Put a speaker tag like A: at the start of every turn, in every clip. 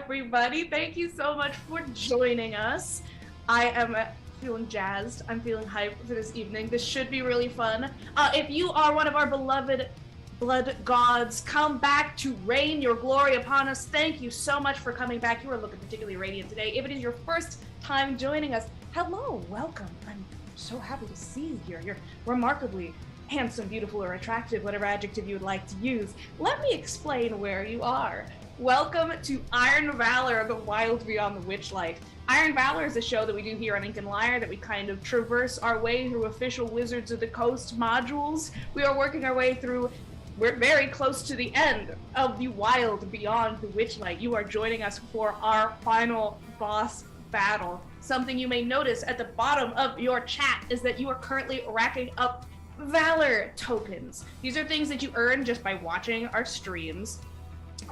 A: everybody. Thank you so much for joining us. I am feeling jazzed. I'm feeling hyped for this evening. This should be really fun. If you are one of our beloved blood gods, come back to rain your glory upon us. Thank you so much for coming back. You are looking particularly radiant today. If it is your first time joining us, hello, welcome. I'm so happy to see you here. You're remarkably handsome, beautiful, or attractive, whatever adjective you would like to use. Let me explain where you are. Welcome to Iron Valor, the Wild Beyond the Witchlight. Iron Valor is a show that we do here on Ink and Lyre that we kind of traverse our way through official Wizards of the Coast modules. We are working our way through, we're very close to the end of the Wild Beyond the Witchlight. You are joining us for our final boss battle. Something you may notice at the bottom of your chat is that you are currently racking up Valor tokens. These are things that you earn just by watching our streams,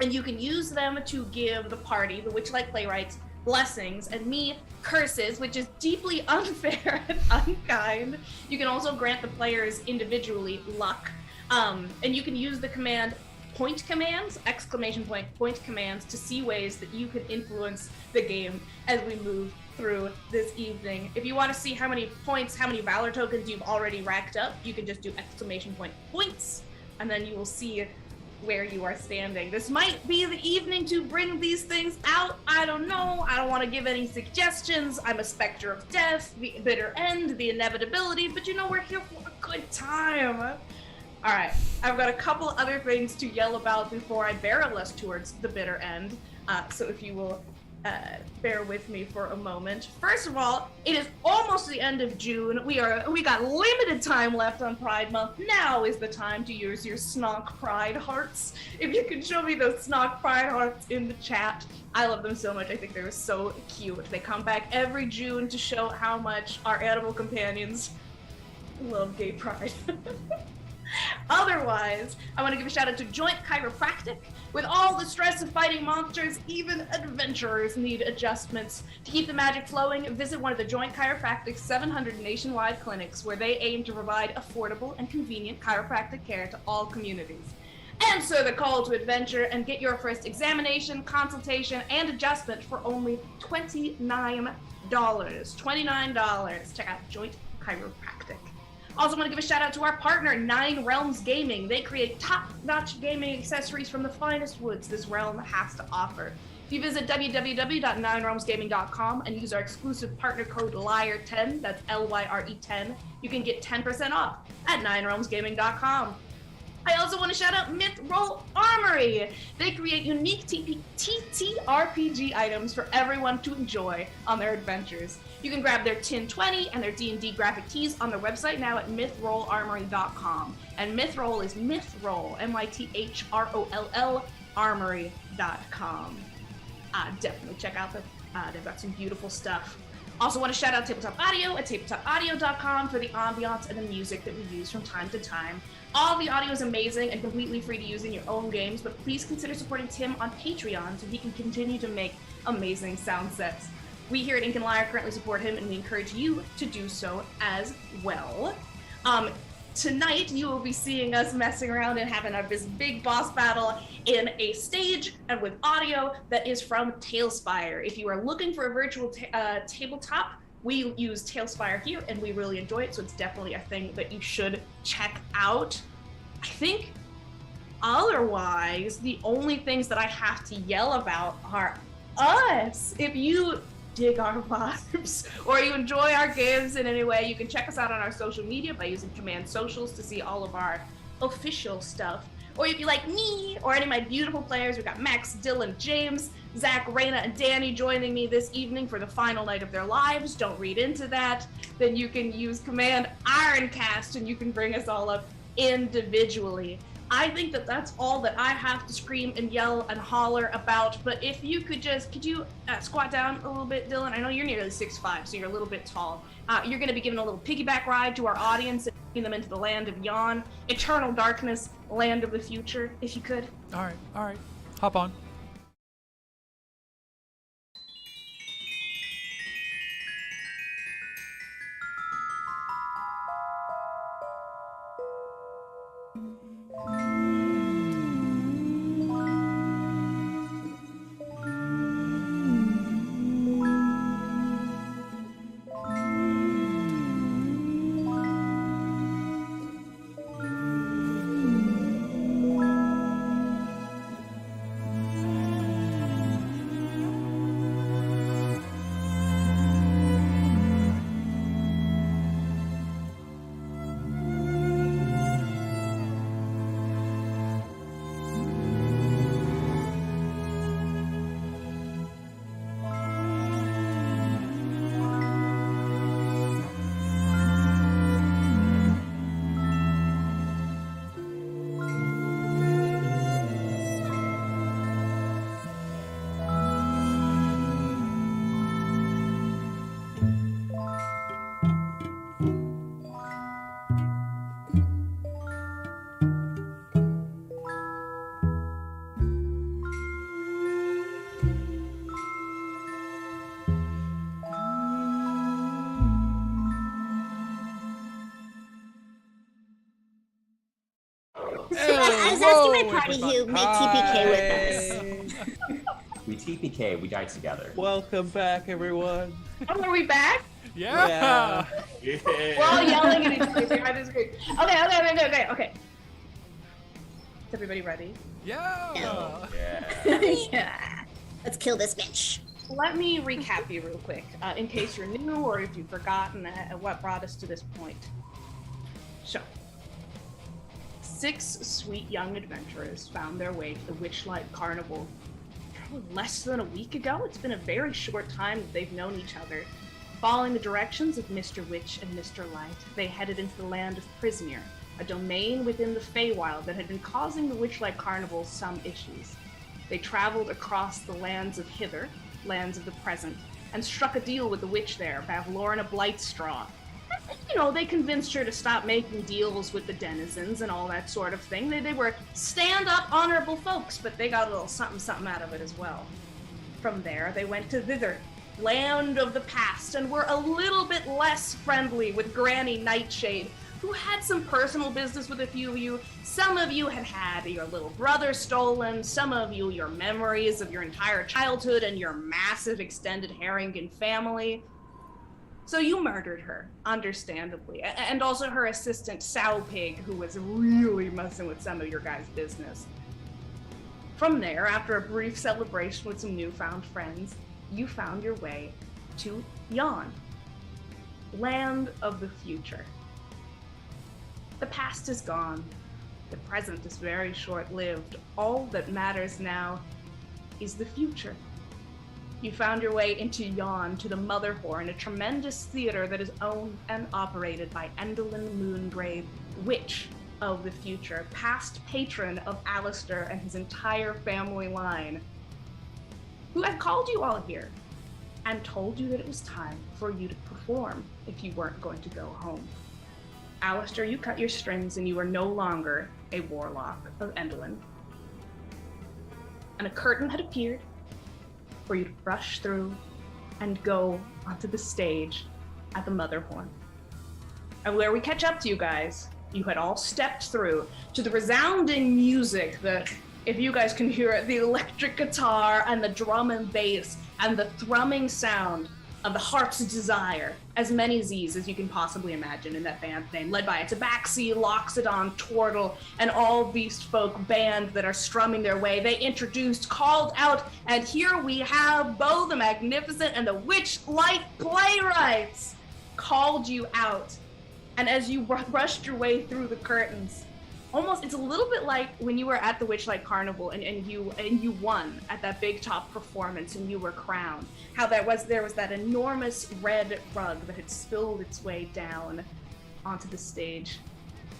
A: and you can use them to give the party, the Witchlight Playwrights, blessings, and me curses, which is deeply unfair and unkind. You can also grant the players individually luck, and you can use the command point commands, exclamation point commands, to see ways that you can influence the game as we move through this evening. If you want to see how many points, how many Valor tokens you've already racked up, you can just do exclamation point points, and then you will see where you are standing. This might be the evening to bring these things out. I don't know. I don't want to give any suggestions. I'm a specter of death, the bitter end, the inevitability, but you know, we're here for a good time. All right, I've got a couple other things to yell about before I barrel us towards the bitter end. So if you will bear with me for a moment. First of all, it is almost the end of June. We got limited time left on Pride Month. Now is the time to use your Snog Pride hearts. If you can show me those Snog Pride hearts in the chat, I love them so much. I think they're so cute. They come back every June to show how much our animal companions love gay pride. Otherwise, I want to give a shout out to Joint Chiropractic. With all the stress of fighting monsters, even adventurers need adjustments. To keep the magic flowing, visit one of the Joint Chiropractic's 700 nationwide clinics, where they aim to provide affordable and convenient chiropractic care to all communities. Answer the call to adventure and get your first examination, consultation, and adjustment for only $29. $29. Check out Joint Chiropractic. Also want to give a shout out to our partner, Nine Realms Gaming. They create top-notch gaming accessories from the finest woods this realm has to offer. If you visit www.ninerealmsgaming.com and use our exclusive partner code LYRE10, that's LYRE10, you can get 10% off at ninerealmsgaming.com. I also want to shout out Mythroll Armory. They create unique TTRPG items for everyone to enjoy on their adventures. You can grab their Tin 20 and their D&D graphic tees on their website now at mythrollarmory.com. And Mythroll is Mythroll, MYTHROLL, armory.com. Definitely check out them. They've got some beautiful stuff. Also want to shout out Tabletop Audio at tabletopaudio.com for the ambiance and the music that we use from time to time. All the audio is amazing and completely free to use in your own games, but please consider supporting Tim on Patreon so he can continue to make amazing sound sets. We here at Ink and Lyre currently support him, and we encourage you to do so as well. Tonight, you will be seeing us messing around and having this big boss battle in a stage and with audio that is from Talespire. If you are looking for a virtual tabletop, we use Talespire here, and we really enjoy it, so it's definitely a thing that you should check out. I think otherwise, the only things that I have to yell about are us. If you dig our vibes or you enjoy our games in any way, you can check us out on our social media by using Command Socials to see all of our official stuff. Or if you like me or any of my beautiful players, we've got Max, Dylan, James, Zach, Raina, and Danny joining me this evening for the final night of their lives. Don't read into that. Then you can use Command Ironcast and you can bring us all up individually. I think that that's all that I have to scream and yell and holler about, but if you could you squat down a little bit, Dylan? I know you're nearly 6'5", so you're a little bit tall. You're going to be giving a little piggyback ride to our audience and taking them into the land of Yon, eternal darkness, land of the future, if you could.
B: All right. Hop on.
C: to my party who made TPK with us.
D: We TPK, we died together.
E: Welcome back, everyone.
A: Oh, are we back?
B: Yeah.
A: We're all yelling at each other behind the screen. Okay. Is everybody ready?
B: Yeah.
D: Yeah.
C: Yeah. Let's kill this bitch.
A: Let me recap you real quick, in case you're new or if you've forgotten what brought us to this point. So, 6 sweet young adventurers found their way to the Witchlight Carnival probably less than a week ago. It's been a very short time that they've known each other. Following the directions of Mr. Witch and Mr. Light, they headed into the land of Prismeer, a domain within the Feywild that had been causing the Witchlight Carnival some issues. They traveled across the lands of Hither, lands of the present, and struck a deal with the witch there, Bavlorna Blightstraw. You know, they convinced her to stop making deals with the denizens and all that sort of thing. They were stand-up, honorable folks, but they got a little something out of it as well. From there, they went to Thither, land of the past, and were a little bit less friendly with Granny Nightshade, who had some personal business with a few of you. Some of you had had your little brother stolen, some of you your memories of your entire childhood and your massive extended Harrington family. So you murdered her, understandably, and also her assistant Sowpig, who was really messing with some of your guys' business. From there, after a brief celebration with some newfound friends, you found your way to Yon, land of the future. The past is gone. The present is very short-lived. All that matters now is the future. You found your way into Yon, to the Motherhorn, a tremendous theater that is owned and operated by Endolin Moongrave, Witch of the Future, past patron of Alistair and his entire family line, who had called you all here and told you that it was time for you to perform if you weren't going to go home. Alistair, you cut your strings and you are no longer a warlock of Endolin. And a curtain had appeared for you to rush through and go onto the stage at the Motherhorn. And where we catch up to you guys, you had all stepped through to the resounding music, if you guys can hear it, the electric guitar and the drum and bass and the thrumming sound of the Heart's Desire, as many Z's as you can possibly imagine in that band name, led by a Tabaxi, Loxodon, Tortle, and all Beast Folk band that are strumming their way. They introduced, called out, and here we have Bo the Magnificent and the Witchlight Playwrights called you out. And as you rushed your way through the curtains, almost, it's a little bit like when you were at the Witchlight Carnival and you won at that big top performance and you were crowned. How there was that enormous red rug that had spilled its way down onto the stage.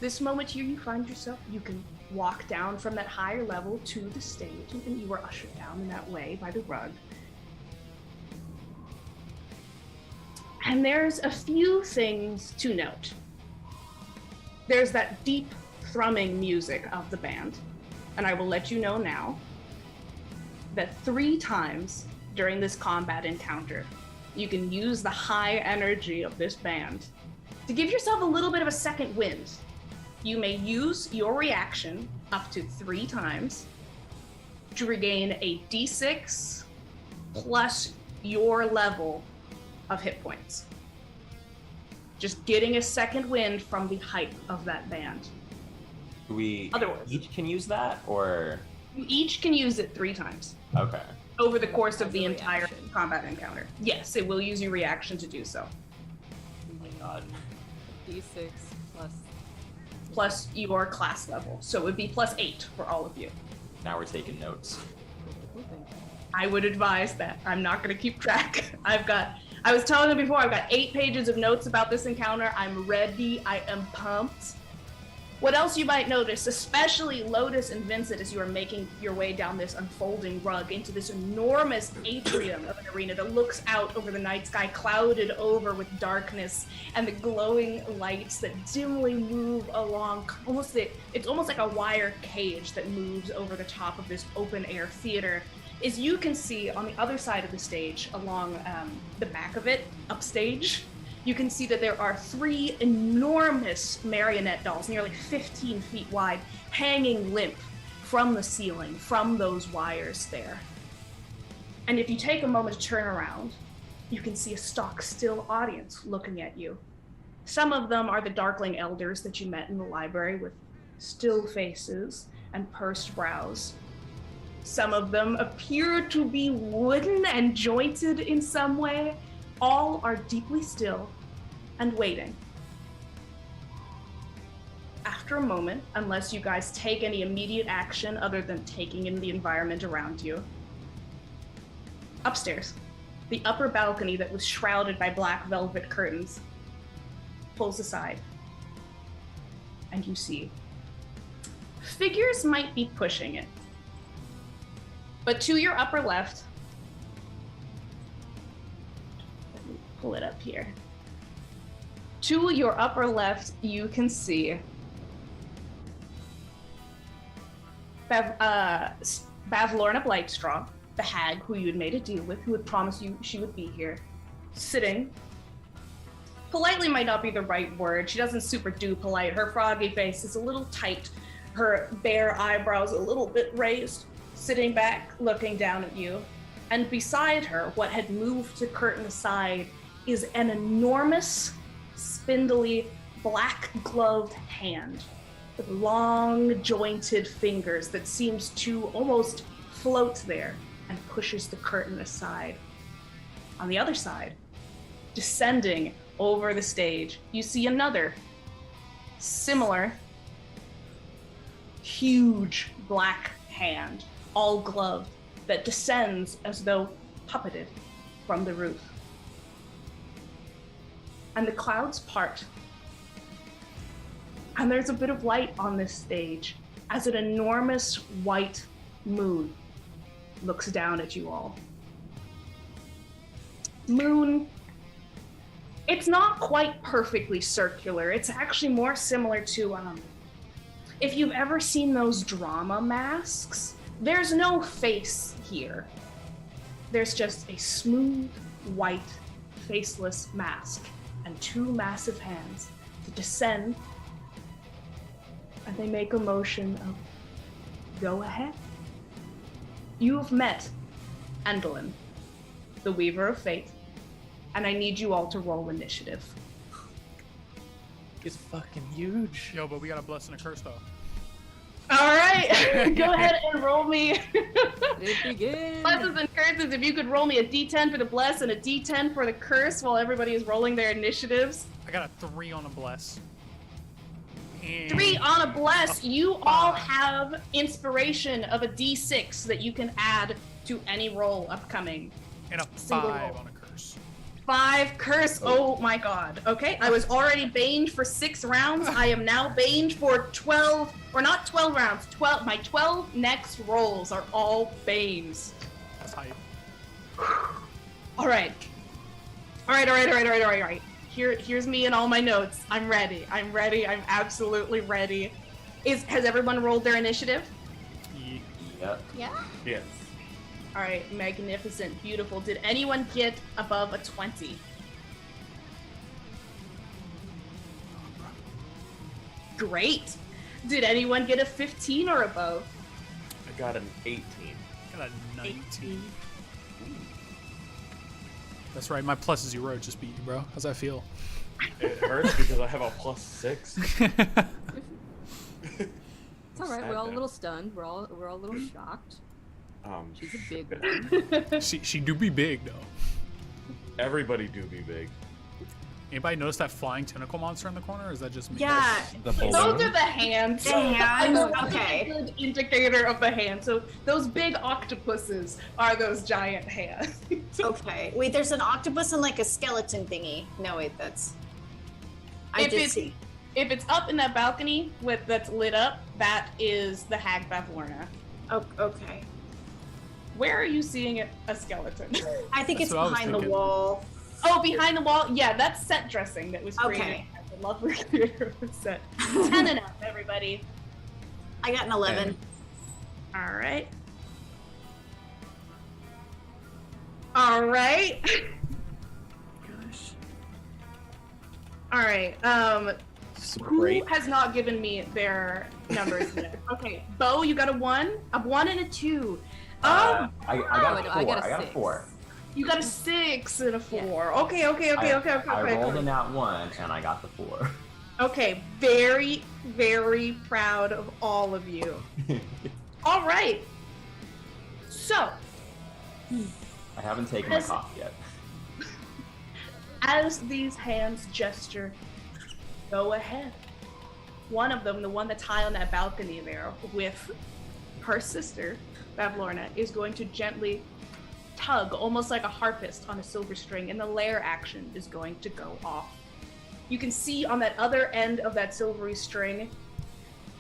A: This moment here, you find yourself, you can walk down from that higher level to the stage, and you were ushered down in that way by the rug. And there's a few things to note. There's that deep thrumming music of the band, and I will let you know now that 3 times during this combat encounter, you can use the high energy of this band to give yourself a little bit of a second wind. You may use your reaction up to 3 times to regain a d6 plus your level of hit points. Just getting a second wind from the hype of that band.
D: We
A: Otherwise,
D: each can use that, or?
A: You each can use it 3 times.
D: Okay.
A: Over the course of the entire combat encounter. Yes, it will use your reaction to do so.
D: Oh my god.
F: D6
A: Plus your class level. So it would be plus 8 for all of you.
D: Now we're taking notes.
A: I would advise that. I'm not going to keep track. I was telling them before, I've got 8 pages of notes about this encounter. I'm ready. I am pumped. What else you might notice, especially Lotus and Vincent, as you are making your way down this unfolding rug into this enormous atrium of an arena that looks out over the night sky, clouded over with darkness and the glowing lights that dimly move along. It's almost like a wire cage that moves over the top of this open air theater. As you can see on the other side of the stage, along the back of it, upstage, you can see that there are 3 enormous marionette dolls, nearly 15 feet wide, hanging limp from the ceiling, from those wires there. And if you take a moment to turn around, you can see a stock-still audience looking at you. Some of them are the Darkling elders that you met in the library with still faces and pursed brows. Some of them appear to be wooden and jointed in some way. All are deeply still and waiting. After a moment, unless you guys take any immediate action other than taking in the environment around you, upstairs, the upper balcony that was shrouded by black velvet curtains pulls aside, and you see figures might be pushing it. But to your upper left, let me pull it up here. To your upper left, you can see Bavlorna Blightstraw, the hag who you had made a deal with, who had promised you she would be here, sitting. Politely might not be the right word. She doesn't super do polite. Her froggy face is a little tight, her bare eyebrows a little bit raised, sitting back, looking down at you. And beside her, what had moved to curtain aside, is an enormous, spindly, black-gloved hand with long, jointed fingers that seems to almost float there and pushes the curtain aside. On the other side, descending over the stage, you see another similar, huge black hand, all gloved, that descends as though puppeted from the roof. And the clouds part. And there's a bit of light on this stage as an enormous white moon looks down at you all. Moon, it's not quite perfectly circular. It's actually more similar to, if you've ever seen those drama masks, there's no face here. There's just a smooth, white, faceless mask and two massive hands to descend, and they make a motion of, go ahead. You've met Endolin, the Weaver of Fate, and I need you all to roll initiative.
E: It's fucking huge.
B: Yo, but we got a bless and a curse though.
A: All right, go ahead and roll me.
F: It begins.
A: Blesses and curses. If you could roll me a D10 for the bless and a D10 for the curse while everybody is rolling their initiatives.
B: I got a 3 on a bless. And
A: 3 on a bless. You all have inspiration of a D6 that you can add to any roll upcoming.
B: And a
A: Single
B: 5
A: roll.
B: on a curse.
A: 5 curse. Oh my god. Okay, I was already baned for 6 rounds. I am now baned for 12, or not 12 rounds. 12. My 12 next rolls are all banes.
B: That's hype.
A: All right. All right. Here's me and all my notes. I'm ready. I'm absolutely ready. Has everyone rolled their initiative?
D: Yep.
C: Yeah.
E: Yes.
A: All right, magnificent, beautiful. Did anyone get above a 20? Great. Did anyone get a 15 or above?
E: I got an 18.
B: Got a 19. That's right, my plus 0 just beat you, bro. How's that feel?
E: It hurts because I have a +6.
F: It's all right. We're all a little stunned. We're all a little shocked. She's a big one.
B: she do be big though.
E: Everybody do be big.
B: Anybody notice that flying tentacle monster in the corner, or is that just me?
C: Yeah.
A: Those are the hands.
C: The hands?
A: That's
C: Okay.
A: a good indicator of the hand. So those big octopuses are those giant hands.
C: Okay. Wait, there's an octopus and like a skeleton thingy. No, wait, that's. I
A: If
C: did
A: it's-
C: see.
A: If it's up in that balcony that's lit up, that is the hag Bavlorna.
C: Oh, okay.
A: Where are you seeing a skeleton?
C: I think
B: That's
C: it's
B: what I was
C: behind the
B: thinking.
C: wall.
A: Oh, behind the wall? Yeah, that's set dressing that was created
C: Okay.
A: at the lovely theater of set. 10 and up, everybody.
C: I got an 11.
A: All right. All right.
C: Gosh.
A: All right.
D: Super
A: Who
D: great.
A: has not given me their numbers yet? Okay, Bo, you got a 1, a 1 and a 2.
D: I got a 4.
F: I got a
D: I got a
F: 6.
D: 4.
A: You got a 6 and a 4. Okay.
D: I rolled in that 1 and I got the 4.
A: Okay, very, very proud of all of you. All right. So,
D: I haven't taken my coffee yet.
A: as these hands gesture, go ahead. One of them, the one that's high on that balcony there with her sister, Bavlorna, is going to gently tug, almost like a harpist on a silver string, and the lair action is going to go off. You can see on that other end of that silvery string,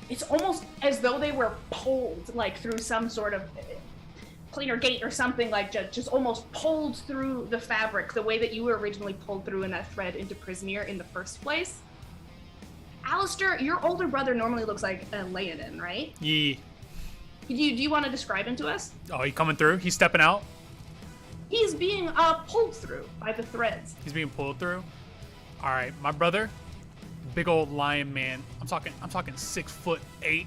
A: it's almost as though they were pulled, like through some sort of cleaner gate or something, like just almost pulled through the fabric, the way that you were originally pulled through in that thread into Prismeer in the first place. Alistair, your older brother normally looks like a Leonin, right?
B: Yeah.
A: Do you want to describe him to us?
B: Oh, he coming through? He's stepping out?
A: He's being pulled through by the threads.
B: He's being pulled through? All right, my brother, big old lion man. I'm talking 6'8",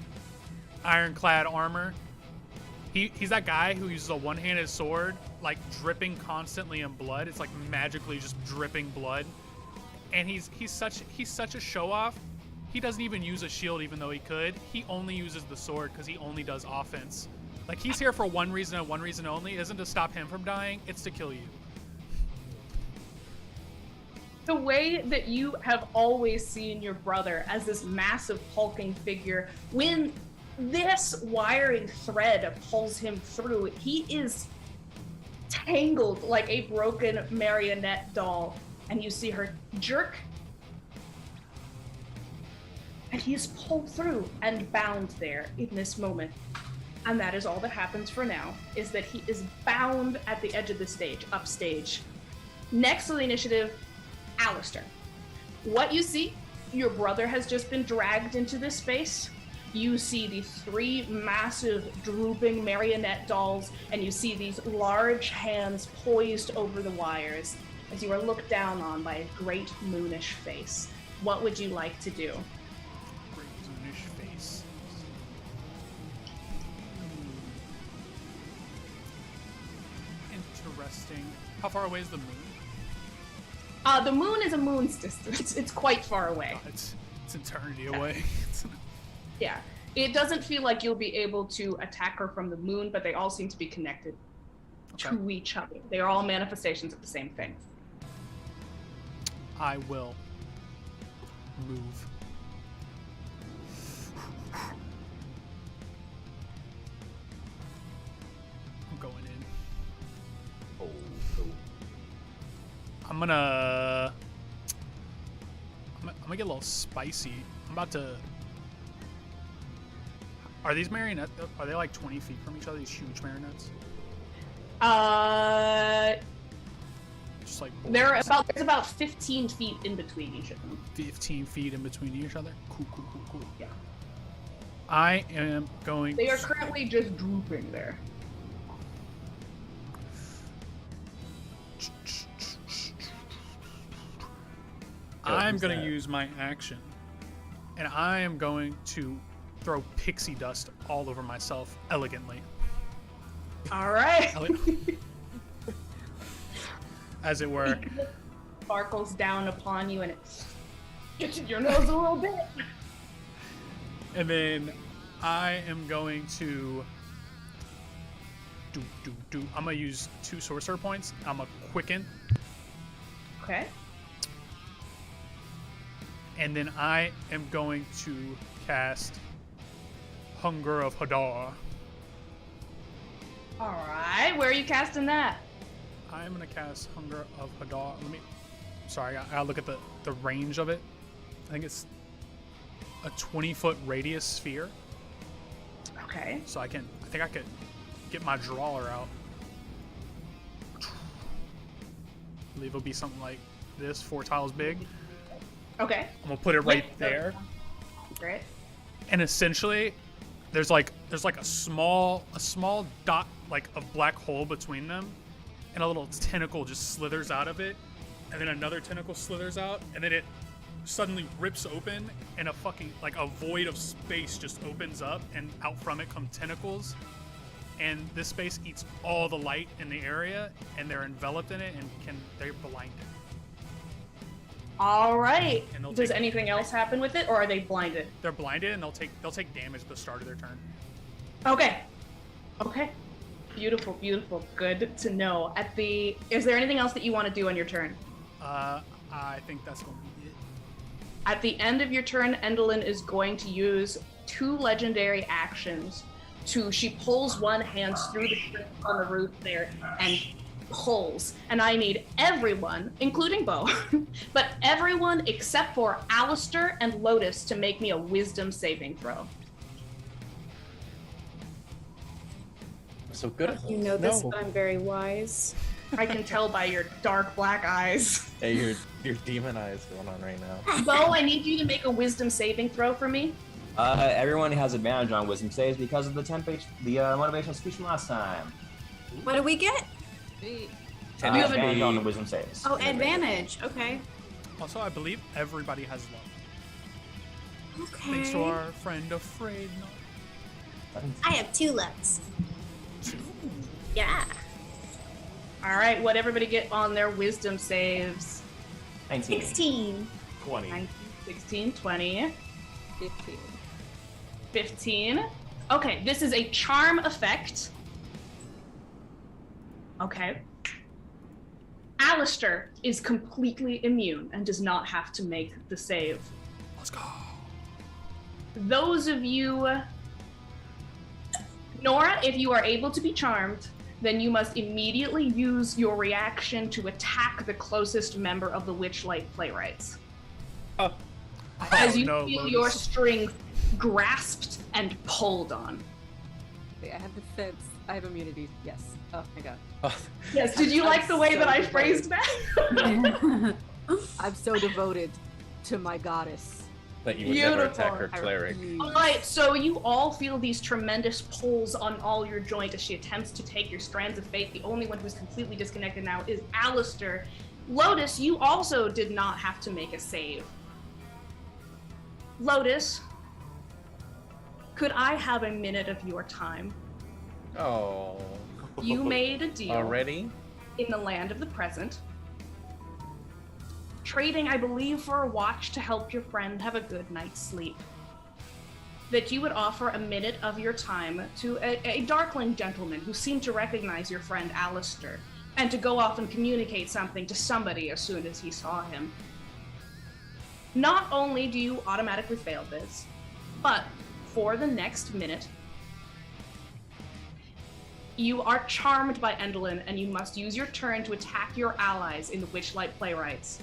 B: ironclad armor. He's that guy who uses a one-handed sword, like dripping constantly in blood. It's like magically just dripping blood. And he's such a show-off. He doesn't even use a shield, even though he could. He only uses the sword because he only does offense. Like, he's here for one reason and one reason only. It isn't to stop him from dying, it's to kill you.
A: The way that you have always seen your brother as this massive hulking figure, when this wiring thread pulls him through, he is tangled like a broken marionette doll. And you see her jerk, and he is pulled through and bound there in this moment. And that is all that happens for now, is that he is bound at the edge of the stage, upstage. Next on the initiative, Alistair. What you see, your brother has just been dragged into this space. You see the 3 massive drooping marionette dolls, and you see these large hands poised over the wires as you are looked down on by a great moonish face. What would you like to do?
B: Great moonish face. Interesting. How far away is the moon?
A: The moon is a moon's distance. It's quite far away.
B: Oh, it's eternity away.
A: Yeah. It doesn't feel like you'll be able to attack her from the moon, but they all seem to be connected to each other. They are all manifestations of the same thing.
B: I will move. I'm going in.
D: Oh.
B: I'm gonna get a little spicy. I'm about to. Are these marionettes? Are they like 20 feet from each other? These huge marionettes? Just like
A: There's about 15 feet in between each of them.
B: 15 feet in between each other. Cool.
A: Yeah.
B: I am going.
A: They are currently just drooping there.
B: I'm going to use my action, and I am going to throw pixie dust all over myself elegantly.
A: All right.
B: As it were.
A: Sparkles down upon you, and it gets in your nose a little bit.
B: And then I am going to I'm going to use 2 sorcerer points. I'm going to quicken.
A: Okay.
B: And then I am going to cast Hunger of Hadar.
A: All right. Where are you casting that?
B: I'm going to cast Hunger of Hadar. Sorry, I gotta look at the range of it. I think it's a 20-foot radius sphere.
A: Okay.
B: So I think I could get my drawer out. I believe it'll be something like this, 4 tiles big.
A: Okay.
B: I'm gonna put it right there.
A: Great.
B: And essentially, there's like a small dot like of black hole between them, and a little tentacle just slithers out of it, and then another tentacle slithers out, and then it suddenly rips open, and a fucking like a void of space just opens up, and out from it come tentacles, and this space eats all the light in the area, and they're enveloped in it, and they're blinded.
A: All right.
B: And they'll
A: Does
B: take-
A: anything else happen with it, or are they blinded?
B: They're blinded, and they'll take damage at the start of their turn.
A: Okay. Okay. Beautiful, beautiful. Good to know. Is there anything else that you want to do on your turn?
B: I think that's going to be it.
A: At the end of your turn, Endolin is going to use 2 legendary actions she pulls one hand through the strip on the roof there and pulls. And I need everyone, including Bo, but everyone except for Alistair and Lotus to make me a wisdom saving throw.
E: So good at
C: You know this,
E: No.
C: but I'm very wise.
A: I can tell by your dark black eyes.
E: Hey, your demon eyes going on right now.
A: Bo, I need you to make a wisdom saving throw for me.
D: Everyone has advantage on wisdom saves because of the motivational speech from last time.
C: What do we get?
F: Wait,
A: You have
D: Advantage on the wisdom saves.
C: Oh, advantage. Okay.
B: Also, I believe everybody has luck.
C: Okay.
B: Thanks to our friend Afraid Not.
C: I have 2 lefts. Yeah.
A: All right, what everybody get on their wisdom saves?
D: 19.
C: 16.
E: 20.
A: 19, 16, 20,
F: 15.
A: 15. Okay, this is a charm effect. Okay. Alistair is completely immune and does not have to make the save.
B: Let's go.
A: Those of you... Nora, if you are able to be charmed, then you must immediately use your reaction to attack the closest member of the Witchlight Playwrights. As you
B: no,
A: feel
B: Lotus.
A: your strength grasped and pulled on.
F: Wait, I have defense. I have immunity. Yes. Oh my god.
E: Oh,
A: Yes, did you
F: I'm
A: like the way
F: so
A: that I
F: devoted.
A: phrased that?
F: I'm so devoted to my goddess.
E: that you would never attack her
F: I
E: cleric.
F: refuse.
A: Alright, so you all feel these tremendous pulls on all your joint as she attempts to take your strands of fate. The only one who's completely disconnected now is Alistair. Lotus, you also did not have to make a save. Lotus, could I have a minute of your time?
E: Oh.
A: You made a deal
E: Already?
A: in the land of the present, trading, I believe, for a watch to help your friend have a good night's sleep. That you would offer a minute of your time to a darkling gentleman who seemed to recognize your friend Alistair, and to go off and communicate something to somebody as soon as he saw him. Not only do you automatically fail this, but for the next minute, you are charmed by Endolin, and you must use your turn to attack your allies in the Witchlight Playwrights.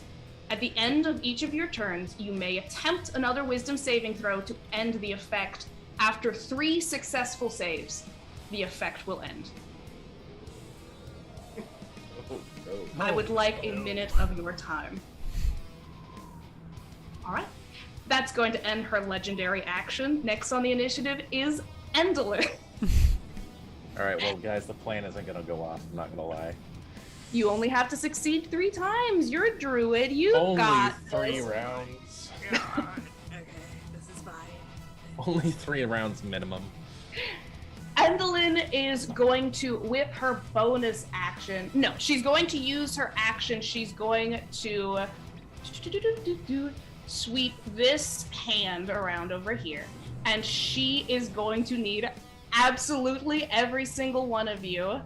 A: At the end of each of your turns, you may attempt another wisdom saving throw to end the effect. After 3 successful saves, the effect will end. I would like a minute of your time. All right. That's going to end her legendary action. Next on the initiative is Endolin.
E: Alright, well, guys, the plan isn't gonna go off. I'm not gonna lie.
A: You only have to succeed 3 times. You're a druid. You
E: Only
A: got
E: 3
A: this.
E: rounds.
F: Okay, this is fine.
E: Only 3 rounds minimum.
A: Endolin is going to whip her bonus action. No, she's going to use her action. She's going to sweep this hand around over here. And she is going to need absolutely every single one of you.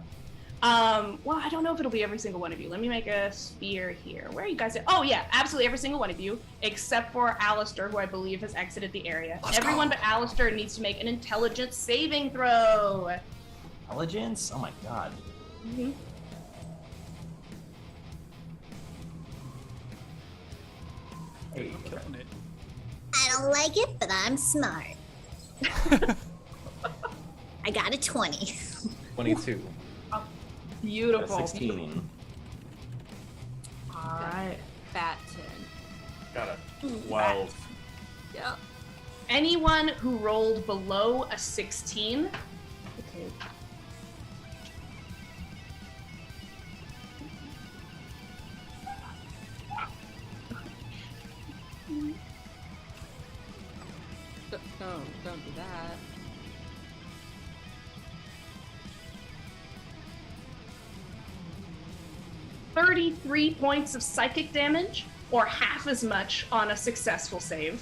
A: Well, I don't know if it'll be every single one of you. Let me make a sphere here. Where are you guys at? Oh yeah, absolutely every single one of you, except for Alistair, who I believe has exited the area. Everyone but Alistair needs to make an intelligence saving throw.
D: Intelligence? Oh my god.
A: Mhm.
D: Hey,
B: I'm killing it.
C: I don't like it, but I'm smart. I got a 20.
E: 22.
A: Beautiful.
D: 16.
A: All right.
F: Fat 10.
E: Got a 12.
F: Yep.
A: Anyone who rolled below a 16. Okay.
F: Don't do that.
A: $33 points of psychic damage, or half as much on a successful save.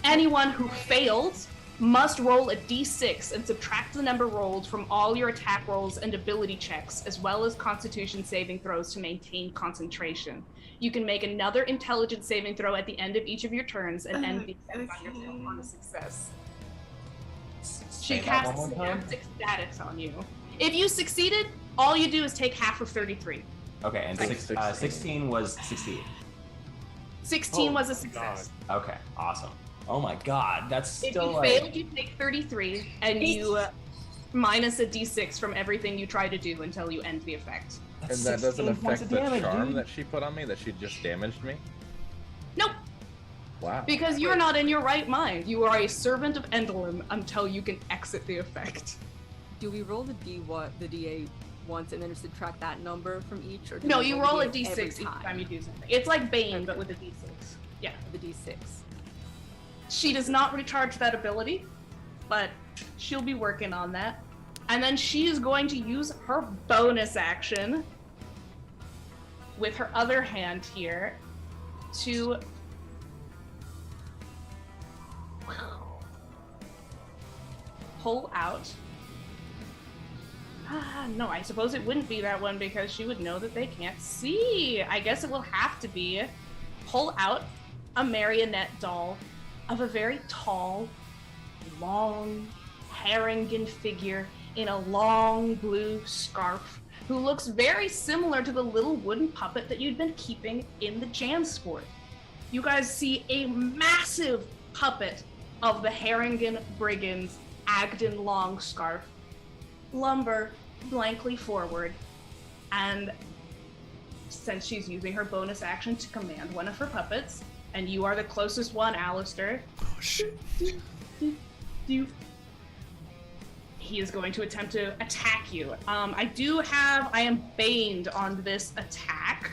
A: Anyone who fails must roll a d6 and subtract the number rolled from all your attack rolls and ability checks, as well as constitution saving throws to maintain concentration. You can make another intelligence saving throw at the end of each of your turns and end the effect on yourself on a success. She casts synaptic status on you. If you succeeded, all you do is take half of 33.
D: Okay, and 16 was succeed.
A: 16 was a success.
D: God. Okay, awesome. Oh my god, that's
A: if
D: still
A: you failed, you take 33, and you minus a d6 from everything you try to do until you end the effect.
E: And that doesn't affect the charm that she put on me, that she just damaged me?
A: Nope.
E: Wow.
A: Because you're not in your right mind. You are a servant of Endelin until you can exit the effect.
F: Do we roll the d8 once and then subtract that number from each? Or do
A: No,
F: we
A: you roll a
F: d8
A: d6 each time you do something. It's like Bane, but with a d6. Yeah.
F: The d6.
A: She does not recharge that ability, but she'll be working on that. And then she is going to use her bonus action with her other hand here to pull out. No, I suppose it wouldn't be that one because she would know that they can't see. I guess it will have to be pull out a marionette doll of a very tall, long, Haringen figure in a long blue scarf who looks very similar to the little wooden puppet that you'd been keeping in the jam sport. You guys see a massive puppet of the Haringen Brigands Agden long scarf lumber blankly forward, and since she's using her bonus action to command one of her puppets, and you are the closest one, Alistair.
B: Oh shit.
A: He is going to attempt to attack you. I am baned on this attack.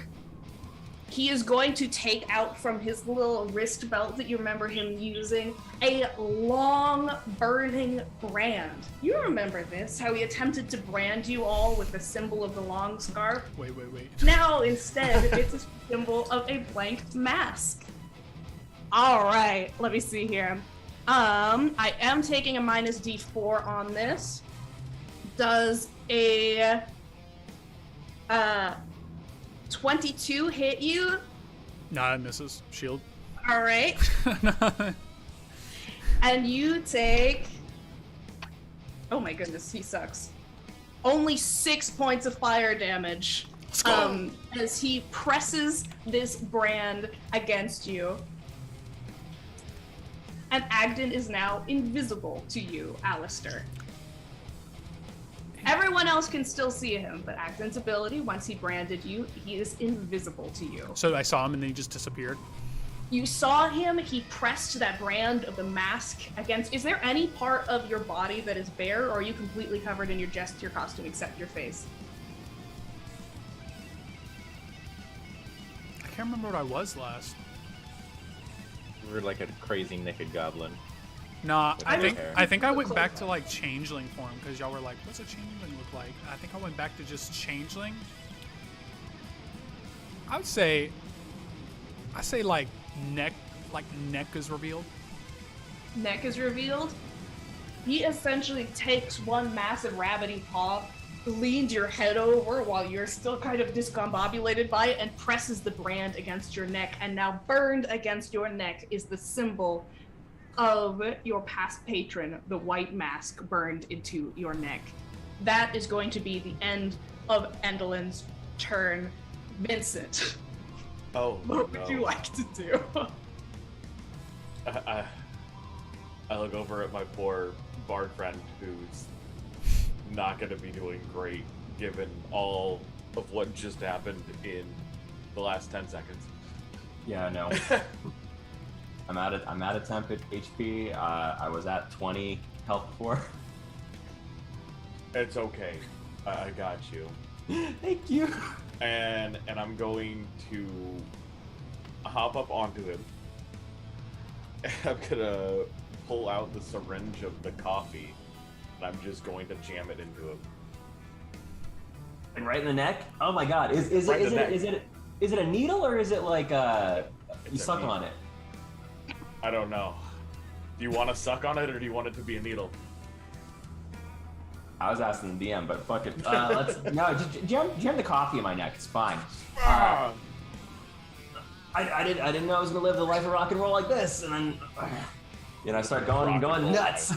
A: He is going to take out from his little wrist belt that you remember him using a long burning brand. You remember this, how he attempted to brand you all with the symbol of the long scarf?
B: Wait.
A: Now, instead, it's a symbol of a blank mask. All right, let me see here. I am taking a minus d4 on this. Does a 22 hit you?
B: Nah, it misses. Shield.
A: All right. And you take... Oh my goodness, he sucks. Only 6 points of fire damage. As he presses this brand against you. And Agden is now invisible to you, Alistair. Everyone else can still see him, but Agden's ability, once he branded you, he is invisible to you.
B: So I saw him and then he just disappeared?
A: You saw him, he pressed that brand of the mask against... Is there any part of your body that is bare, or are you completely covered in your costume except your face?
B: I can't remember what I was last.
E: You were like a crazy naked goblin.
B: Nah,
E: With
B: I think I went back to like changeling form because y'all were like, what's a changeling look like? I think I went back to just changeling. I say like neck is revealed.
A: Neck is revealed. He essentially takes one massive rabbity paw, leans your head over while you're still kind of discombobulated by it, and presses the brand against your neck. And now burned against your neck is the symbol of your past patron, the white mask burned into your neck. That is going to be the end of Endelin's turn. Vincent.
E: Oh,
A: what would you like to do?
E: I look over at my poor bard friend who's not going to be doing great given all of what just happened in the last 10 seconds.
D: Yeah, no. I'm at a temp HP. I was at 20 health before.
E: It's okay. I got you.
D: Thank you.
E: And I'm going to hop up onto him I'm gonna pull out the syringe of the coffee, and I'm just going to jam it into him.
D: And right in the neck? Oh my god! Is it a needle or is it like you suck on it?
E: I don't know. Do you want to suck on it or do you want it to be a needle?
D: I was asking the DM, but fuck it. Just jam the coffee in my neck. It's fine. I didn't know I was gonna live the life of rock and roll like this, and then I start going nuts.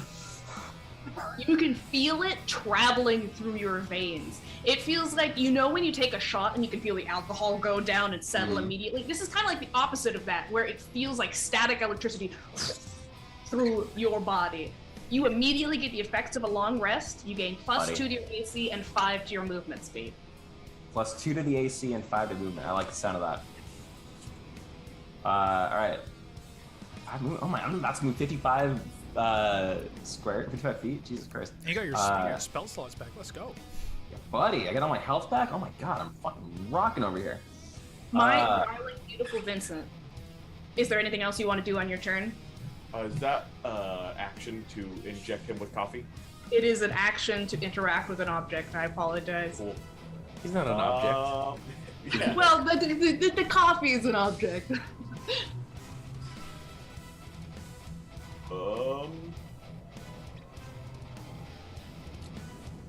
A: You can feel it traveling through your veins. It feels like, when you take a shot and you can feel the alcohol go down and settle immediately. This is kind of like the opposite of that, where it feels like static electricity through your body. You immediately get the effects of a long rest. You gain +2 to your AC and 5 to your movement speed.
D: +2 to the AC and 5 to movement. I like the sound of that. All right. I'm about to move 55 55 feet. Jesus Christ.
B: You got your spell slots back. Let's go.
D: Yeah, buddy, I got all my health back. Oh my god, I'm fucking rocking over here.
A: My darling, beautiful Vincent. Is there anything else you want to do on your turn?
E: Is that action to inject him with coffee?
A: It is an action to interact with an object. I apologize.
E: Cool.
G: He's not an object.
E: Yeah.
A: Well, the coffee is an object.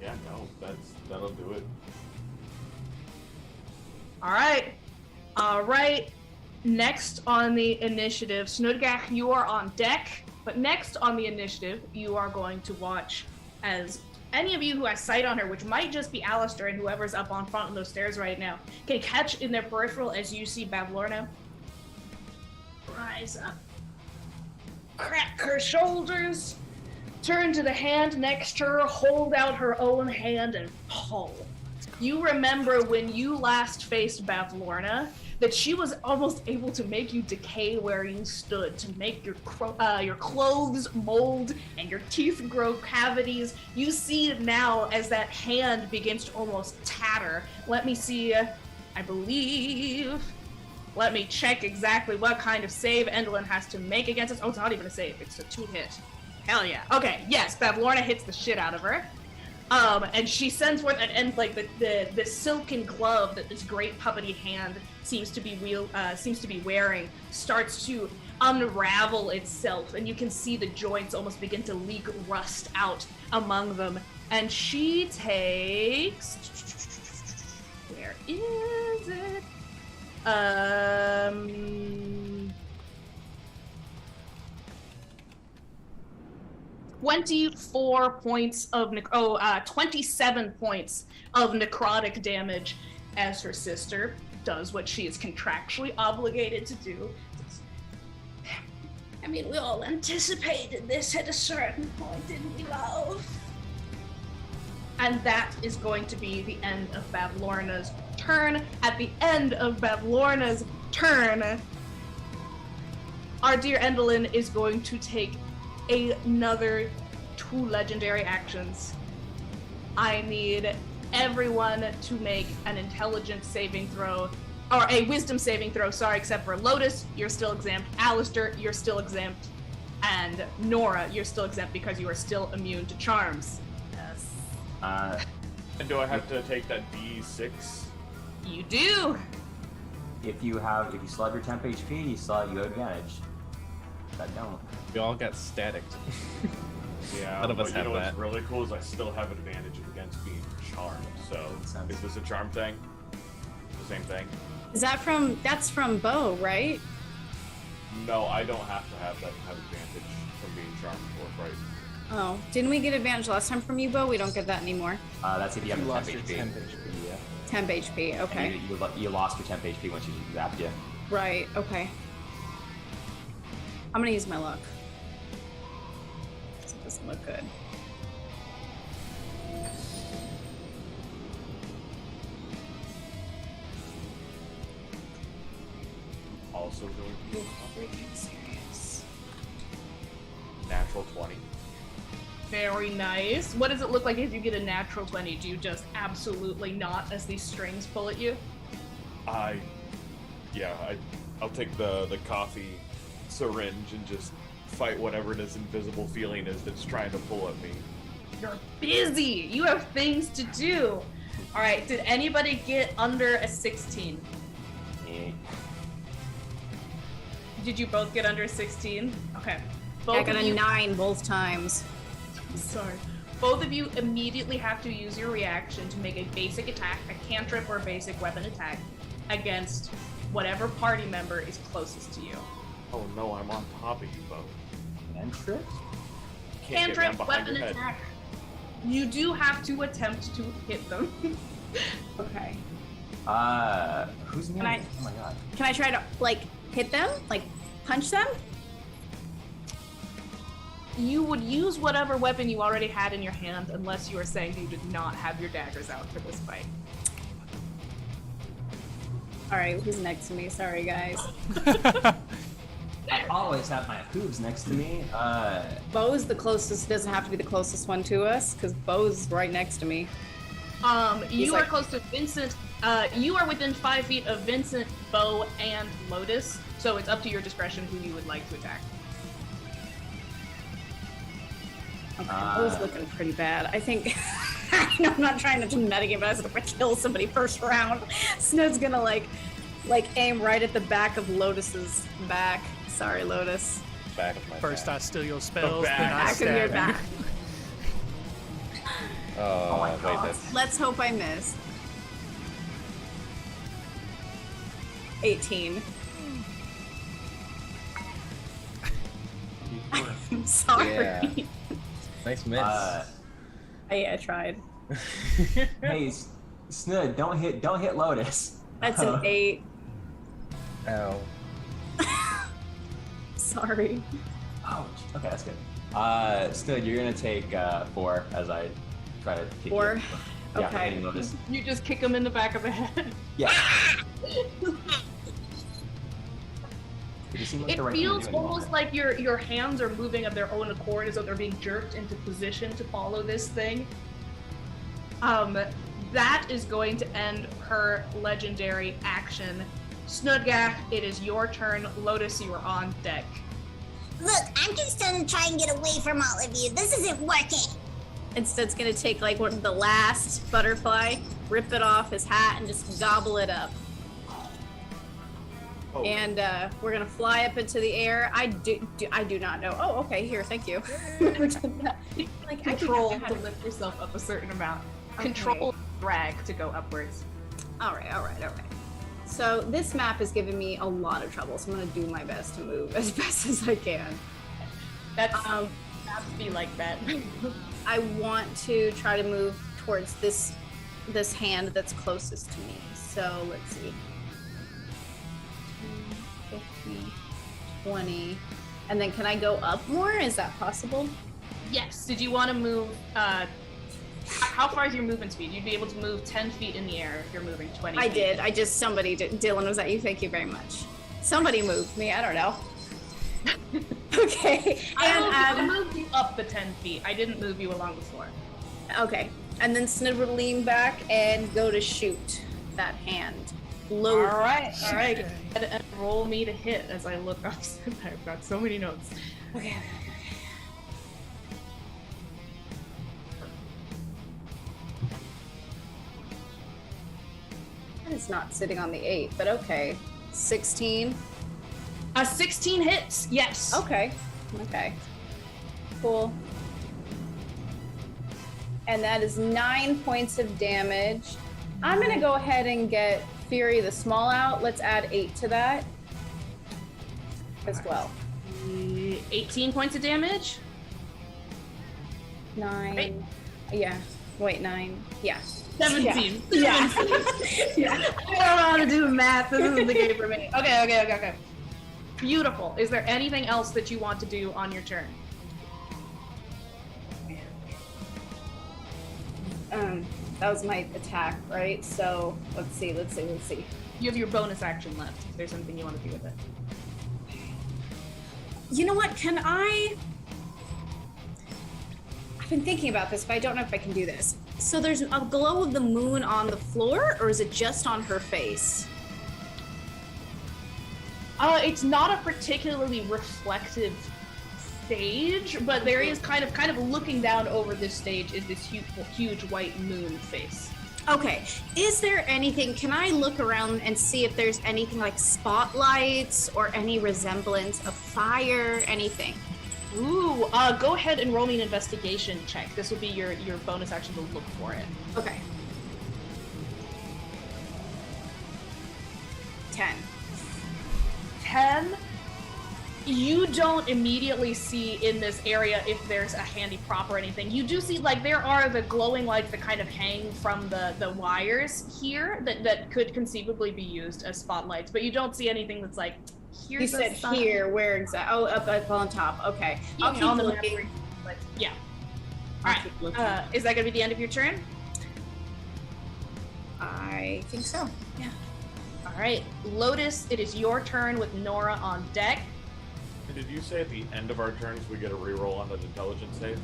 E: Yeah, no, that'll do it.
A: All right. Next on the initiative, Snudgach, you are on deck. But next on the initiative, you are going to watch as any of you who has sight on her, which might just be Alistair and whoever's up on front of those stairs right now, can catch in their peripheral as you see Bavlorna rise up, crack her shoulders, turn to the hand next to her, hold out her own hand, and pull. You remember when you last faced Bavlorna, that she was almost able to make you decay where you stood, to make your clothes mold and your teeth grow cavities. You see it now as that hand begins to almost tatter. Let me see, I believe. Let me check exactly what kind of save Endlin has to make against us. Oh, it's not even a save, it's a 2-hit. Hell yeah. Okay, yes, Bavlorna hits the shit out of her. And she sends forth the silken glove that this great puppety hand seems to be wearing starts to unravel itself, and you can see the joints almost begin to leak rust out among them. And she takes, where is it? 24 points of 27 points of necrotic damage as her sister does what she is contractually obligated to do. I mean, we all anticipated this at a certain point, didn't we, love? And that is going to be the end of Bavlorna's turn. At the end of Bavlorna's turn, our dear Endlin is going to take another 2 legendary actions. I need everyone to make an intelligence saving throw, or a wisdom saving throw, sorry, except for Lotus, you're still exempt, Alistair, you're still exempt, and Nora, you're still exempt because you are still immune to charms.
E: Yes. And do I have to take that D6?
A: You do!
D: If you still have your temp HP, you have advantage. If I don't.
G: We all got static.
E: Yeah,
G: none of us
E: but
G: have
E: you know
G: that.
E: What's really cool is I still have advantage against being charmed. So, is this a charm thing? The same thing?
C: Is that's from Bo, right?
E: No, I don't have to have advantage from being charmed or right.
C: Oh, didn't we get advantage last time from you, Bo? We don't get that anymore.
D: That's if you have
G: lost
D: temp
G: your
D: HP.
G: temp HP, yeah.
C: Temp HP, okay.
D: You lost your temp HP once you zapped you.
C: Right, okay. I'm gonna use my luck. This doesn't look good.
E: Also going to be
C: Freaking serious.
E: natural 20.
A: Very nice. What does it look like if you get a natural 20? Do you just absolutely not as these strings pull at you?
E: I'll take the coffee syringe and just fight whatever this invisible feeling is that's trying to pull at me.
A: You're busy. You have things to do. All right. Did anybody get under a 16?
D: Eh.
A: Did you both get under a 16? Okay.
C: I got a 9 both times.
A: Sorry. Both of you immediately have to use your reaction to make a basic attack, a cantrip or a basic weapon attack, against whatever party member is closest to you.
E: Oh no, I'm on top of you both.
D: Cantrip?
E: Can't get down
A: Cantrip,
E: behind
A: weapon
E: your head.
A: attack. You do have to attempt to hit them.
C: Okay.
D: Who's
C: Can
D: name?
C: I-
D: Oh my god.
C: Can I try to, like, hit them? Like, punch them?
A: You would use whatever weapon you already had in your hand unless you are saying you did not have your daggers out for this fight.
C: Alright, who's next to me? Sorry, guys.
D: I always have my hooves next to me.
C: Bo's the closest, doesn't have to be the closest one to us, because Bo's right next to me.
A: You are
C: like-
A: close to Vincent. You are within 5 feet of Vincent, Bo, and Lotus, so it's up to your discretion who you would like to attack.
C: Okay, Bo's looking pretty bad. I think, I'm not trying to metagame, but I was gonna kill somebody first round. Snow's gonna like aim right at the back of Lotus's back. Sorry, Lotus.
G: Back of my
B: First
G: back.
B: I steal your spells,
E: back.
B: then I
C: Back of your
B: stab you.
C: back.
G: Oh,
D: my
G: wait,
D: God.
G: that's
C: Let's hope I miss. 18. I'm sorry.
G: Yeah. nice miss.
C: I tried.
D: Hey, Snud, don't hit Lotus.
C: That's an 8.
G: Ow.
C: Sorry.
D: Ouch. Okay, that's good. Snud, you're gonna take 4 as I try to kick
C: 4?
D: you. Yeah,
C: Okay.
D: hitting Lotus.
A: You just kick him in the back of the head.
D: Yeah. It seemed like
A: It
D: the right thing to
A: feels
D: do in the
A: almost
D: moment.
A: like your hands are moving of their own accord as though they're being jerked into position to follow this thing. That is going to end her legendary action. Snudgak, it is your turn. Lotus, you are on deck.
H: Look, I'm just gonna try and get away from all of you. This isn't working.
C: Instead's gonna take like one of the last butterfly, rip it off his hat, and just gobble it up.
E: Oh,
C: And we're gonna fly up into the air. I do not know. Oh, okay. Here, thank you. Like
A: Control
C: I do
A: to
C: not
A: lift yourself up a certain amount.
C: Okay.
A: Control drag to go upwards.
C: All right. So this map is giving me a lot of trouble. So I'm gonna do my best to move as best as I can.
A: That's have to be like that.
C: I want to try to move towards this hand that's closest to me. So let's see. 50, 20. And then can I go up more? Is that possible?
A: Yes. Did you want to move? How far is your movement speed? You'd be able to move 10 feet in the air if you're moving 20.
C: I
A: feet.
C: did. I just, somebody did. Dylan, was that you? Thank you very much. Somebody moved me. I don't know. Okay.
A: I
C: And,
A: moved you up the 10 feet. I didn't move you along the floor.
C: okay. And then Snid would lean back and go to shoot that hand. Load.
A: All right. And roll me to hit as I look up. I've got so many notes.
C: Okay. That is not sitting on the 8, but okay. 16.
A: 16 hits. Yes.
C: Okay. Cool. And that is 9 points of damage. I'm gonna go ahead and get Fury the Small out. Let's add 8 to that as well.
A: 18 points of damage.
C: 9.
A: Right.
C: Yeah. Wait, 9. Yeah.
A: 17.
C: Yeah. Yeah.
A: I don't know how to do math. This isn't the game for me. Okay. Beautiful. Is there anything else that you want to do on your turn?
C: That was my attack, right? So let's see.
A: You have your bonus action left. Is there something you want to do with it?
C: You know what? I've been thinking about this, but I don't know if I can do this. So there's a glow of the moon on the floor, or is it just on her face?
A: It's not a particularly reflective stage, but there is kind of looking down over this stage is this huge white moon face.
C: Okay, is there anything, can I look around and see if there's anything like spotlights or any resemblance of fire, anything?
A: Ooh, go ahead and roll me an investigation check. This will be your bonus action to look for it.
C: Okay. 10.
A: 10? You don't immediately see in this area if there's a handy prop or anything. You do see, like, there are the glowing lights that kind of hang from the wires here that could conceivably be used as spotlights, but you don't see anything that's like, here's
C: You said here, where exactly? Oh, up on top. Okay. I'll keep looking.
A: Yeah. Alright, is that gonna be the end of your turn?
C: I think so. Yeah.
A: Alright, Lotus, it is your turn with Nora on deck.
E: Did you say at the end of our turns we get a reroll on the intelligence save?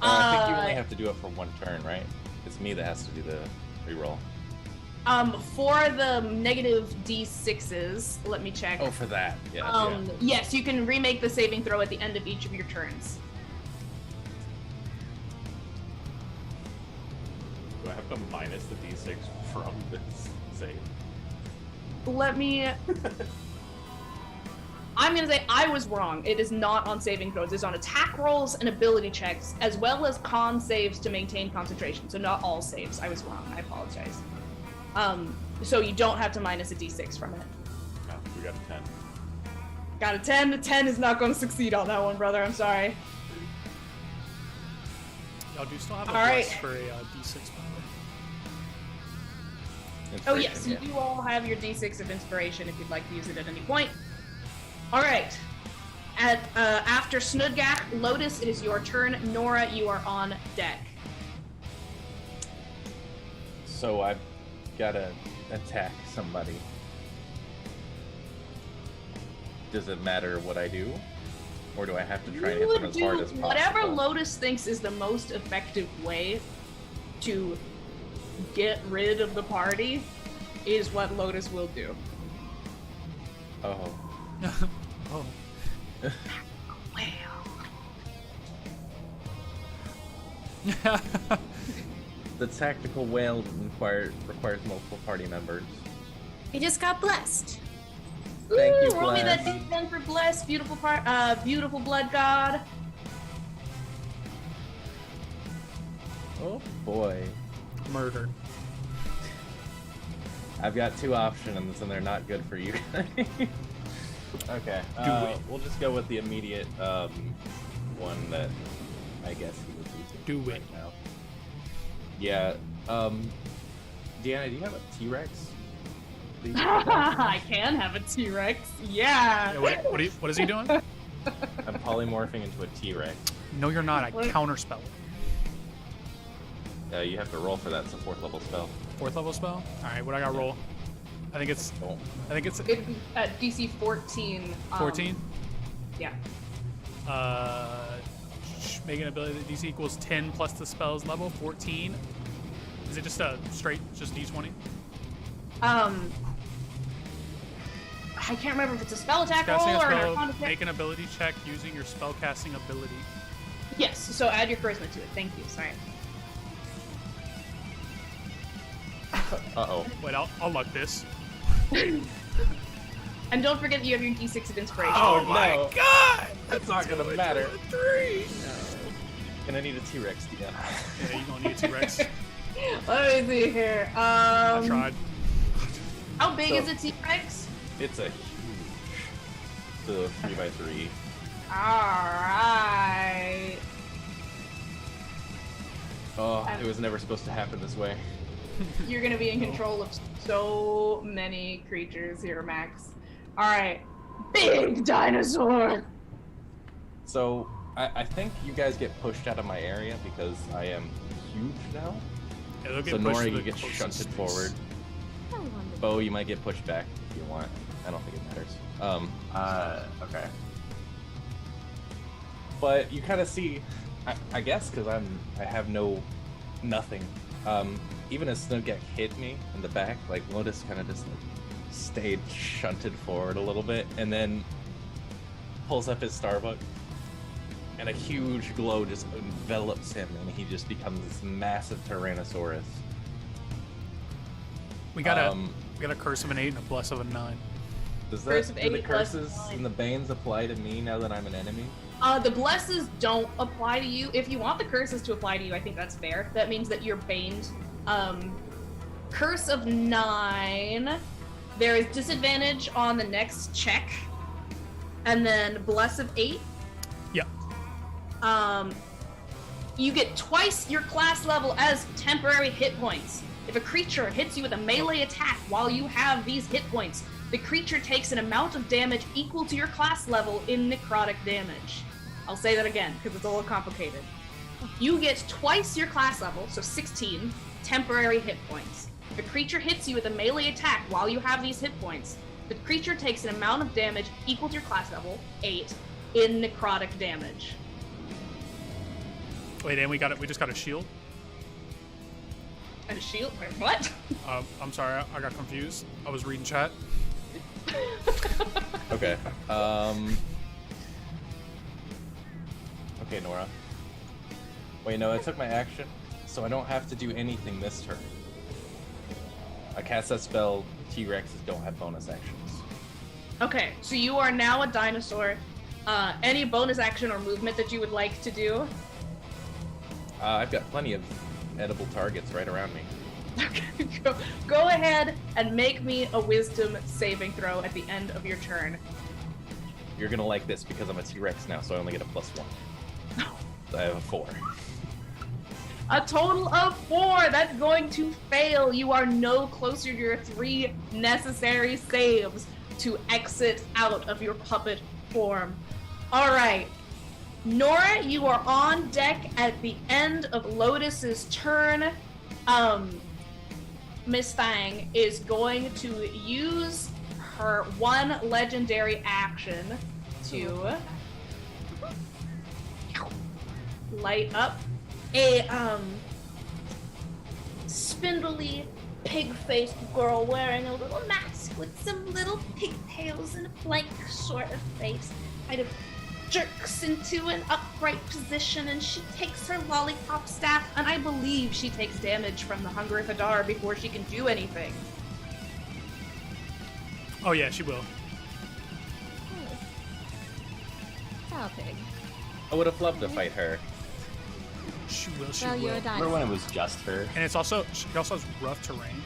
G: I think you only have to do it for one turn, right? It's me that has to do the reroll.
A: For the negative D6s, let me check.
G: Oh, for that. Yeah.
A: Yes, you can remake the saving throw at the end of each of your turns.
E: Do I have to minus the D6 from this save?
A: Let me... I'm gonna say I was wrong. It is not on saving throws. It's on attack rolls and ability checks, as well as con saves to maintain concentration. So not all saves. I was wrong. I apologize. So you don't have to minus a d6 from it.
E: No, we got a 10.
A: Got a 10. The 10 is not going to succeed on that one, brother. I'm sorry.
B: Y'all do still have a
A: All right.
B: plus for a d6, by the way.
A: Oh yes, you do all have your d6 of inspiration if you'd like to use it at any point. All right. After Snudgak, Lotus, it is your turn. Nora, you are on deck.
G: So I've got to attack somebody. Does it matter what I do? Or do I have to try and hit them as hard as possible?
A: Whatever Lotus thinks is the most effective way to get rid of the party is what Lotus will do.
G: Oh.
B: Oh.
G: The tactical whale requires multiple party members.
C: You just got blessed.
G: Thank you,
A: Roll me that
G: Bless.
A: D10 for bless, beautiful blood god.
G: Oh boy.
B: Murder.
G: I've got two options and they're not good for you guys. Okay. We'll just go with the immediate one that I guess he would
B: Do
G: right
B: it.
G: now. Yeah. Deanna, do you have a T-Rex?
A: I can have a T-Rex. Yeah.
B: Yeah, what is he doing?
G: I'm polymorphing into a T-Rex.
B: No, you're not. I
A: What?
B: counterspell it.
G: You have to roll for that. It's a 4th level spell.
B: 4th level spell? Alright, what I got roll? I think it's
G: Don't.
A: It's at DC 14.
B: 14.
A: Yeah.
B: Make an ability that DC equals 10 plus the spell's level, 14. Is it just a straight, just D20?
A: I can't remember if it's a spell attack
B: Casting
A: roll
B: a
A: or an
B: spell,
A: arcana check.
B: make an ability check using your spellcasting ability.
A: Yes, so add your charisma to it. Thank you. Sorry.
G: Uh-oh.
B: Wait, I'll luck this.
A: And don't forget that you have your D6 of inspiration.
G: Oh my no.
B: God!
G: That's not gonna matter.
B: 3.
G: Gonna need a T-Rex, Deanna.
B: Yeah, you're gonna need a T-Rex.
A: Let me see here.
B: I tried.
A: How big
G: So-
A: is a T-Rex?
G: It's a huge. It's a 3x3.
A: Alright.
G: Oh, it was never supposed to happen this way.
A: You're gonna be in control of so many creatures here, Max. Alright. Big dinosaur!
G: So, I think you guys get pushed out of my area because I am huge now.
B: Yeah, they'll get
G: So
B: pushed
G: Nora,
B: to
G: you
B: the
G: get
B: closest
G: shunted
B: space.
G: forward.
F: I wonder.
G: Bo, you might get pushed back if you want. I don't think it matters.
D: Okay.
G: But you kind of see, I guess, because I have nothing. Even as Snowgek hit me in the back, like Lotus kind of just like stayed shunted forward a little bit, and then pulls up his Starbucks, and a huge glow just envelops him, and he just becomes this massive Tyrannosaurus.
B: We got a curse of an 8 and a bless of a 9.
G: Does
A: Curse of
G: do the
A: 8 plus
G: curses
A: 9.
G: and the banes apply to me now that I'm an enemy?
A: The blesses don't apply to you. If you want the curses to apply to you, I think that's fair. That means that you're baned. Curse of 9, there is disadvantage on the next check. And then bless of 8.
B: Yeah.
A: You get twice your class level as temporary hit points. If a creature hits you with a melee attack while you have these hit points, the creature takes an amount of damage equal to your class level in necrotic damage. I'll say that again, because it's a little complicated. You get twice your class level, so 16, temporary hit points. If a creature hits you with a melee attack while you have these hit points, the creature takes an amount of damage equal to your class level, 8, in necrotic damage.
B: Wait, and we just got a shield?
A: And a shield? Wait, what?
B: I'm sorry, I got confused. I was reading chat.
G: Okay. Okay, Nora. Wait, no, I took my action, so I don't have to do anything this turn. I cast that spell. T-Rexes don't have bonus actions.
A: Okay, so you are now a dinosaur. Any bonus action or movement that you would like to do?
G: I've got plenty of edible targets right around me.
A: Okay, go ahead and make me a wisdom saving throw at the end of your turn.
G: You're gonna like this because I'm a T-Rex now, so I only get a +1. So I have a 4.
A: A total of 4! That's going to fail! You are no closer to your 3 necessary saves to exit out of your puppet form. Alright. Nora, you are on deck at the end of Lotus's turn. Miss Fang is going to use her 1 legendary action to light up a spindly pig-faced girl wearing a little mask with some little pigtails and a blank sort of face. Kind of jerks into an upright position, and she takes her lollipop staff, and I believe she takes damage from the Hunger of Hadar before she can do anything.
B: Oh yeah, she will.
F: Cow pig.
G: I would have loved to fight her.
B: She will, she
F: Well,
B: will.
F: you're a
D: Remember when
F: dinosaur.
D: it was just her?
B: And she also has rough terrain.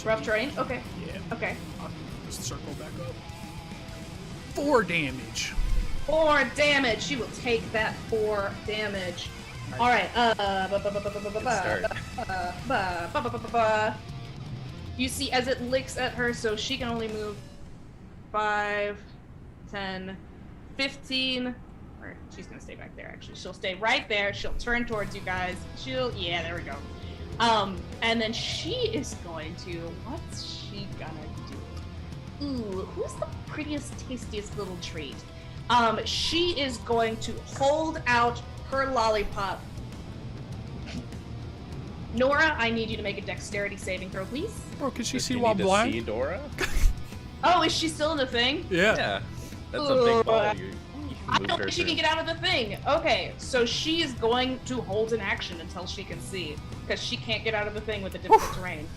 A: Rough terrain? Okay.
B: Yeah.
A: Okay.
B: I'll just circle back up. 4 damage.
A: 4 damage. She will take that 4 damage. All right. You see, as it licks at her, so she can only move 5, 10, 15. Or she's gonna stay back there. Actually, she'll stay right there. She'll turn towards you guys. Yeah, there we go. And then she is going to. What's she gonna do? Ooh, who's the prettiest, tastiest little treat? She is going to hold out her lollipop. Nora, I need you to make a dexterity saving throw, please.
B: Bro, can she
G: Does
B: see
G: you
B: while
G: need to
B: blind?
G: see Dora?
A: Oh, is she still in the thing?
B: Yeah.
G: Yeah. That's a big ball. You
A: I
G: moved
A: don't
G: her
A: think she
G: to.
A: can get out of the thing. Okay, so she is going to hold an action until she can see, because she can't get out of the thing with the difficult terrain.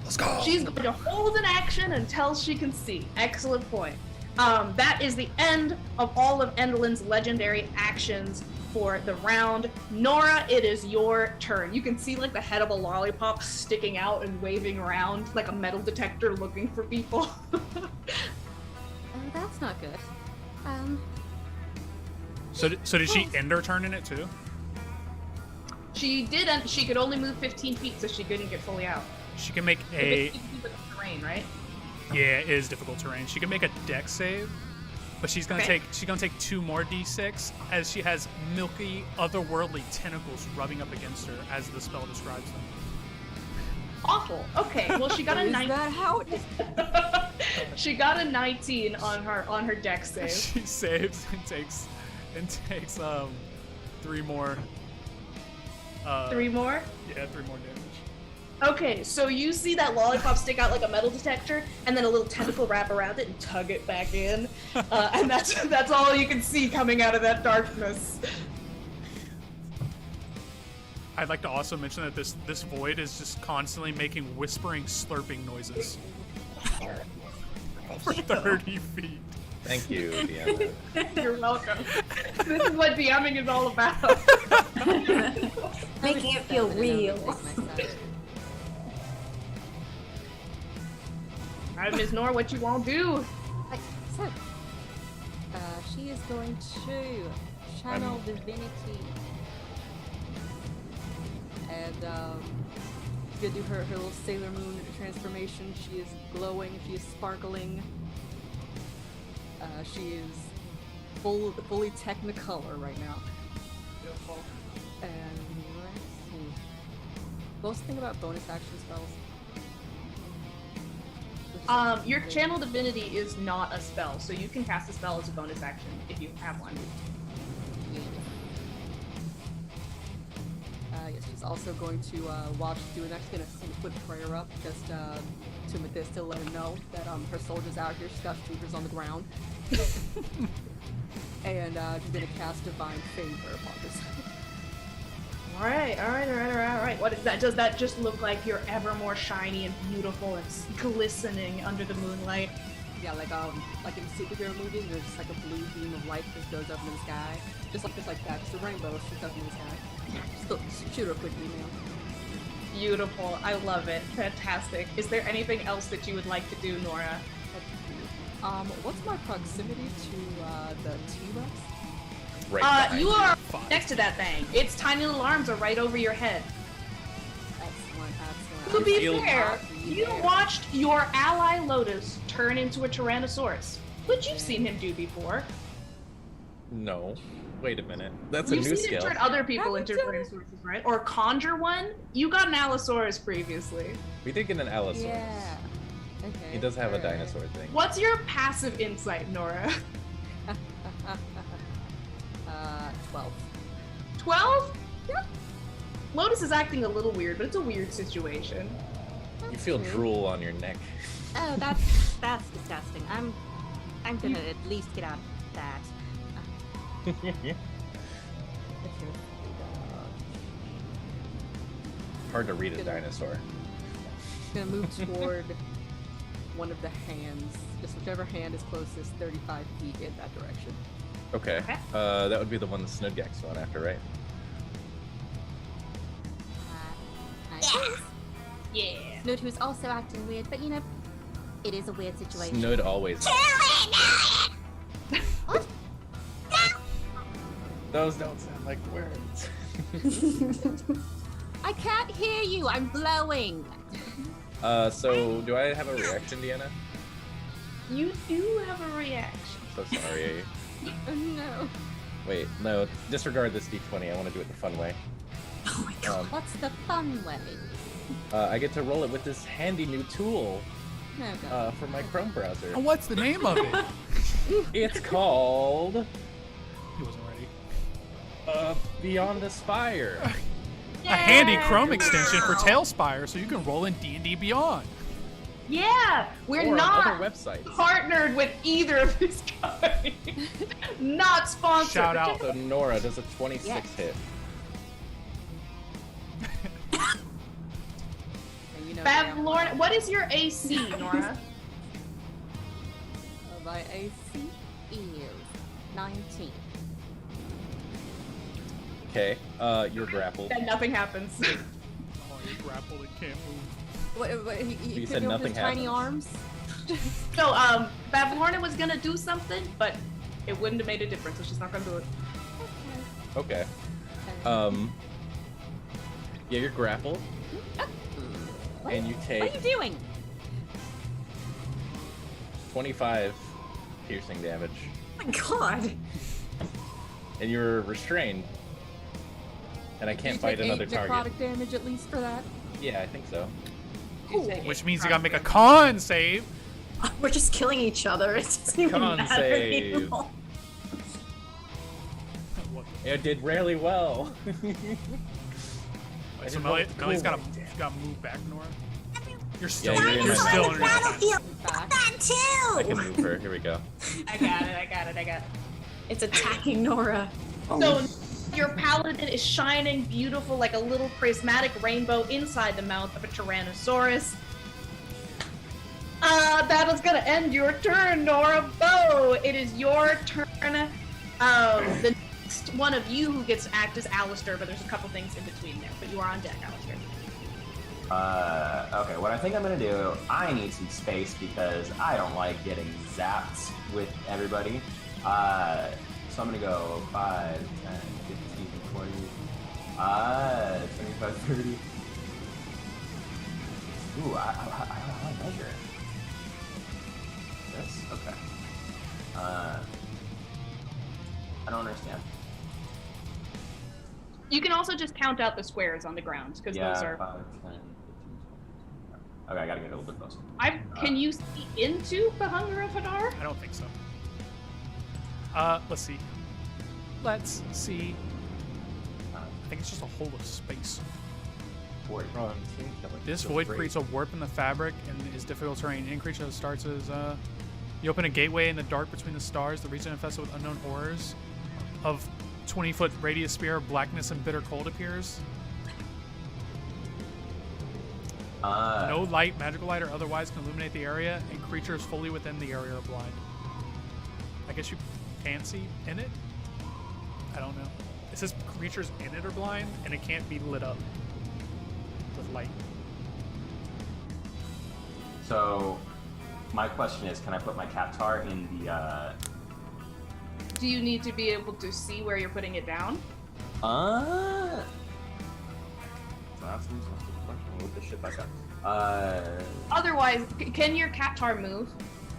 B: Let's go.
A: She's going to hold an action until she can see. Excellent point. That is the end of all of Endelin's legendary actions for the round. Nora, it is your turn. You can see like the head of a lollipop sticking out and waving around like a metal detector looking for people.
F: That's not good.
B: So did she end her turn in it too?
A: She didn't. She could only move 15 feet, so she couldn't get fully out.
B: She can make
A: But
B: a.
A: you can do the terrain, right?
B: Yeah, it is difficult terrain. She can make a dex save, but she's gonna
A: Okay.
B: take 2 more d6 as she has milky, otherworldly tentacles rubbing up against her as the spell describes them.
A: Awful. Okay. Well, she got a
F: Is
A: 19.
F: that how it is?
A: She got a 19 on her dex save.
B: She saves and takes 3 more.
A: 3 more.
B: Yeah, 3 more damage.
A: Okay, so you see that lollipop stick out like a metal detector, and then a little tentacle wrap around it and tug it back in, and that's all you can see coming out of that darkness.
B: I'd like to also mention that this void is just constantly making whispering, slurping noises for 30 feet.
G: Thank you, Deanna.
A: You're welcome. This is what DMing is all about.
C: Making it feel real.
A: Alright, Ms. Nora, what you won't do?
F: So, she is going to channel divinity. And she's gonna do her little Sailor Moon transformation. She is glowing, she is sparkling. She is fully technicolor right now.
A: Beautiful.
F: And let's see. Most thing about bonus action spells.
A: Your channel divinity is not a spell, so you can cast a spell as a bonus action if you have one.
F: Yes, she's also going to while she's doing that, she's gonna put prayer up just to Mathis to let her know that her soldier's out here. She's got troopers on the ground, and she's gonna cast divine favor upon herself.
A: All right. What is that? Does that just look like you're ever more shiny and beautiful and glistening under the moonlight?
F: Yeah, like in superhero movies, there's just like a blue beam of light that goes up in the sky, just like that, just a rainbow shoots up in the sky. Just shoot her a quick email.
A: Beautiful. I love it. Fantastic. Is there anything else that you would like to do, Nora?
F: What's my proximity to the T-Rex?
G: Right
A: You are
B: Five.
A: next to that thing. Its tiny little arms are right over your head.
F: Excellent.
A: To be
G: feel
A: fair, you watched your ally Lotus turn into a Tyrannosaurus, which you've seen him do before.
G: No. Wait a minute. That's
A: You've
G: a new
A: seen
G: skill.
A: him turn other people into Tyrannosauruses, right? Or conjure one. You got an Allosaurus previously.
G: We did get an Allosaurus.
F: Yeah. Okay.
G: He does have a
F: alright.
G: dinosaur thing.
A: What's your passive insight, Nora?
F: 12.
A: 12? Yep. Lotus is acting a little weird, but it's a weird situation.
G: You feel drool on your neck.
I: Oh, that's disgusting. I'm gonna at least get out of that.
G: Hard to read a dinosaur.
F: Gonna move toward one of the hands, just whichever hand is closest, 35 feet in that direction.
G: Okay.
A: Okay.
G: That would be the one that Snowgak's going after, right?
A: Yeah.
I: Snood, who's also acting weird, but you know, it is a weird situation.
G: Snood always.
H: What?
G: Those don't sound like words.
I: I can't hear you. I'm blowing.
G: So do I have a reaction, Deanna?
A: You do have a reaction.
G: So sorry.
F: Oh no.
G: Wait, no. Disregard this D20. I want to do it the fun way.
C: Oh my god.
I: What's the fun way?
G: I get to roll it with this handy new tool
F: No, God.
G: for my Chrome browser.
B: And what's the name of it?
G: It's called
B: He wasn't ready.
G: Beyond the Spire.
B: A handy Chrome extension for Tailspire, so you can roll in D&D Beyond.
A: Yeah, we're
G: Or on
A: not
G: other websites.
A: partnered with either of these guys. Not sponsored.
B: Shout out.
G: So Nora does a 26
I: Yes.
G: hit.
F: And you know,
A: Bavlorna, what is your AC, Nora?
F: my AC
I: Is 19.
G: Okay. You're grappled.
A: Then nothing happens.
B: Oh, you're grappled and can't move.
F: What,
G: You
F: he
G: said
F: couldn't open
G: nothing
F: his tiny
G: happens.
F: arms?
A: So, Bavlorna was gonna do something, but it wouldn't have made a difference, so she's not gonna do it.
G: Okay. Yeah, you're grappled. And you
I: What
G: take
I: are you doing?
G: 25 piercing damage.
C: Oh my god.
G: And you're restrained. And I can't
F: You
G: fight
F: take
G: another
F: 8
G: target.
F: necrotic damage at least for that.
G: Yeah, I think so.
B: Which means you gotta make a con save.
C: We're just killing each other. It doesn't even
G: Con
C: matter
G: save.
C: anymore.
B: What?
G: It did really well.
B: So Melly's got a got moved back, Nora. You're
G: Yeah,
B: still,
G: you're in
B: you're
G: my
B: still
H: on
B: in
H: the
B: your
H: battlefield.
F: Back.
H: That too.
G: I can move her. Here we go.
C: I got it. It's attacking Nora.
A: So your paladin is shining beautiful like a little prismatic rainbow inside the mouth of a Tyrannosaurus. That is gonna end your turn, Nora. Bo, it is your turn. The next one of you who gets to act is Alistair, but there's a couple things in between there. But you are on deck, Alistair.
D: Okay, what I think I'm gonna do, I need some space because I don't like getting zapped with everybody. So I'm gonna go 5, 10, 15, 20, 25, 30. Ooh, I measure it. This? Okay. I don't understand.
A: You can also just count out the squares on the ground because
D: Yeah,
A: those are.
D: 5, 10, 15, 20. Okay, I gotta get a little bit closer.
A: Can you see into the Hunger of Hadar?
B: I don't think so. Let's see. Let's see. I think it's just a hole of space.
G: Bro, I'm seeing killing.
B: This
G: So
B: void
G: great.
B: creates a warp in the fabric and is difficult terrain. Any creature that starts as you open a gateway in the dark between the stars. The region infested with unknown horrors. Of 20-foot radius sphere of blackness and bitter cold appears. No light, magical light, or otherwise can illuminate the area, and creatures fully within the area are blind. I guess you can see in it? I don't know. It says creatures in it are blind, and it can't be lit up with light.
D: So, my question is, can I put my Captar in the,
A: Do you need to be able to see where you're putting it down?
D: That's an interesting question. Move this shit back up.
A: Otherwise, can your Captar move?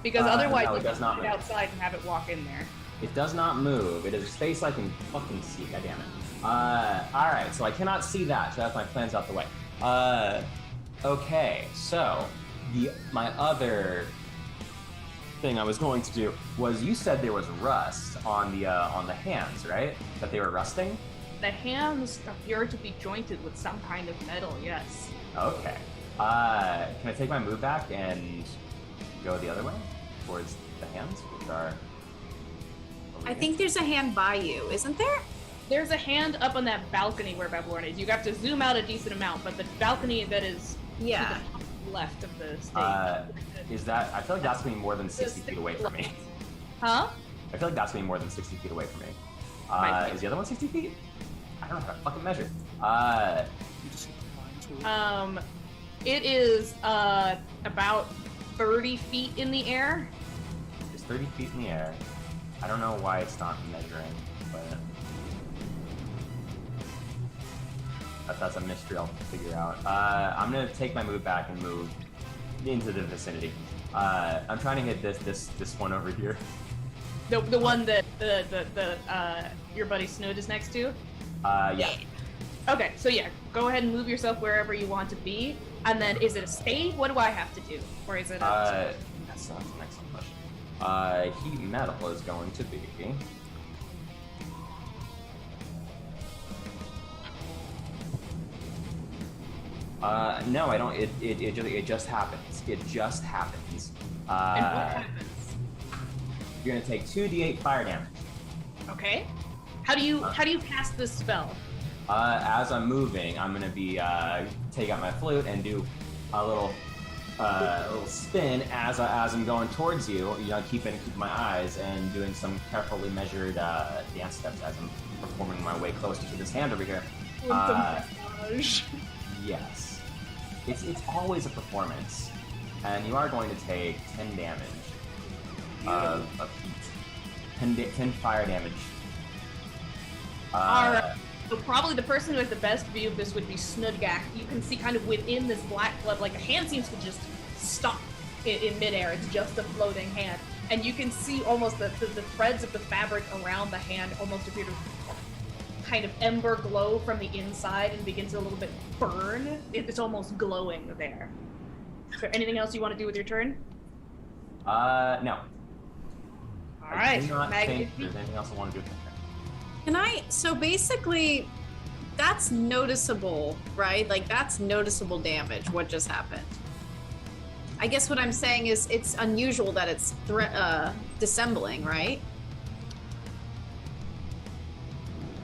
A: Because otherwise,
D: no, it
A: you
D: does
A: can
D: not
A: put it
D: move.
A: outside and have it walk in there.
D: It does not move. It is a space I can fucking see. God damn it. Alright, so I cannot see that, so that's my plans out the way. Okay, so my other thing I was going to do was, you said there was rust on the hands, right? That they were rusting?
A: The hands appear to be jointed with some kind of metal, yes.
D: Okay. Can I take my move back and go the other way? Towards the hands, which are... over
C: I
D: here?
C: think there's a hand by you, isn't there?
A: There's a hand up on that balcony where Babylon is. You have to zoom out a decent amount, but the balcony that is
C: Yeah.
A: to the top left of the stage.
D: Is that... I feel like that's going to be more than 60 feet away from me.
A: Huh?
D: I feel like that's going to be more than 60 feet away from me.
A: Might be.
D: Is the other one 60 feet? I don't know how to fucking measure.
B: You just see the line tool.
A: It is about 30 feet in the air.
D: It's 30 feet in the air. I don't know why it's not measuring, but that's a mystery I'll figure out. I'm gonna take my move back and move into the vicinity. I'm trying to hit this one over here.
A: The one that your buddy Snood is next to.
D: Yeah.
A: Okay, so yeah, go ahead and move yourself wherever you want to be. And then, is it a stay? What do I have to do? Or is it a...
D: That's an excellent question. Heat metal is going to be... no, I don't. It just happens. It just happens.
A: and what happens?
D: You're gonna take 2d8 fire damage.
A: Okay. How do you cast this spell?
D: As I'm moving, I'm gonna be take out my flute and do a little spin as I'm going towards you. You know, keeping my eyes and doing some carefully measured dance steps as I'm performing my way closer to this hand over here. Yes, it's always a performance, and you are going to take 10 damage of heat. 10 fire damage.
A: Alright. So probably the person who has the best view of this would be Snudgak. You can see kind of within this black blood, like a hand seems to just stop in midair. It's just a floating hand. And you can see almost the threads of the fabric around the hand almost appear to kind of ember glow from the inside and begin to a little bit burn. It's almost glowing there. Is there anything else you want to do with your turn?
D: No.
A: Alright.
D: I do not think
A: Maggie.
D: there's anything else I want to do with my turn.
C: Can I? So basically, that's noticeable, right? Like that's noticeable damage. What just happened? I guess what I'm saying is it's unusual that it's dissembling, right?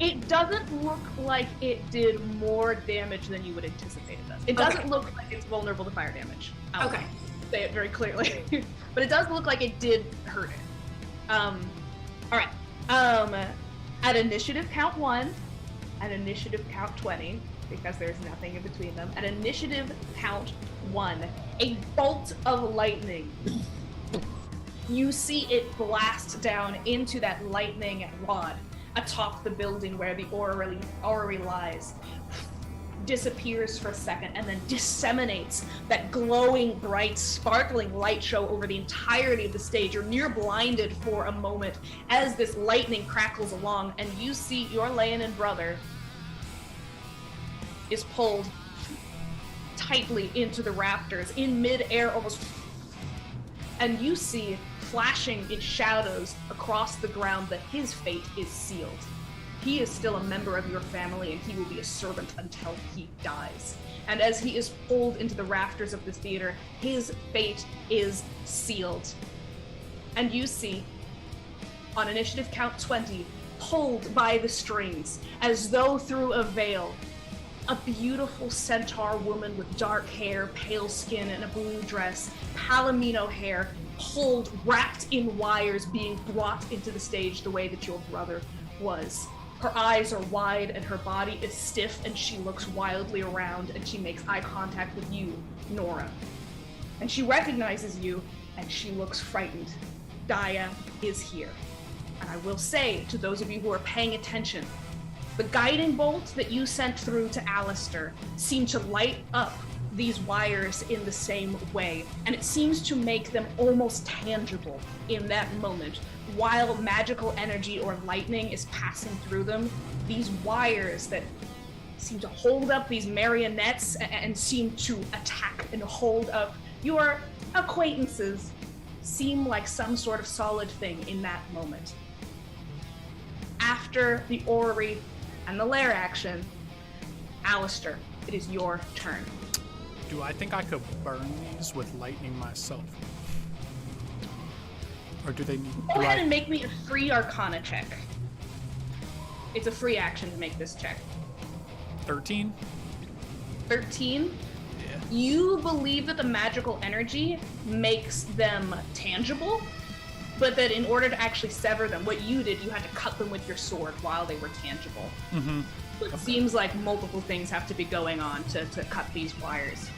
A: It doesn't look like it did more damage than you would anticipate it does. It doesn't look like it's vulnerable to fire damage.
C: Okay.
A: Say it very clearly. But it does look like it did hurt it. All right. At initiative count 1, at initiative count 20, because there's nothing in between them. At initiative count 1, a bolt of lightning. You see it blast down into that lightning rod atop the building where the orrery lies, disappears for a second, and then disseminates that glowing, bright, sparkling light show over the entirety of the stage. You're near blinded for a moment as this lightning crackles along, and you see your Leonin brother is pulled tightly into the rafters in mid-air almost, and you see flashing in shadows across the ground that his fate is sealed. He is still a member of your family, and he will be a servant until he dies. And as he is pulled into the rafters of the theater, his fate is sealed. And you see, on initiative count 20, pulled by the strings, as though through a veil, a beautiful centaur woman with dark hair, pale skin, and a blue dress, palomino hair, pulled, wrapped in wires, being brought into the stage the way that your brother was. Her eyes are wide and her body is stiff, and she looks wildly around, and she makes eye contact with you, Nora. And she recognizes you, and she looks frightened. Daya is here. And I will say to those of you who are paying attention, the guiding bolt that you sent through to Alistair seemed to light up these wires in the same way, and it seems to make them almost tangible in that moment. While magical energy or lightning is passing through them, these wires that seem to hold up these marionettes and seem to attack and hold up your acquaintances seem like some sort of solid thing in that moment. After the orrery and the lair action, Alistair, it is your turn.
B: Do I think I could burn these with lightning myself? Or do they need...
A: Go ahead and make me a free Arcana check. It's a free action to make this check.
B: 13?
A: 13?
B: Yeah.
A: You believe that the magical energy makes them tangible, but that in order to actually sever them, what you did, you had to cut them with your sword while they were tangible.
B: Mm-hmm.
A: So it seems like multiple things have to be going on to cut these wires.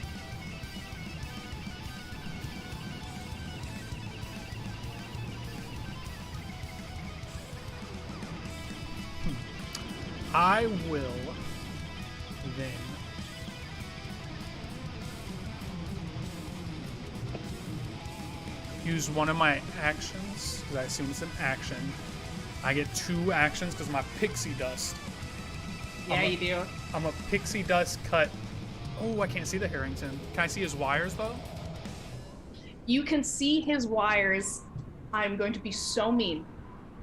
B: I will then use one of my actions, because I assume it's an action. I get 2 actions because my pixie dust.
A: Yeah, you do.
B: I'm a pixie dust cut. Oh, I can't see the Harrington. Can I see his wires, though?
A: You can see his wires. I'm going to be so mean.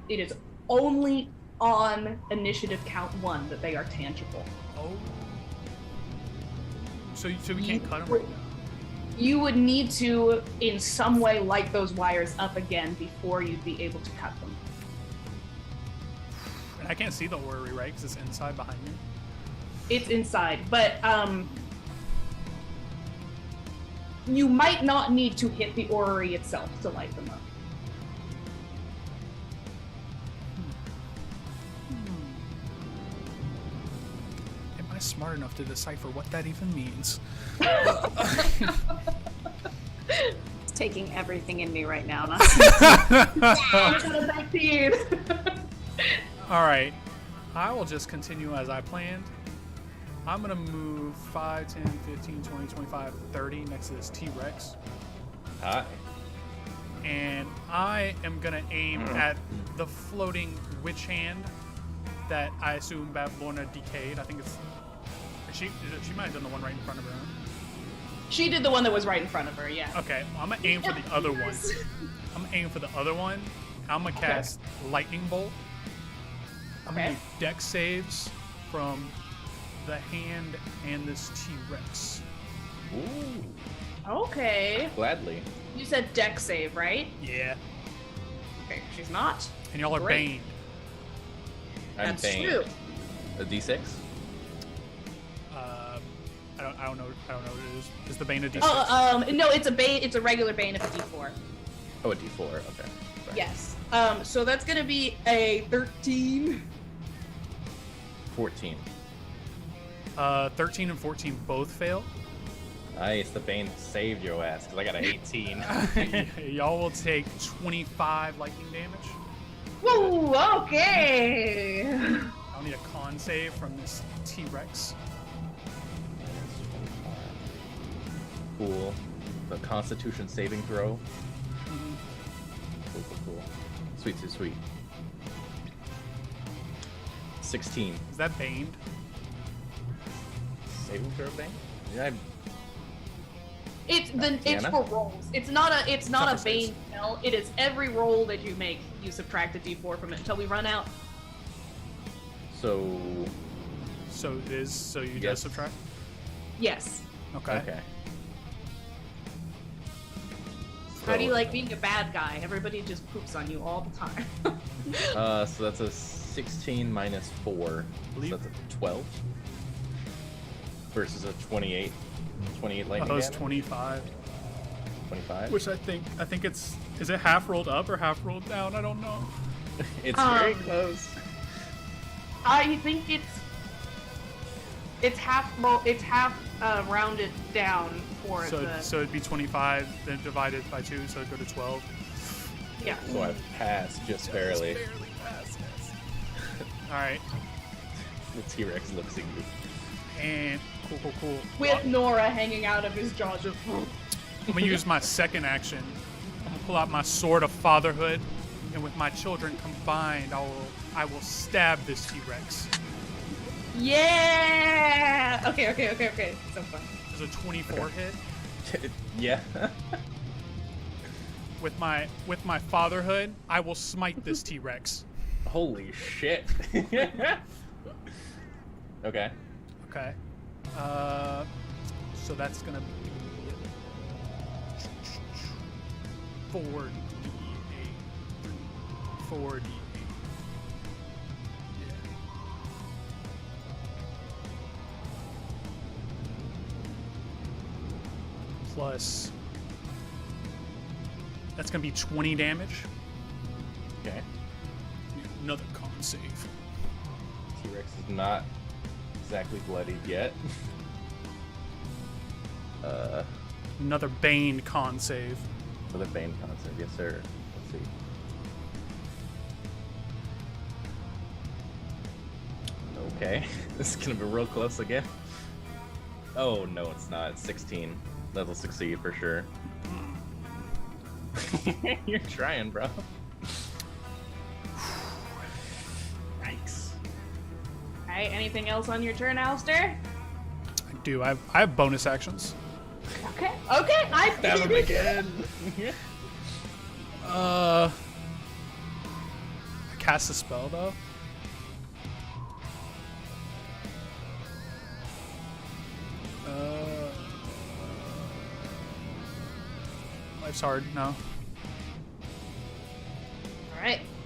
A: It is only on initiative count 1 that they are tangible.
B: Oh. So we can't cut them right now?
A: You would need to, in some way, light those wires up again before you'd be able to cut them.
B: And I can't see the orrery, right? Because it's inside behind me.
A: It's inside, but you might not need to hit the orrery itself to light them up.
B: Am I smart enough to decipher what that even means?
C: It's taking everything in me right now.
B: All right. I will just continue as I planned. I'm going to move 5, 10, 15, 20, 25, 30 next to this T-Rex.
G: Hi.
B: And I am going to aim at the floating witch hand that I assume Babylona decayed. I think it's... She might have done the one right in front of her. Huh?
A: She did the one that was right in front of her, yeah.
B: Okay, well, I'm going to aim for the other one. I'm going to aim for the other one. I'm going to cast Lightning Bolt. I'm going to do dex saves from the hand and this T-Rex.
G: Ooh,
A: Okay.
G: gladly.
A: You said deck save, right?
B: Yeah.
A: Okay, she's not.
B: And y'all are
A: Great.
B: baned.
G: I'm
A: That's
G: paying
A: true.
G: a D6.
B: I don't know what it is. Is the bane a D6?
A: No, it's a bane. It's a regular bane of a D4.
G: Oh, a D4. Okay. Sorry.
A: Yes. So that's gonna be a 13.
G: 14.
B: 13 and 14 both fail.
G: Nice. The Bane saved your ass because I got an 18.
B: Y'all will take 25 lightning damage.
A: Woo! Okay.
B: I'll need a con save from this T-Rex.
G: Cool. The Constitution saving throw.
B: Mhm.
G: Cool. Sweet. 16.
B: Is that baned?
G: Saving throw Bane? Yeah,
A: It's
G: Deanna?
A: for rolls. It's not a
B: for
A: bane
B: saves.
A: spell. It is every roll that you make, you subtract a D4 from it until we run out.
G: So
B: So it is. So you
G: Yes.
B: just subtract.
A: Yes.
B: Okay.
A: How do you like being a bad guy? Everybody just poops on you all the time.
G: So that's a 16 minus 4. So
B: Believe-
G: that's a 12. Versus a 28. 28
B: Oh,
G: lightning
B: that was
G: damage.
B: 25.
G: 25.
B: Which I think it's. Is it half rolled up or half rolled down? I don't know.
G: It's very
A: Um,
G: close.
A: I think it's half rounded down for
B: So
A: the
B: so it'd be 25, then divided by 2, so it'd go to 12.
A: yeah.
G: So I passed just barely.
B: Just barely passed. All right.
G: The T-Rex looks at you.
B: And cool.
A: With Nora hanging out of his jaws. Just,
B: I'm gonna use my second action. I'm gonna pull out my sword of fatherhood, and with my children combined, I will stab this T-Rex.
A: yeah. Okay. So fun.
B: Does a 24 hit?
G: Yeah.
B: With my fatherhood, I will smite this T-Rex.
G: Holy shit. Okay.
B: Okay. So that's gonna be 4d8. 4d8. Yeah. Plus. That's gonna be 20 damage.
G: Okay.
B: Another con save.
G: T-Rex is not exactly bloodied yet.
B: Another Bane con save.
G: For the Bane concept, yes sir. Let's see. Okay, this is gonna be real close again. Oh no, it's not. It's 16. That'll succeed for sure. You're trying, bro. Yikes.
A: Alright, anything else on your turn, Alistair?
B: I do. I have bonus actions.
A: Okay. I
G: Stab him again.
B: I cast a spell though. Life's hard. No.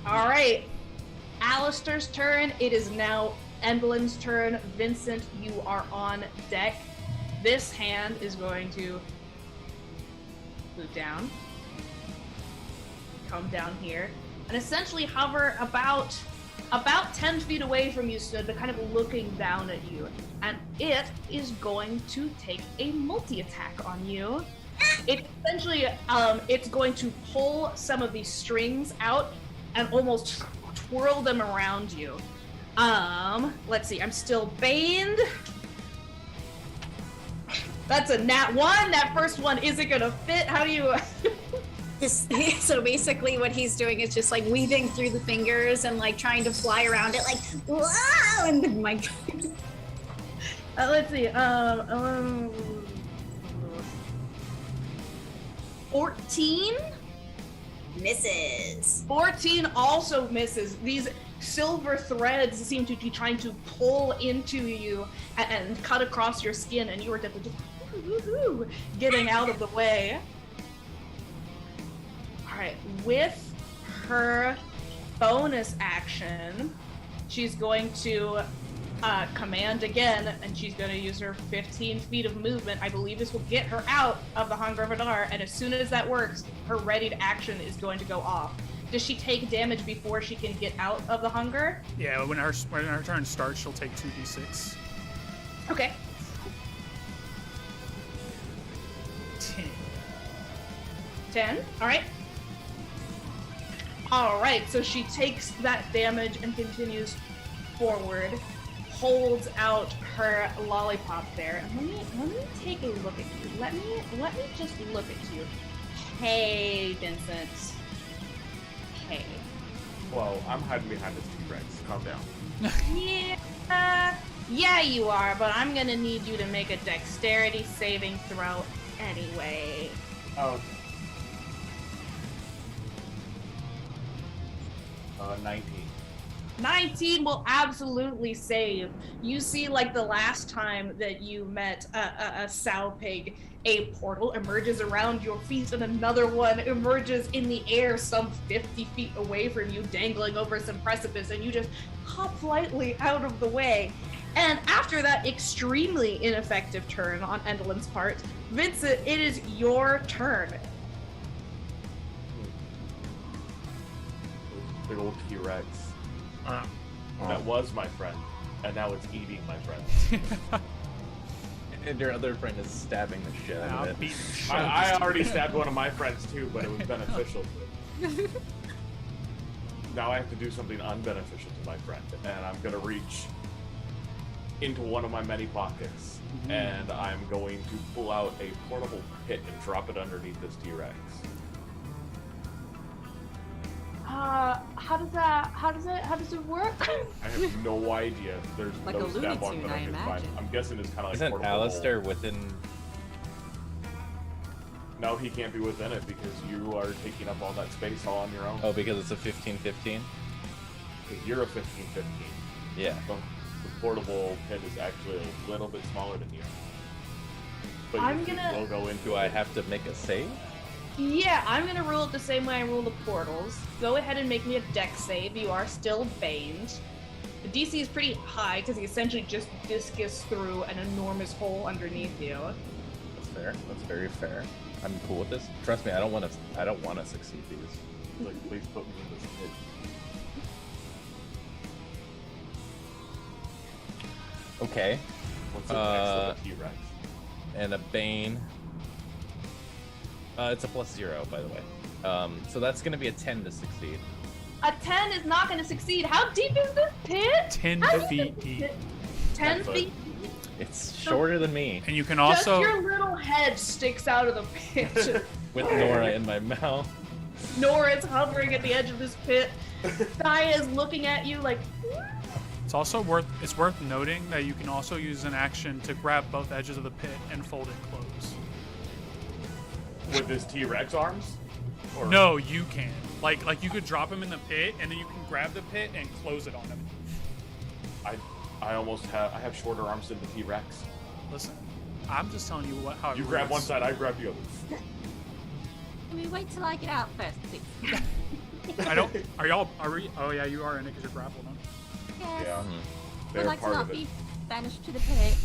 A: Alright. Alistair's turn. It is now Emblem's turn. Vincent, you are on deck. This hand is going to move down, come down here, and essentially hover about 10 feet away from you, Snood, but kind of looking down at you. And it is going to take a multi-attack on you. It essentially, it's going to pull some of these strings out and almost twirl them around you. Let's see, I'm still baned. That's a nat 1. That first one isn't gonna fit. How do you...
C: So basically what he's doing is just like weaving through the fingers and like trying to fly around it like, wow! And then my...
A: let's see, 14?
H: Misses.
A: 14 also misses. silver threads seem to be trying to pull into you and cut across your skin, and you are definitely just getting out of the way. All right, with her bonus action, she's going to command again, and she's going to use her 15 feet of movement. I believe this will get her out of the Hunger of Adar, and as soon as that works, her readied action is going to go off. Does she take damage before she can get out of the Hunger?
B: Yeah, when her turn starts, she'll take 2d6.
A: Okay. 10. All right. All right, so she takes that damage and continues forward, holds out her lollipop there. And let me take a look at you. Let me just look at you. Hey, Vincent. Hey.
E: Well, I'm hiding behind this T-Rex. Calm down.
A: Yeah, you are, but I'm gonna need you to make a dexterity saving throw anyway.
E: Oh. 19.
A: 19 will absolutely save. You see, like the last time that you met a sow pig, a portal emerges around your feet and another one emerges in the air some 50 feet away from you, dangling over some precipice, and you just hop lightly out of the way. And after that extremely ineffective turn on Endelin's part, Vincent, it is your turn.
E: Big old T-Rex. That was my friend, and now it's eating my friend.
G: And your other friend is stabbing the shit out of it.
E: I already stabbed one of my friends too, but it was beneficial. Now I have to do something unbeneficial to my friend, and I'm gonna reach into one of my many pockets, and I'm going to pull out a portable pit and drop it underneath this T-Rex.
A: How does it work?
E: I have no idea. There's
F: Like
E: no
F: a Looney
E: stab on,
F: Tune,
E: but
F: I
E: I can find.
F: imagine.
E: I'm guessing it's kind of like
G: Isn't
E: portable.
G: Alistair within?
E: No, he can't be within it because you are taking up all that space all on your own.
G: Oh, because it's a 15-15?
E: You're a 15-15.
G: Yeah.
E: The portable pit is actually a little bit smaller than you. But
A: I'm
E: you
A: gonna-
E: will go into
G: Do I have to make a save?
A: Yeah, I'm gonna rule it the same way I rule the portals. Go ahead and make me a dex save. You are still baned. The DC is pretty high because he essentially just discus through an enormous hole underneath you.
G: That's fair. That's very fair. I'm cool with this. Trust me, I don't want to succeed these.
E: Like, please put me in this pit.
G: Okay.
E: What's it next to the T-Rex?
G: And a Bane. It's a +0, by the way. So that's going to be a 10 to succeed.
A: A 10 is not gonna succeed. How deep is this pit?
B: 10
A: How deep
B: feet
A: is
B: deep.
A: this pit? 10
E: foot.
A: feet?
G: It's shorter than me,
B: And you can
A: Just
B: also
A: your little head sticks out of the pit.
G: with Nora in my mouth.
A: Nora's hovering at the edge of this pit. Saya is looking at you like,
B: it's worth noting that you can also use an action to grab both edges of the pit and fold it close.
E: With his T-Rex arms? Or...
B: No, you can. Like you could drop him in the pit and then you can grab the pit and close it on him.
E: I almost have. I have shorter arms than the T-Rex.
B: Listen, I'm just telling you how it
E: You grab one
B: works.
E: side, I grab the other.
I: Can we wait till I get out first, please?
B: I don't. Are we? Oh yeah, you are in it because you're grappled. Huh?
I: Yes.
E: Yeah.
I: I'd
E: They're
I: like to
E: part
I: not
E: of it.
I: be banished to the pit.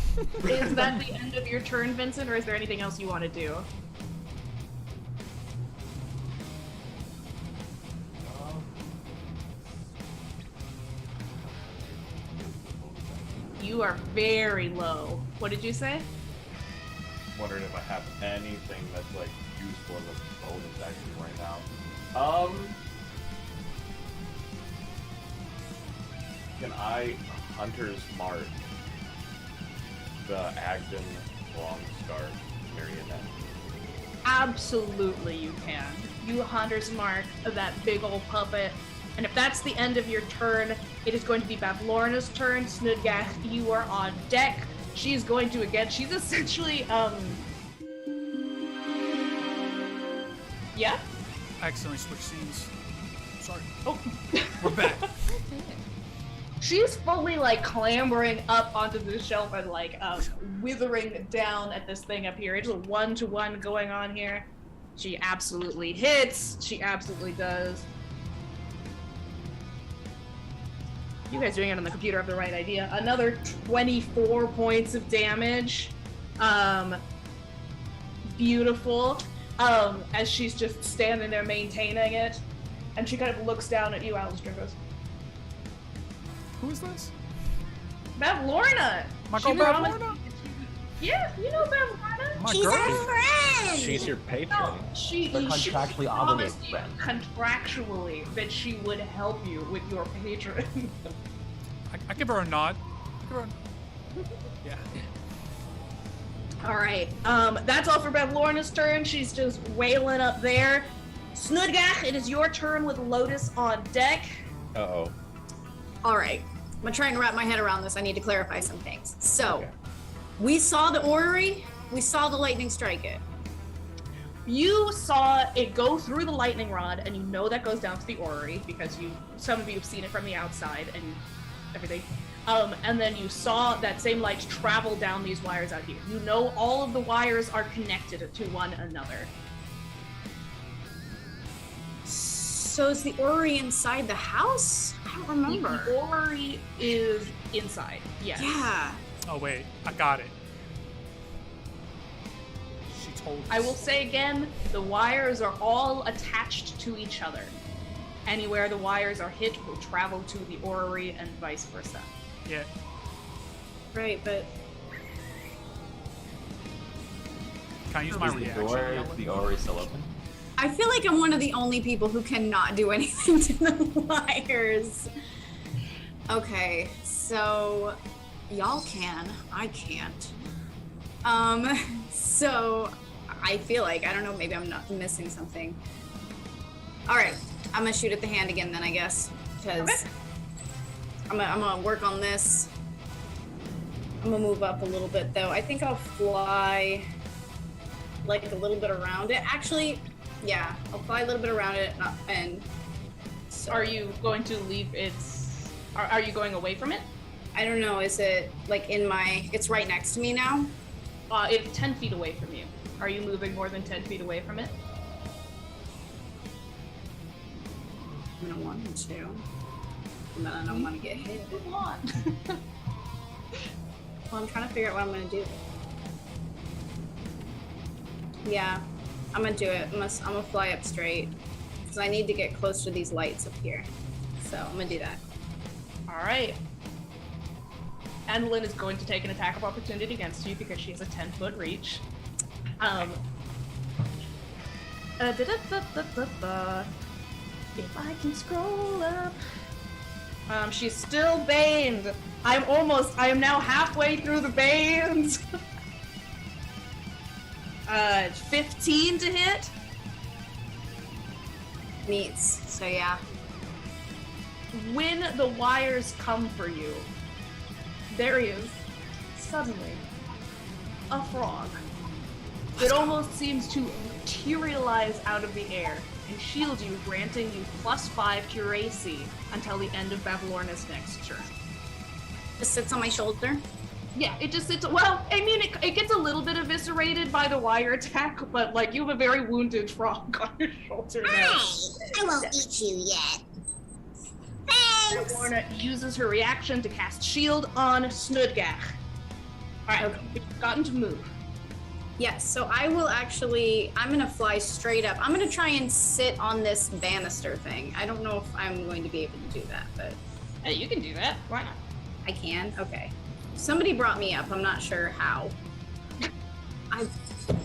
A: is that the end of your turn, Vincent, or is there anything else you want to do? You are very low. What did you say?
E: Wondering if I have anything that's like useful in the bonus action right now. Can I Hunter's Mark the Agden Longstar marionette?
A: Absolutely, you can. You Hunter's Mark that big old puppet. And if that's the end of your turn, it is going to be Bavlorna's turn. Snudgath, you are on deck. She's going to again. She's essentially yeah.
B: I accidentally switched scenes. Sorry.
A: Oh.
B: We're back.
A: She's fully like clambering up onto the shelf and like withering down at this thing up here. It's a 1-to-1 going on here. She absolutely hits. She absolutely does. You guys doing it on the computer have the right idea. Another 24 points of damage. Beautiful. As she's just standing there maintaining it. And she kind of looks down at you, Alistair, and goes,
B: Who is this?
A: Bev Lorna!
B: My girl
A: She
B: Bev
A: promised-
B: Lorna?
A: Yeah, you know Bev Lorna.
B: My
H: She's
B: girl?
H: our friend.
G: She's your patron.
A: No, she
D: They're contractually obligated,
A: promised you
D: friend.
A: contractually that she would help you with your patron.
B: I give her a nod. Yeah.
A: All right, that's all for Bev Lorna's turn. She's just wailing up there. Snudgach, it is your turn with Lotus on deck.
G: Uh-oh.
C: All right. I'm gonna try and wrap my head around this. I need to clarify some things. So,
G: Okay.
C: we saw the orrery. We saw the lightning strike it.
A: You saw it go through the lightning rod, and you know that goes down to the orrery because some of you have seen it from the outside and everything. And then you saw that same light travel down these wires out here. You know all of the wires are connected to one another.
C: So is the orrery inside the house? I don't remember.
A: The orrery is inside. Yes.
C: Yeah.
B: Oh wait, I got it. She told us.
A: I will say again, the wires are all attached to each other. Anywhere the wires are hit will travel to the orrery and vice versa.
B: Yeah.
C: Right, but
B: Can I use my
D: Is the
B: reaction?
D: door,
B: Yellen?
D: the orrery still open?
C: I feel like I'm one of the only people who cannot do anything to the wires. Okay, so y'all can. I can't. So I feel like, I don't know, maybe I'm not missing something. All right, I'm gonna shoot at the hand again then, I guess, because
A: Okay.
C: I'm gonna work on this. I'm gonna move up a little bit though. I think I'll fly like a little bit around it. Actually, yeah, I'll fly a little bit around it and so,
A: Are you going to leave its... Are you going away from it?
C: I don't know, is it like in my, it's right next to me now?
A: It's 10 feet away from you. Are you moving more than 10 feet away from it?
C: I'm gonna want to. And then I don't want to get hit.
A: Come on.
C: Well, I'm trying to figure out what I'm gonna do. Yeah, I'm gonna do it. I'm gonna fly up straight because I need to get close to these lights up here. So I'm gonna do that.
A: All right. Annalyn is going to take an attack of opportunity against you because she has a 10-foot reach. If I can scroll up. She's still baned. I am now halfway through the bans. 15 to hit.
C: Meets. So yeah.
A: When the wires come for you, there is suddenly a frog. It almost seems to materialize out of the air and shield you, granting you +5 to your AC until the end of Bavlorna's next turn.
C: Just sits on my shoulder.
A: Yeah, it just sits. Well, I mean, it gets a little bit eviscerated by the wire attack, but like you have a very wounded frog on your shoulder now.
H: Hey, I won't eat you yet. Thanks.
A: Bavlorna uses her reaction to cast Shield on Snudgach. Alright, we've gotten to move.
C: Yes, so I will actually, I'm gonna fly straight up. I'm gonna try and sit on this banister thing. I don't know if I'm going to be able to do that, but
A: Hey, you can do that. Why not?
C: I can? Okay. Somebody brought me up, I'm not sure how.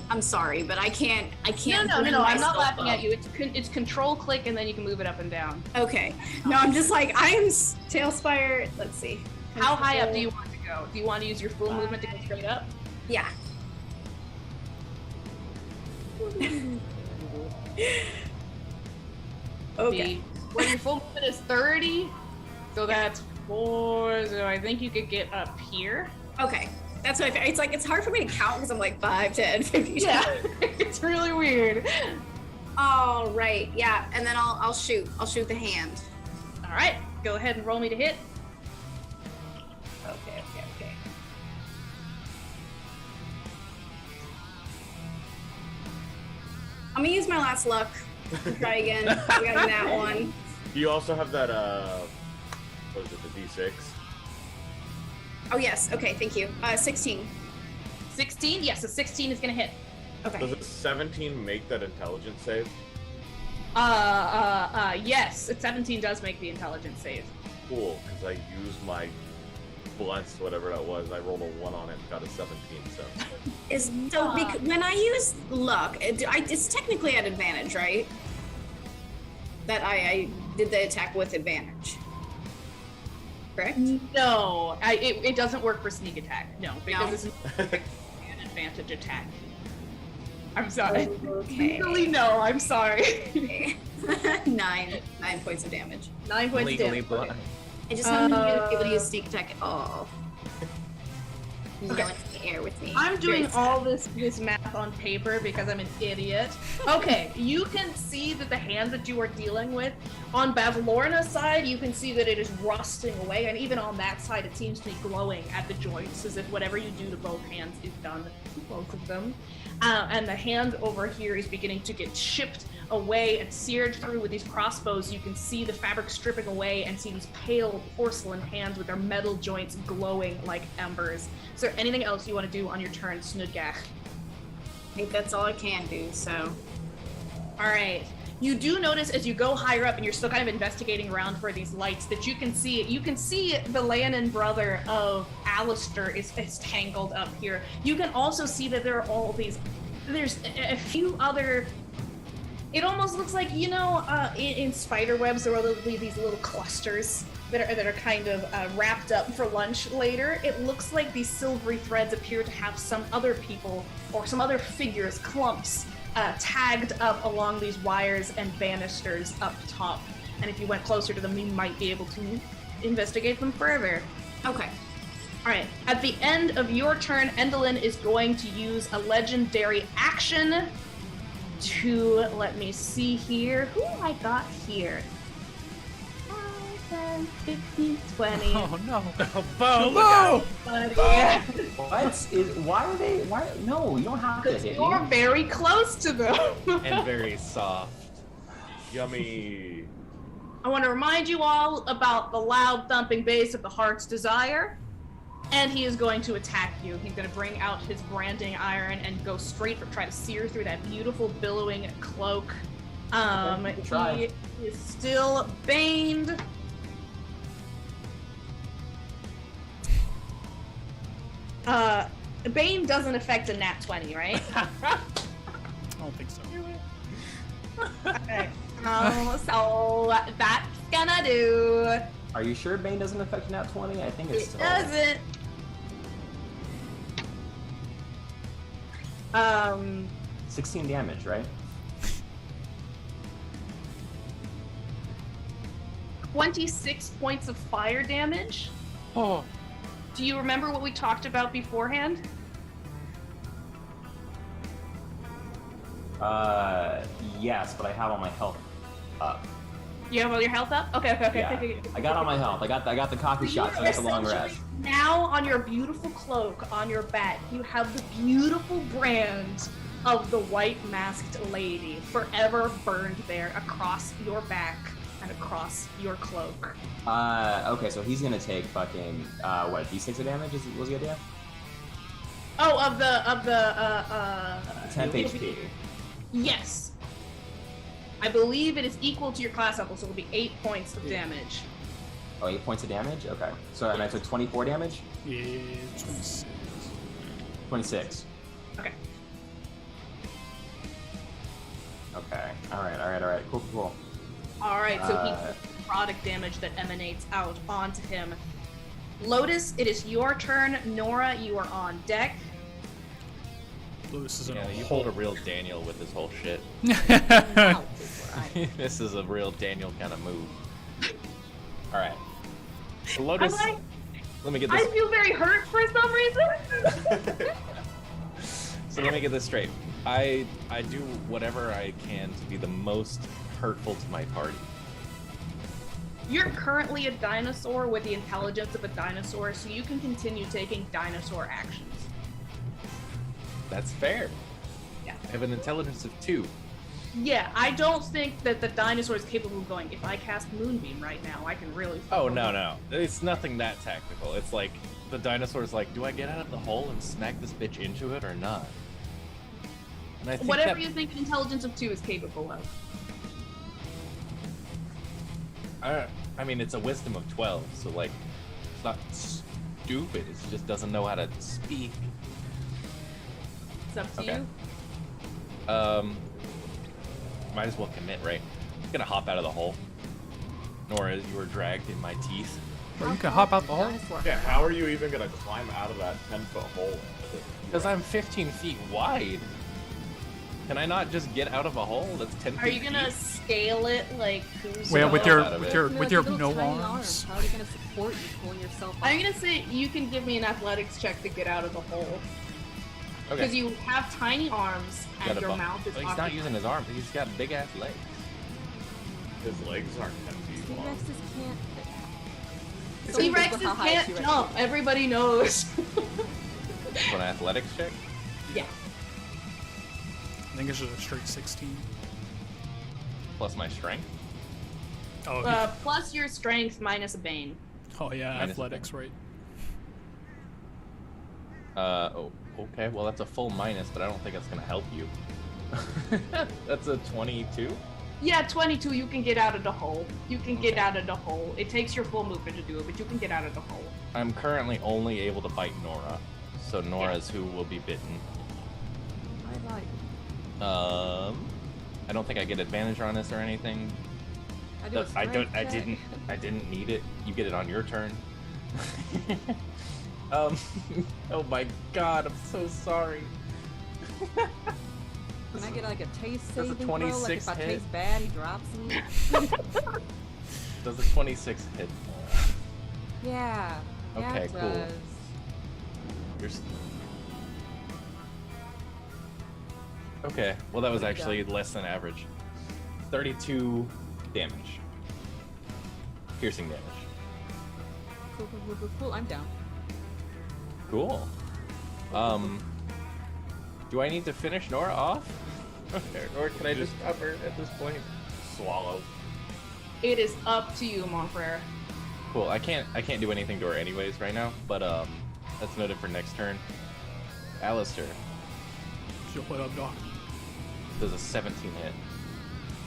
C: I'm sorry, but I can't
A: No,
C: bring
A: I'm not
C: myself
A: laughing
C: up.
A: at you. It's control click and then you can move it up and down.
C: Okay. No, I'm just like, I am Tailspire, let's see.
A: How high up do you want to go? Do you want to use your full movement to go straight up?
C: Yeah. Okay.
A: Well, your full movement is 30, so that's 4, so I think you could get up here.
C: Okay. That's what it's like, it's hard for me to count because I'm like 5, 10, 15.
A: Yeah, it's really weird.
C: All right. Yeah. And then I'll shoot. I'll shoot the hand.
A: All right, go ahead and roll me to hit.
C: Okay. I'm gonna use my last luck. Try again. We got that one.
E: You also have that, what is it, the D6?
C: Oh yes. Okay. Thank you. 16.
A: 16? Yes, a 16 is gonna hit.
C: Okay.
E: Does a 17 make that intelligence save?
A: Yes, a 17 does make the intelligence save.
E: Cool, because I used my bless, whatever that was. I rolled a 1 on it and got a 17, so.
C: When I use luck, it's technically at advantage, right? That I did the attack with advantage. Correct?
A: No, it doesn't work for sneak attack. No, because
C: No?
A: it's an advantage attack. I'm sorry.
C: Okay.
A: Legally, no. I'm sorry.
C: Okay. 9 points of damage.
A: 9 points of
G: Legally
A: damage.
G: blind.
C: I just haven't been able to use sneak attack at all.
A: Okay.
C: Yelling in the air with me.
A: I'm doing
C: Very
A: all this math on paper because I'm an idiot. Okay, you can see that the hand that you are dealing with, on Bavlorna's side, you can see that it is rusting away, and even on that side, it seems to be glowing at the joints, as if whatever you do to both hands is done to both of them. And the hand over here is beginning to get chipped away and seared through with these crossbows. You can see the fabric stripping away and see these pale porcelain hands with their metal joints glowing like embers. Is there anything else you want to do on your turn, Snudgach?
C: I think that's all I can do, so.
A: All right. You do notice as you go higher up and you're still kind of investigating around for these lights that you can see the Leonin brother of Alistair is tangled up here. You can also see that there are all these, there's a few other, it almost looks like, in spider webs there will be these little clusters that are kind of wrapped up for lunch later. It looks like these silvery threads appear to have some other people or some other figures, clumps, tagged up along these wires and banisters up top. And if you went closer to them, you might be able to investigate them further.
C: Okay.
A: All right. At the end of your turn, Endelyn is going to use a legendary action to, let me see here, who I got here? 10, 15, 20.
B: Oh no.
G: Bo!
D: No, you don't have to
A: Because
D: hit
A: you're
D: me.
A: very close to them.
G: And very soft.
E: Yummy.
A: I want to remind you all about the loud thumping bass of the Heart's Desire. And he is going to attack you. He's going to bring out his branding iron and go straight for try to sear through that beautiful billowing cloak.
D: Try.
A: He is still baned. Bane doesn't affect a nat 20, right?
B: I don't think so.
A: Okay. So that's gonna do.
D: Are you sure Bane doesn't affect nat 20? I think it's
A: It
D: still.
A: doesn't.
D: 16 damage, right?
A: 26 points of fire damage.
B: Oh.
A: Do you remember what we talked about beforehand?
D: Yes, but I have all my health up.
A: You have all your health up? Okay.
D: Yeah, I got all my health. I got the coffee shot, so that's a long rest.
A: Now on your beautiful cloak, on your back, you have the beautiful brand of the white masked lady forever burned there across your back and across your cloak.
D: Okay, so he's gonna take fucking what, d6 of damage was the idea?
A: Oh, of the
D: 10th HP.
A: Yes. I believe it is equal to your class level, so it'll be 8 points of damage.
D: Oh, 8 points of damage? Okay. So and I took 24 damage?
B: Yeah, 26.
D: 26.
A: Okay.
D: Okay. Alright. Cool.
A: Alright, so he product damage that emanates out onto him. Lotus, it is your turn. Nora, you are on deck.
B: Lewis is in
G: Yeah,
B: a
G: you
B: hole.
G: pulled a real Daniel with this whole shit.
I: Ouch, is what I-
G: This is a real Daniel kind of move. Alright. Lotus, let me get
A: I
G: this.
A: feel very hurt for some reason.
G: So let me get this straight. I do whatever I can to be the most hurtful to my party.
A: You're currently a dinosaur with the intelligence of a dinosaur, so you can continue taking dinosaur actions.
G: That's fair.
A: Yeah.
G: I have an intelligence of 2.
A: Yeah, I don't think that the dinosaur is capable of going, if I cast Moonbeam right now, I can really...
G: Oh, no. It's nothing that tactical. It's like, the dinosaur's like, do I get out of the hole and smack this bitch into it or not? And I think
A: Whatever you think an intelligence of 2 is capable of.
G: I mean, it's a wisdom of 12, so like, it's not stupid. It just doesn't know how to speak.
A: It's up to
G: Okay.
A: you.
G: Might as well commit, right? I'm gonna hop out of the hole. Nora, you were dragged in my teeth.
B: Bro, you can hop out the hole.
E: Yeah, how are you even gonna climb out of that 10-foot hole?
G: Because I'm 15 feet wide. Can I not just get out of a hole that's 10 feet
A: Are you gonna
G: deep?
A: scale it like who's
B: Well, with your
G: out of it.
B: with your
F: little
B: no
F: tiny
B: arms.
F: How are they gonna support you pulling yourself up?
A: I'm gonna say you can give me an athletics check to get out of the hole. Because
G: Okay.
A: you have tiny arms
G: Got
A: and
G: a
A: your
G: bump.
A: mouth is
G: Well, he's not
A: occupied.
G: using his arms. He's got big ass legs.
E: His legs aren't 10 feet long.
F: T-Rexes can't.
A: T-Rexes can't jump, everybody knows.
G: For an athletics check?
A: Yeah.
B: I think it's just a straight 16.
G: Plus my strength?
B: Oh,
A: Plus your strength minus a bane.
B: oh yeah,
G: minus
B: athletics, right?
G: Oh, okay. Well, that's a full minus, but I don't think that's gonna help you. That's a 22?
A: Yeah, 22, you can get out of the hole. You can get out of the hole. It takes your full movement to do it, but you can get out of the hole.
G: I'm currently only able to bite Nora, so Nora's who will be bitten.
F: I like.
G: I don't think I get advantage on this or anything.
F: I do a strength check.
G: I didn't need it. You get it on your turn. Oh my god, I'm so sorry.
F: Can I get like a taste
G: Does a
F: saving throw? Like
G: 26
F: if I
G: hit?
F: taste bad, he drops me.
G: Does a 26 hit?
F: Yeah. Yeah,
G: Okay,
F: it
G: cool.
F: does.
G: You're okay, well that was
F: What do you
G: actually less than average. 32 damage. Piercing damage.
F: Cool. I'm down.
G: Cool. Do I need to finish Nora off? Or can I just stop her at this point?
E: Swallow.
A: It is up to you, Montfrere.
G: Cool. I can't do anything to her anyways right now, but that's noted for next turn. Alistair
B: Yo, what up, dog?
G: does a 17 hit.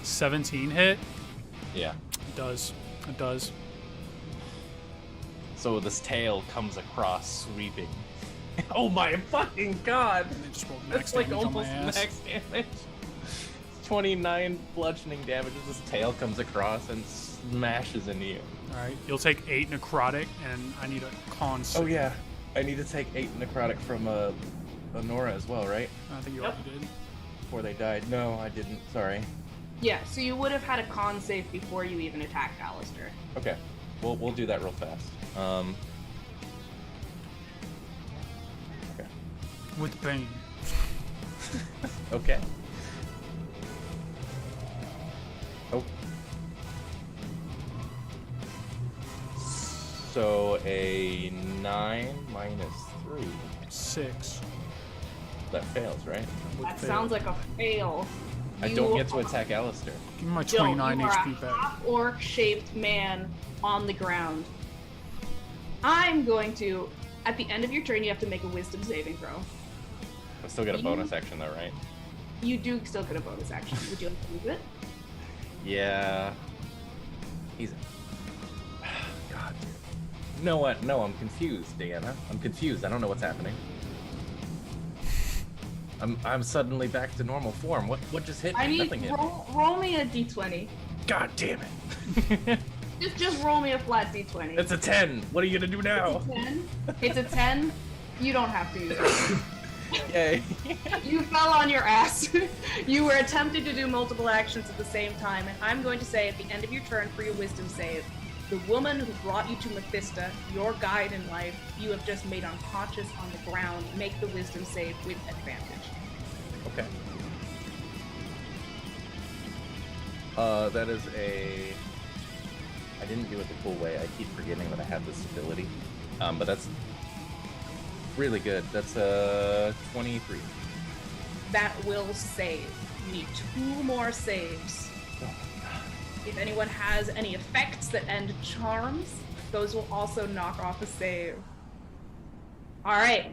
B: 17 hit.
G: Yeah.
B: It does. It does.
G: So this tail comes across sweeping. Oh my fucking god!
B: And they just rolled max
G: That's like
B: damage on my
G: almost
B: ass.
G: max damage. 29 bludgeoning damage as this tail comes across and smashes into you.
B: All right, you'll take 8 necrotic, and I need a con.
G: Oh yeah, I need to take 8 necrotic from Nora as well, right?
B: I think you
A: Yep.
B: already did.
G: Before they died. No, I didn't. Sorry.
A: Yeah, so you would have had a con save before you even attacked Alistair.
G: Okay, we'll do that real fast. Okay.
B: With pain.
G: Okay. Oh. So a 9 minus 3.
B: 6.
G: That fails, right?
A: That sounds like a fail.
G: I don't get to attack Alistair.
B: Give me my
A: Don't.
B: 29
A: You are
B: HP
A: a
B: back.
A: half-orc-shaped man on the ground. I'm going to, at the end of your turn, you have to make a wisdom saving throw.
G: I still get a bonus action though, right?
A: You do still get a bonus action. Would you like to use it?
G: Yeah. He's. God. You know what? No, I'm confused, Deanna. I'm confused. I don't know what's happening. I'm suddenly back to normal form. What just hit me?
A: I need
G: Nothing hit me.
A: roll me a d20.
G: God damn it.
A: Just roll me a flat d20.
G: It's a 10. What are you gonna do now?
A: It's a 10. It's a 10. You don't have to use it.
G: Yay.
A: You fell on your ass. You were attempting to do multiple actions at the same time, and I'm going to say at the end of your turn for your wisdom save, the woman who brought you to Mephisto, your guide in life, you have just made unconscious on the ground. Make the wisdom save with advantage.
G: Okay. That is a I didn't do it the cool way. I keep forgetting that I have this ability. But that's really good. That's 23.
A: That will save. You need 2 more saves. If anyone has any effects that end charms, those will also knock off a save. All right.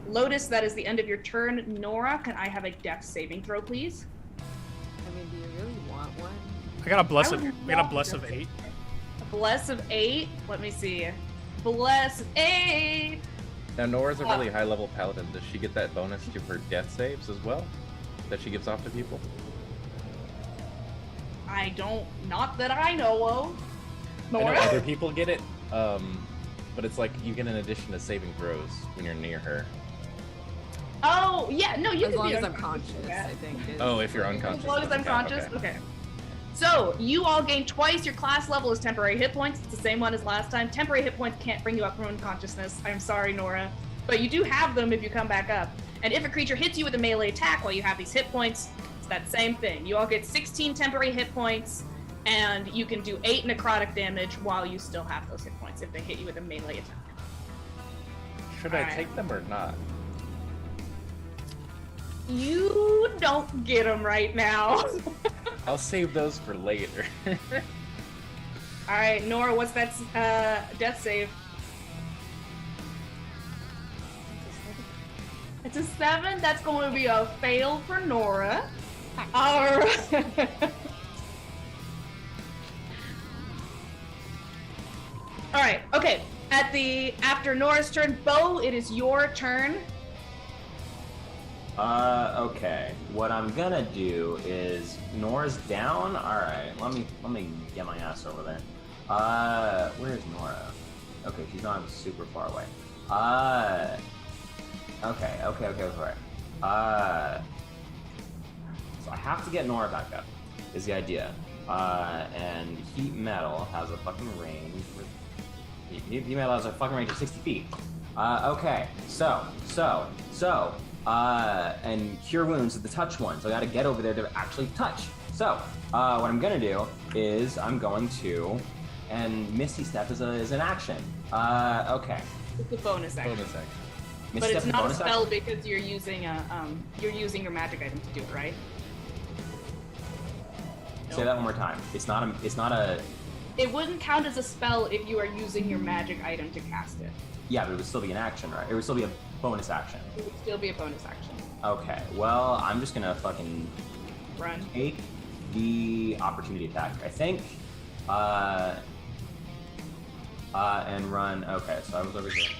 A: Lotus, that is the end of your turn. Nora, can I have a death saving throw, please?
F: I mean, do you really want one?
B: I got a bless
A: I
B: of
A: would love
B: 8.
A: A bless of 8. Let me see. Bless 8.
G: Now, Nora's a really high-level paladin. Does she get that bonus to her death saves as well? That she gives off to people?
A: I don't, not that I know of.
G: I know
A: Nora?
G: other people get it, but it's like you get an addition to saving throws when you're near her.
A: Oh, yeah, no, you
F: As
A: can
F: long
A: be
F: as I'm
A: unconscious.
F: conscious, I think.
G: Oh, if you're unconscious.
A: As long as I'm
G: okay,
A: conscious? Okay. So, you all gain twice your class level as temporary hit points. It's the same one as last time. Temporary hit points can't bring you up from unconsciousness. I'm sorry, Nora. But you do have them if you come back up. And if a creature hits you with a melee attack while you have these hit points, it's that same thing. You all get 16 temporary hit points, and you can do 8 necrotic damage while you still have those hit points if they hit you with a melee attack.
G: Should
A: All
G: I
A: right.
G: take them or not?
A: You don't get them right now.
G: I'll save those for later.
A: All right, Nora, what's that death save? It's a 7. That's going to be a fail for Nora. All right. All right. Okay. After Nora's turn, Bo, it is your turn.
D: Okay. What I'm gonna do is Nora's down. All right. Let me get my ass over there. Where's Nora? Okay, she's not super far away. Okay. So I have to get Nora back up. Is the idea? And heat metal has a fucking range. Heat metal has a fucking range of 60 feet. Okay. And cure wounds are the touch ones. So I gotta get over there to actually touch. So, what I'm gonna do is I'm going to, and Misty Step is an action. Okay.
A: It's a bonus action.
G: Bonus action.
A: But
D: Misty
A: it's
D: Step is
A: not a
D: bonus
A: spell
D: action?
A: because you're using your magic item to do it, right?
D: Say that one more time. It's not a.
A: It wouldn't count as a spell if you are using your magic item to cast it.
D: Yeah, but it would still be an action, right? It would still be a bonus action.
A: It would still be a bonus action.
D: Okay. Well, I'm just gonna fucking
A: Run.
D: take the opportunity attack, I think. And run. Okay, so I was over here.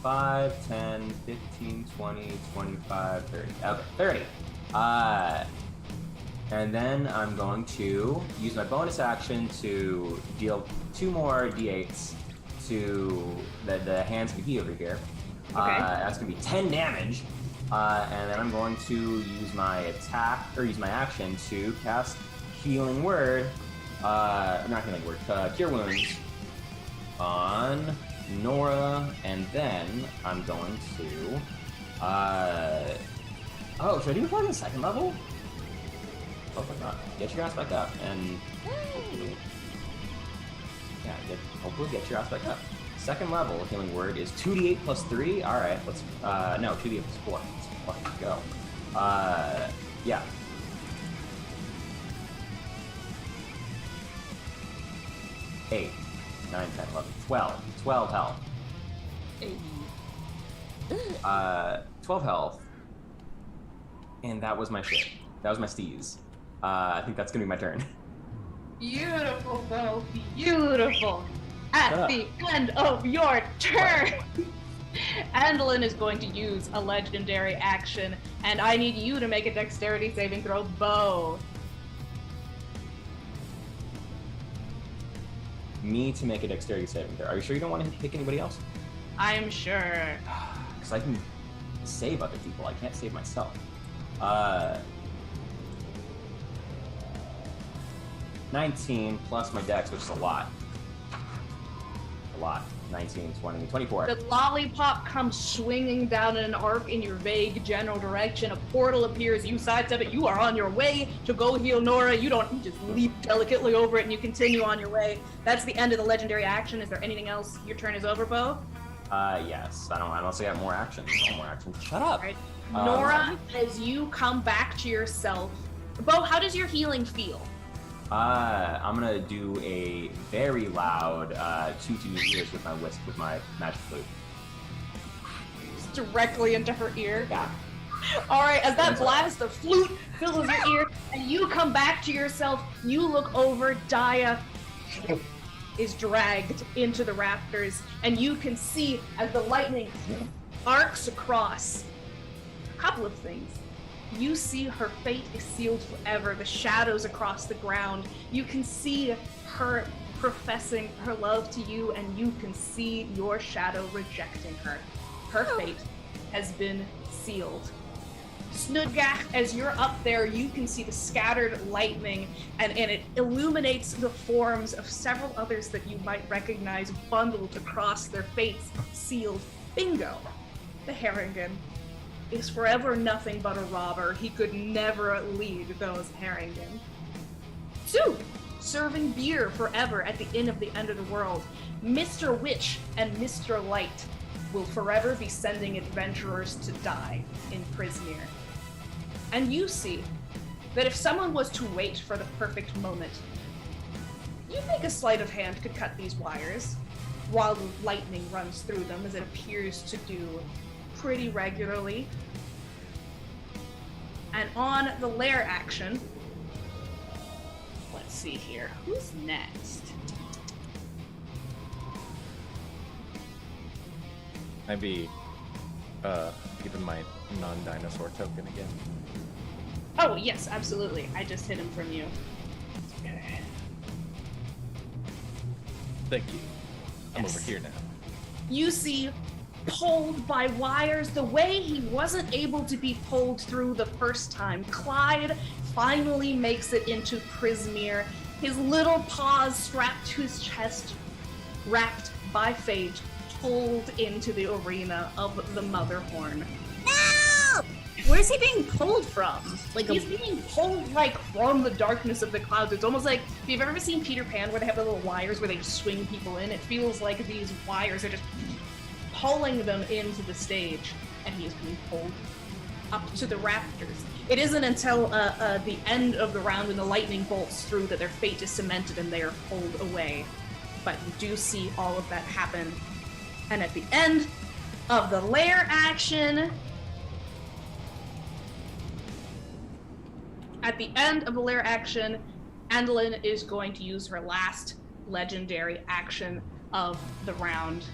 D: 5, 10, 15, 20, 25, 30. Okay, 30. And then I'm going to use my bonus action to deal 2 more d8s to the hands VP over here.
A: Okay.
D: That's gonna be 10 damage. And then I'm going to use my use my action to cast Healing Word, not Healing Word, Cure Wounds on Nora, and then I'm going to, oh, should I do it on the 2nd level? Oh my god, get your ass back up, and hopefully get your ass back up. 2nd level Healing Word is 2d8 plus 3. All right, let's no, 2d8 plus 4. Let's fucking go. Yeah. Eight, 9, 10, 11, 12 health. 12 health, and that was my shit. That was my steez. I think that's gonna be my turn.
A: Beautiful, Bo. Beautiful. At
D: Shut up.
A: the end of your turn, Andalin is going to use a legendary action, and I need you to make a dexterity saving throw, Bo.
D: Me to make a dexterity saving throw. Are you sure you don't want to pick anybody else?
A: I'm sure.
D: Because I can save other people. I can't save myself. 19 plus my dex, which is a lot. A lot. 19, 20, 24.
A: The lollipop comes swinging down in an arc in your vague general direction. A portal appears. You sidestep it. You are on your way to go heal Nora. You just leap delicately over it and you continue on your way. That's the end of the legendary action. Is there anything else? Your turn is over, Bo?
D: Yes. I don't see I have more actions. No more actions. Shut up.
A: All right. Nora, as you come back to yourself, Bo, how does your healing feel?
D: I'm gonna do a very loud toot to your ears with my wisp, with my magic flute.
A: Just directly into her ear.
D: Yeah.
A: All right, as that blast of flute fills your ear, and you come back to yourself, you look over. Daya is dragged into the rafters, and you can see as the lightning arcs across. A couple of things. You see her fate is sealed forever, the shadows across the ground. You can see her professing her love to you, and you can see your shadow rejecting her. Her fate has been sealed. Snudgach, as you're up there, you can see the scattered lightning, and it illuminates the forms of several others that you might recognize bundled across their fates sealed. Bingo! The Harrigan is forever nothing but a robber. He could never lead those Harrigan. Soup, serving beer forever at the inn of the end of the world. Mr. Witch and Mr. Light will forever be sending adventurers to die in Prismeer. And you see that if someone was to wait for the perfect moment, you think a sleight of hand could cut these wires while the lightning runs through them, as it appears to do pretty regularly. And on the lair action, let's see here, who's next?
G: I'd be giving my non-dinosaur token again.
A: Oh, yes, absolutely. I just hid him from you. Okay.
G: Thank you. I'm
A: Yes.
G: over here now.
A: You see, pulled by wires the way he wasn't able to be pulled through the first time. Clyde finally makes it into Prismeer, his little paws strapped to his chest, wrapped by Phage, pulled into the arena of the Motherhorn.
H: No!
C: Where's he being pulled from? Like
A: He's being pulled from the darkness of the clouds. It's almost like, if you've ever seen Peter Pan where they have the little wires where they just swing people in, it feels like these wires are just pulling them into the stage, and he is being pulled up to the rafters. It isn't until the end of the round when the lightning bolts through that their fate is cemented and they are pulled away. But you do see all of that happen. And at the end of the lair action, Andalyn is going to use her last legendary action of the round.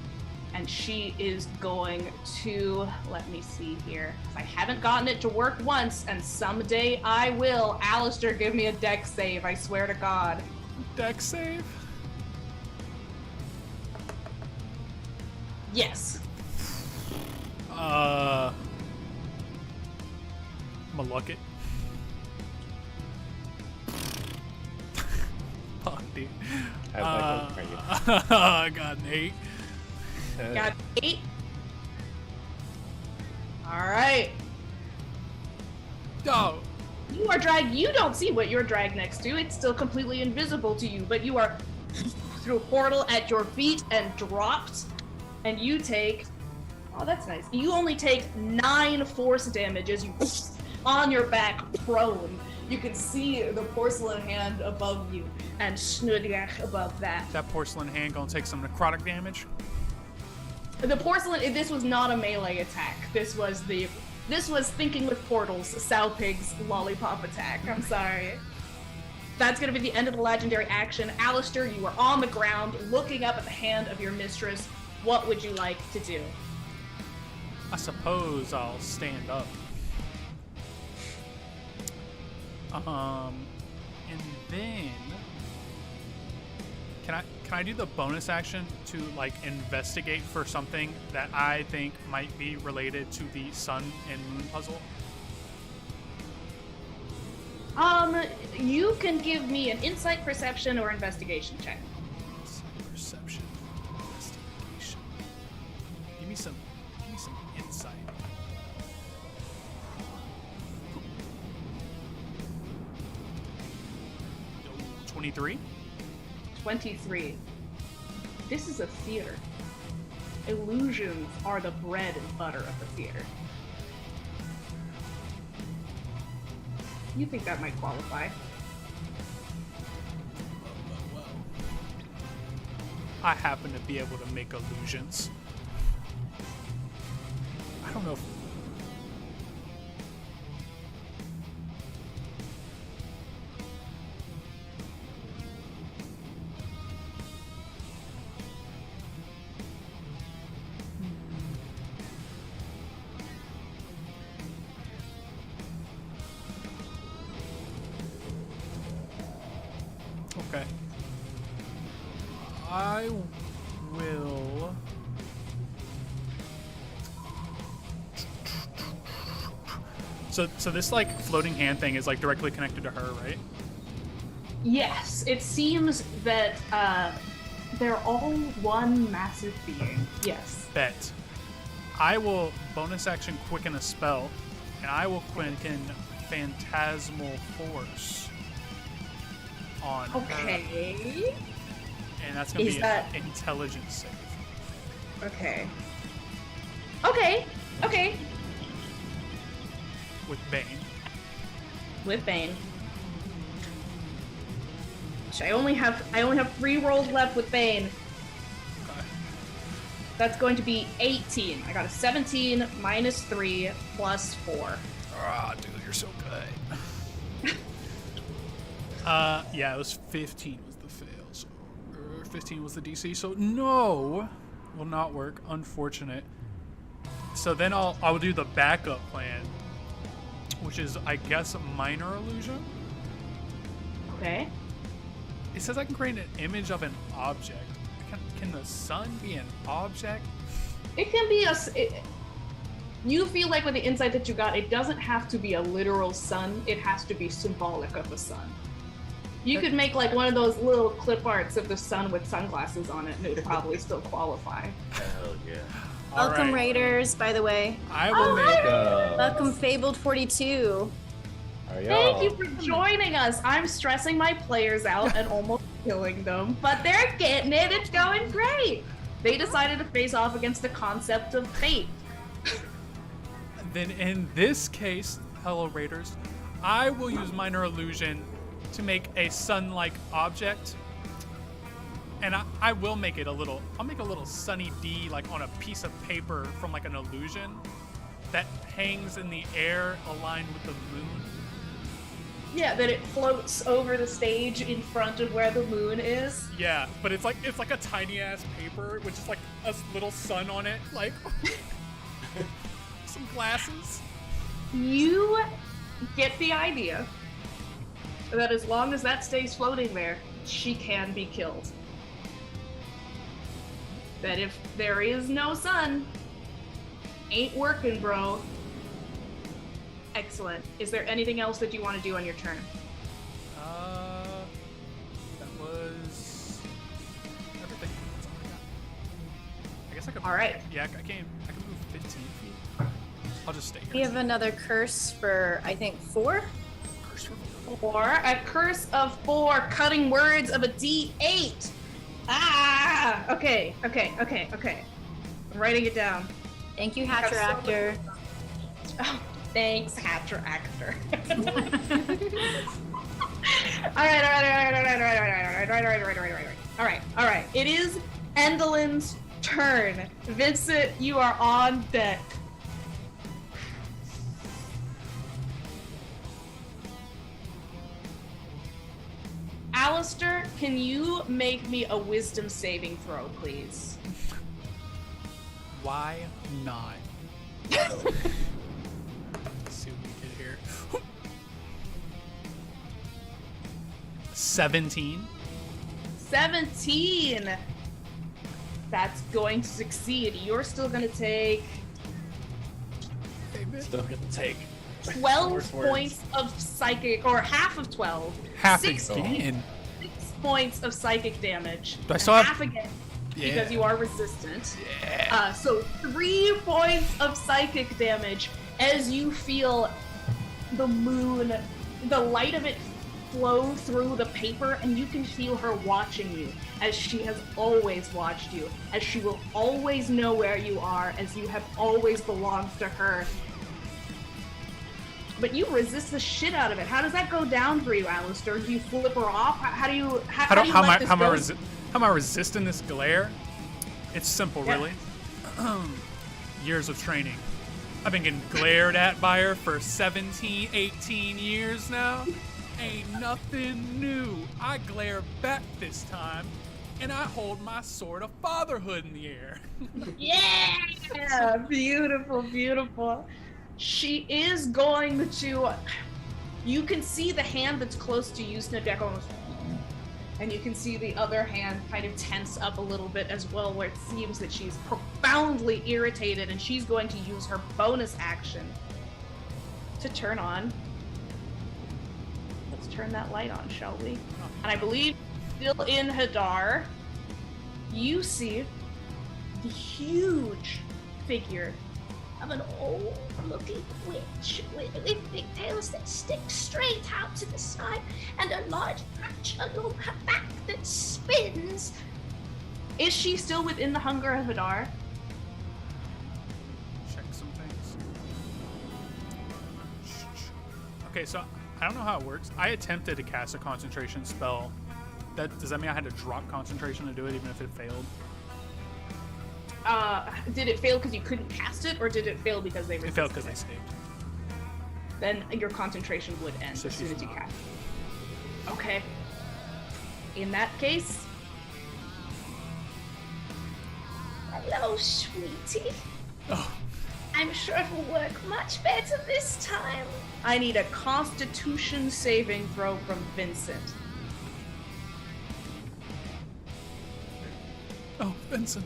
A: And she is going to, let me see here. I haven't gotten it to work once, and someday I will. Alistair, give me a dex save, I swear to God.
B: Dex save?
A: Yes.
B: I'ma luck it. Fuck, dude. I got an 8.
A: Got 8. Alright.
B: Oh,
A: You are dragged. You don't see what you're dragged next to. It's still completely invisible to you, but you are through a portal at your feet and dropped, and you take, oh, that's nice. You only take 9 force damage as you on your back prone. You can see the porcelain hand above you and Snudgach above that.
B: that porcelain hand gonna take some necrotic damage.
A: The porcelain, this was not a melee attack. This was thinking with portals, Sow Pig's lollipop attack. I'm sorry. That's gonna be the end of the legendary action. Alistair, you are on the ground looking up at the hand of your mistress. What would you like to do?
B: I suppose I'll stand up. And then can I do the bonus action to like investigate for something that I think might be related to the sun and moon puzzle?
A: You can give me an insight, perception, or investigation check.
B: Perception, investigation. 23.
A: 23. This is a theater. Illusions are the bread and butter of the theater. You think that might qualify?
B: I happen to be able to make illusions. I don't know if... Okay. I will... So this like floating hand thing is like directly connected to her, right?
A: Yes, it seems that they're all one massive being. Yes.
B: Bet. I will bonus action quicken a spell, and I will quicken Phantasmal Force on her.
A: Okay.
B: And that's going to
A: Is
B: be
A: that-
B: an intelligence save.
A: Okay. Okay. Okay.
B: With Bane.
A: With Bane. I only have 3 rolls left with Bane.
B: Okay.
A: That's going to be 18. I got a 17 minus 3 plus 4.
B: Ah, dude, you're so good. Yeah, it was 15 was the fail. So 15 was the DC. So no, will not work. Unfortunate. So then I will do the backup plan, which is, I guess, a minor illusion.
A: Okay.
B: It says I can create an image of an object. Can the sun be an object?
A: It can be you feel like with the insight that you got, it doesn't have to be a literal sun. It has to be symbolic of the sun. You could make like one of those little clip arts of the sun with sunglasses on it, and it would probably still qualify.
E: Hell yeah.
B: All
C: Welcome,
B: right.
C: Raiders, by the way.
B: I will make
C: Welcome, Fabled 42.
G: How are y'all?
A: Thank you for joining us. I'm stressing my players out and almost killing them, but they're getting it. It's going great. They decided to face off against the concept of fate.
B: Then in this case, hello Raiders, I will use minor illusion to make a sun-like object, and I will make it I'll make a little sunny D like on a piece of paper from like an illusion that hangs in the air aligned with the moon.
A: Yeah, that it floats over the stage in front of where the moon is.
B: Yeah, but it's like a tiny ass paper with just like a little sun on it, like some glasses.
A: You get the idea that as long as that stays floating there, she can be killed. That if there is no sun, ain't working, bro. Excellent. Is there anything else that you want to do on your turn?
B: That was everything. That's all I got. I guess I could.
A: All right.
B: Yeah, I can move 15 feet. I'll just stay here.
C: We have another curse for, I think, 4?
B: Curse for
A: 4. A curse of 4, cutting words of a D8. Ah! Okay. I'm writing it down.
C: Thank you, Hatcher Actor.
A: Oh, thanks, Hatcher Actor. All right. It is Endelin's turn. Vincent, you are on deck. Alistair, can you make me a wisdom saving throw, please?
B: Why not? Let's see what we get here. 17.
A: 17. That's going to succeed. You're still going to take
G: Still gonna take
A: 12
G: Worse words.
A: points of psychic, or half of 12.
B: Half
A: 6
B: again.
A: 6 points of psychic damage.
B: Do I
A: and
B: still have-
A: half again
B: Yeah.
A: because you are resistant.
B: Yeah.
A: So 3 points of psychic damage as you feel the moon, the light of it flow through the paper, and you can feel her watching you, as she has always watched you, as she will always know where you are, as you have always belonged to her. But you resist the shit out of it. How does that go down for you, Alistair? Do you flip her off? How do you let this go?
B: How am I resisting this glare? It's simple,
A: Yeah.
B: really. Years of training. I've been getting glared at by her for 17, 18 years now. Ain't nothing new. I glare back this time, and I hold my sword of fatherhood in the air.
A: Yeah! Beautiful, beautiful. She is going to... You can see the hand that's close to you, Snowdeck, almost... And you can see the other hand kind of tense up a little bit as well, where it seems that she's profoundly irritated, and she's going to use her bonus action to turn on. Let's turn that light on, shall we? And I believe, still in Hadar, you see the huge figure of an old-looking witch with pigtails that stick straight out to the side and a large patch along her back that spins. Is she still within the hunger of Hadar?
B: Check some things. Okay, so I don't know how it works. I attempted to cast a concentration spell. Does that mean I had to drop concentration to do it, even if it failed?
A: Did it fail because you couldn't cast it, or did it fail because they resisted
B: It failed because they saved.
A: Then your concentration would end
B: So
A: as soon
B: she's
A: as you
B: not.
A: cast it. Okay. In that case... Hello, sweetie.
B: Oh,
A: I'm sure it will work much better this time. I need a Constitution saving throw from Vincent.
B: oh, Vincent.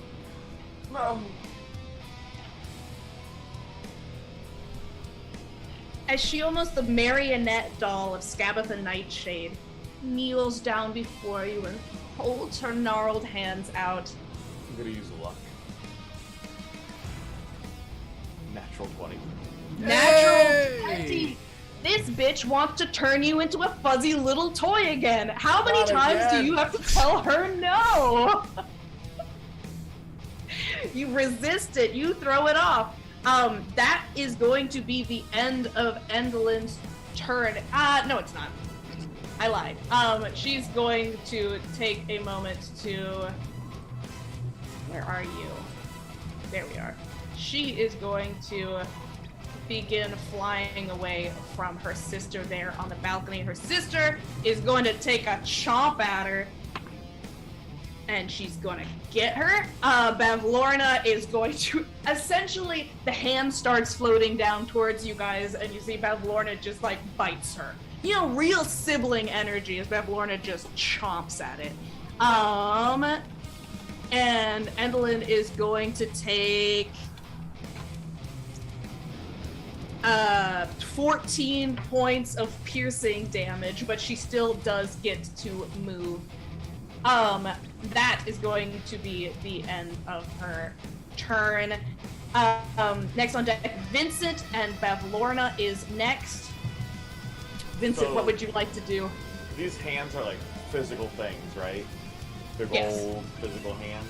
A: As she, almost the marionette doll of Scabatha Nightshade, kneels down before you and holds her gnarled hands out.
E: I'm gonna use luck. Natural 20.
A: Natural 20! This bitch wants to turn you into a fuzzy little toy again. How many
E: Not
A: times
E: again.
A: do you have to tell her no? You resist it. You throw it off. That is going to be the end of Endelin's turn. No, it's not. I lied. She's going to take a moment to... Where are you? There we are. She is going to begin flying away from her sister there on the balcony. Her sister is going to take a chomp at her, and she's going to get her. Bavlorna is going to... Essentially, the hand starts floating down towards you guys, and you see Bavlorna just, like, bites her. You know, real sibling energy as Bavlorna just chomps at it. And Endelin is going to take... 14 points of piercing damage, but she still does get to move. That is going to be the end of her turn. Next on deck, Vincent, and Bavlorna is next. Vincent,
E: So-
A: what would you like to do?
E: These hands are like physical things, right? Big
A: Yes.
E: old physical hands.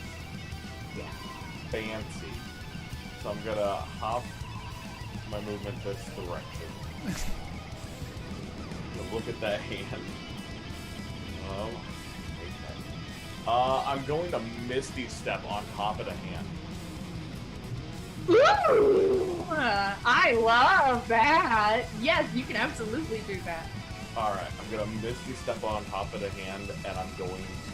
A: Yeah.
E: Fancy. So I'm gonna hop my movement this direction. Look at that hand. I'm going to Misty Step on top of the hand.
A: Ooh, I love that. Yes, you can absolutely do that.
E: Alright, I'm gonna Misty Step on top of the hand, and I'm going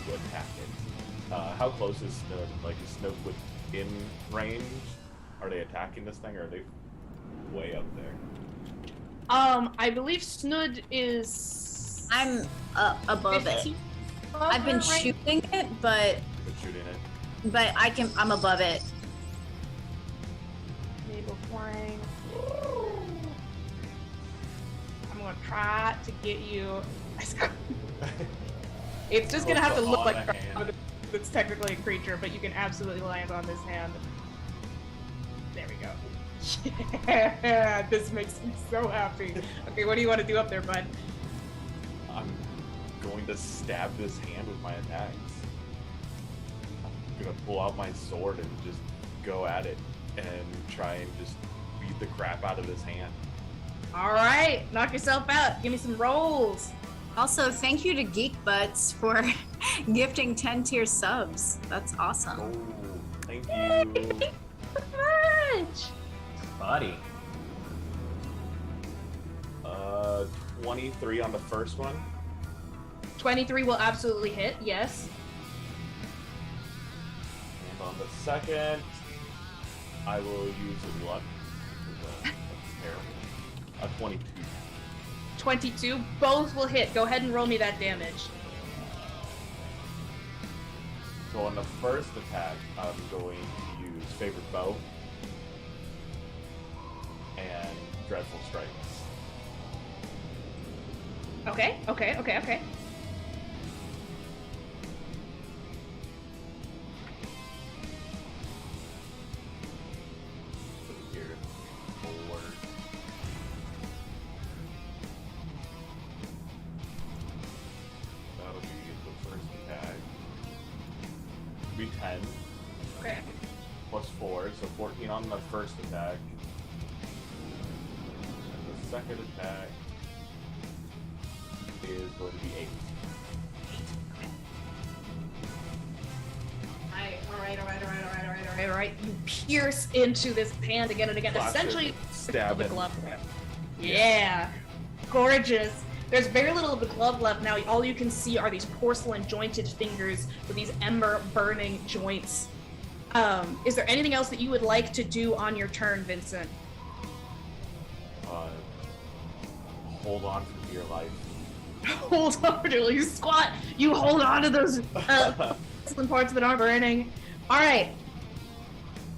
E: to attack it. How close is Snook? Like, is Snook within range? Are they attacking this thing, or are they way up there?
A: I believe Snood is...
C: I'm above it.
A: 15
C: I've been
A: above her, right?
C: shooting it, but
E: Been shooting it.
C: I'm above it.
A: Naval flying. I'm gonna try to get you. It's just gonna have to look
E: On
A: like
E: a hand.
A: it's technically a creature, but you can absolutely land on this hand. There we go. Yeah, this makes me so happy. Okay, what do you want to do up there, bud?
E: I'm going to stab this hand with my attacks. I'm gonna pull out my sword and just go at it and try and just beat the crap out of this hand.
A: All right, knock yourself out. Give me some rolls.
C: Also, thank you to Geek Butts for gifting 10-tier subs. That's awesome.
E: Oh, thank you.
A: Much.
D: Buddy.
E: 23 on the first one.
A: 23 will absolutely hit. Yes.
E: And on the second, I will use luck. That's terrible. A 22.
A: 22. Both will hit. Go ahead and roll me that damage.
E: So on the first attack, I'm going to use Favorite Bow and Dreadful Strikes.
A: Okay.
E: Here, 4. That'll be the first attack. Be 10.
A: Okay.
E: Plus 4, so 14 on the first attack. And the second attack is going to be 8.
A: All right. You pierce into this hand again and again.
E: Classic
A: Essentially,
E: stab
A: the
E: it.
A: glove. Yeah. Gorgeous. There's very little of the glove left now. All you can see are these porcelain jointed fingers with these ember burning joints. Is there anything else that you would like to do on your turn, Vincent?
E: Hold on for dear life.
A: Hold on, you squat. You hold on to those porcelain parts that aren't burning. All right.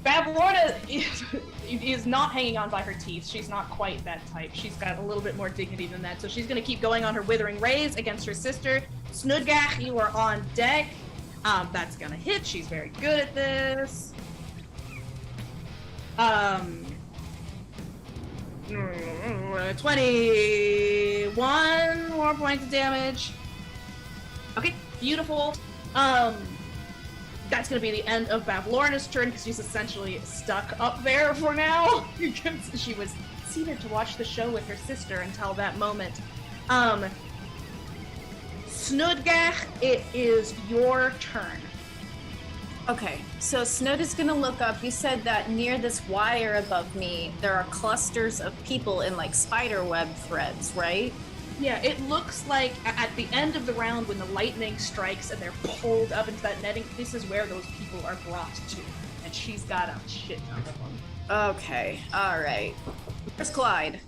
A: Bavlorna is not hanging on by her teeth. She's not quite that type. She's got a little bit more dignity than that. So she's going to keep going on her Withering Rays against her sister. Snudgach, you are on deck. That's going to hit. She's very good at this. 21 more points of damage. Okay, beautiful. That's gonna be the end of Bavlorna's turn because she's essentially stuck up there for now because she was seated to watch the show with her sister until that moment. Snudgach, it is your turn.
C: Okay, so Snood is gonna look up. You said that near this wire above me, there are clusters of people in like spider web threads, right?
A: Yeah, it looks like at the end of the round when the lightning strikes and they're pulled up into that netting, this is where those people are brought to. And she's got a shit ton of them.
C: Okay, alright. Where's Clyde?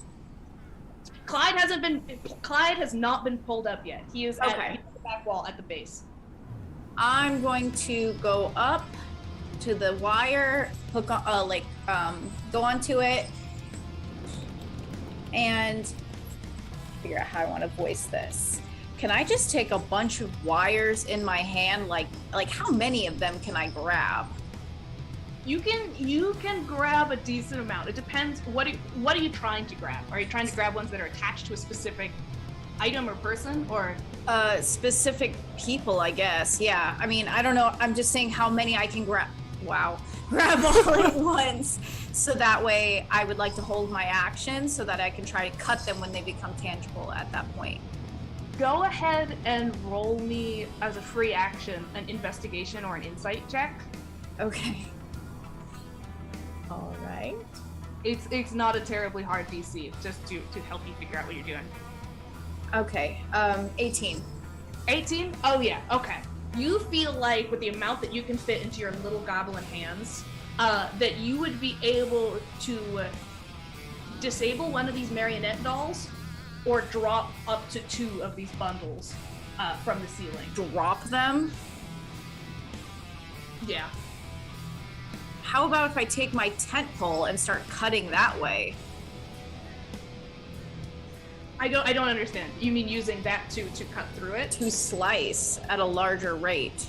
A: Clyde has not been pulled up yet. He is
C: Okay.
A: at the back wall at the base.
C: I'm going to go up to the wire, hook on, go onto it, and figure out how I want to voice this. Can I just take a bunch of wires in my hand? Like how many of them can I grab?
A: You can grab a decent amount. It depends. What are you trying to grab? Are you trying to grab ones that are attached to a specific item or person, or
C: specific people, I guess. Yeah. I mean, I don't know. I'm just saying how many I can grab. Wow. Grab all at once. So that way I would like to hold my action so that I can try to cut them when they become tangible at that point.
A: go ahead and roll me as a free action an investigation or an insight check.
C: Okay. All right.
A: It's not a terribly hard DC. It's just to help you figure out what you're doing.
C: Okay. 18.
A: 18? Oh yeah, okay. You feel like with the amount that you can fit into your little goblin hands, that you would be able to disable one of these marionette dolls or drop up to 2 of these bundles from the ceiling.
C: Drop them?
A: Yeah.
C: How about if I take my tent pole and start cutting that way?
A: I don't understand. You mean using that to cut through it?
C: To slice at a larger rate.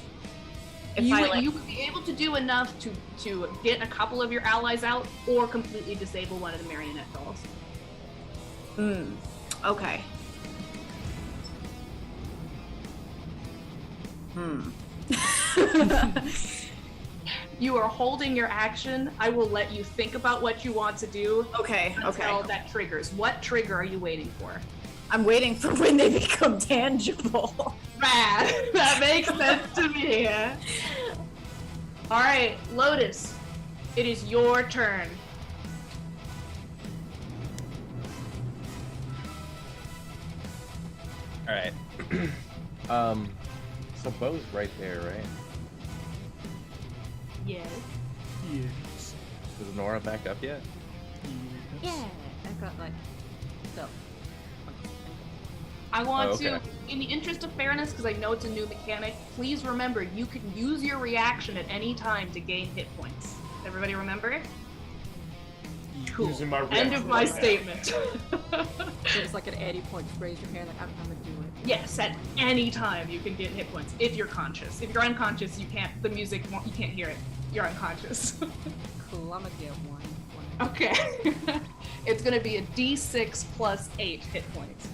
C: If
A: You would be able to do enough to get a couple of your allies out or completely disable one of the marionette dolls.
C: Okay.
A: You are holding your action. I will let you think about what you want to do.
C: Okay,
A: Until that triggers. What trigger are you waiting for?
C: I'm waiting for when they become tangible.
A: Rad. That makes sense to me. All right, Lotus. It is your turn.
G: All right. So Bo's right there, right?
I: Yes.
B: Yes.
G: Is Nora back up yet?
I: Yeah. I got like so.
A: I want
G: okay.
A: to, in the interest of fairness, because I know it's a new mechanic, please remember you can use your reaction at any time to gain hit points. Everybody remember? Cool.
E: Using my
A: End of my
E: reaction.
A: statement.
F: So it's like an 80 point, just raise your hand, like, I'm gonna do it.
A: Yes, at any time you can get hit points if you're conscious. If you're unconscious, you can't. The music won't. You can't hear it. You're unconscious.
F: Cool, I'm gonna get one.
A: Okay. It's gonna be a D6 plus 8 hit points.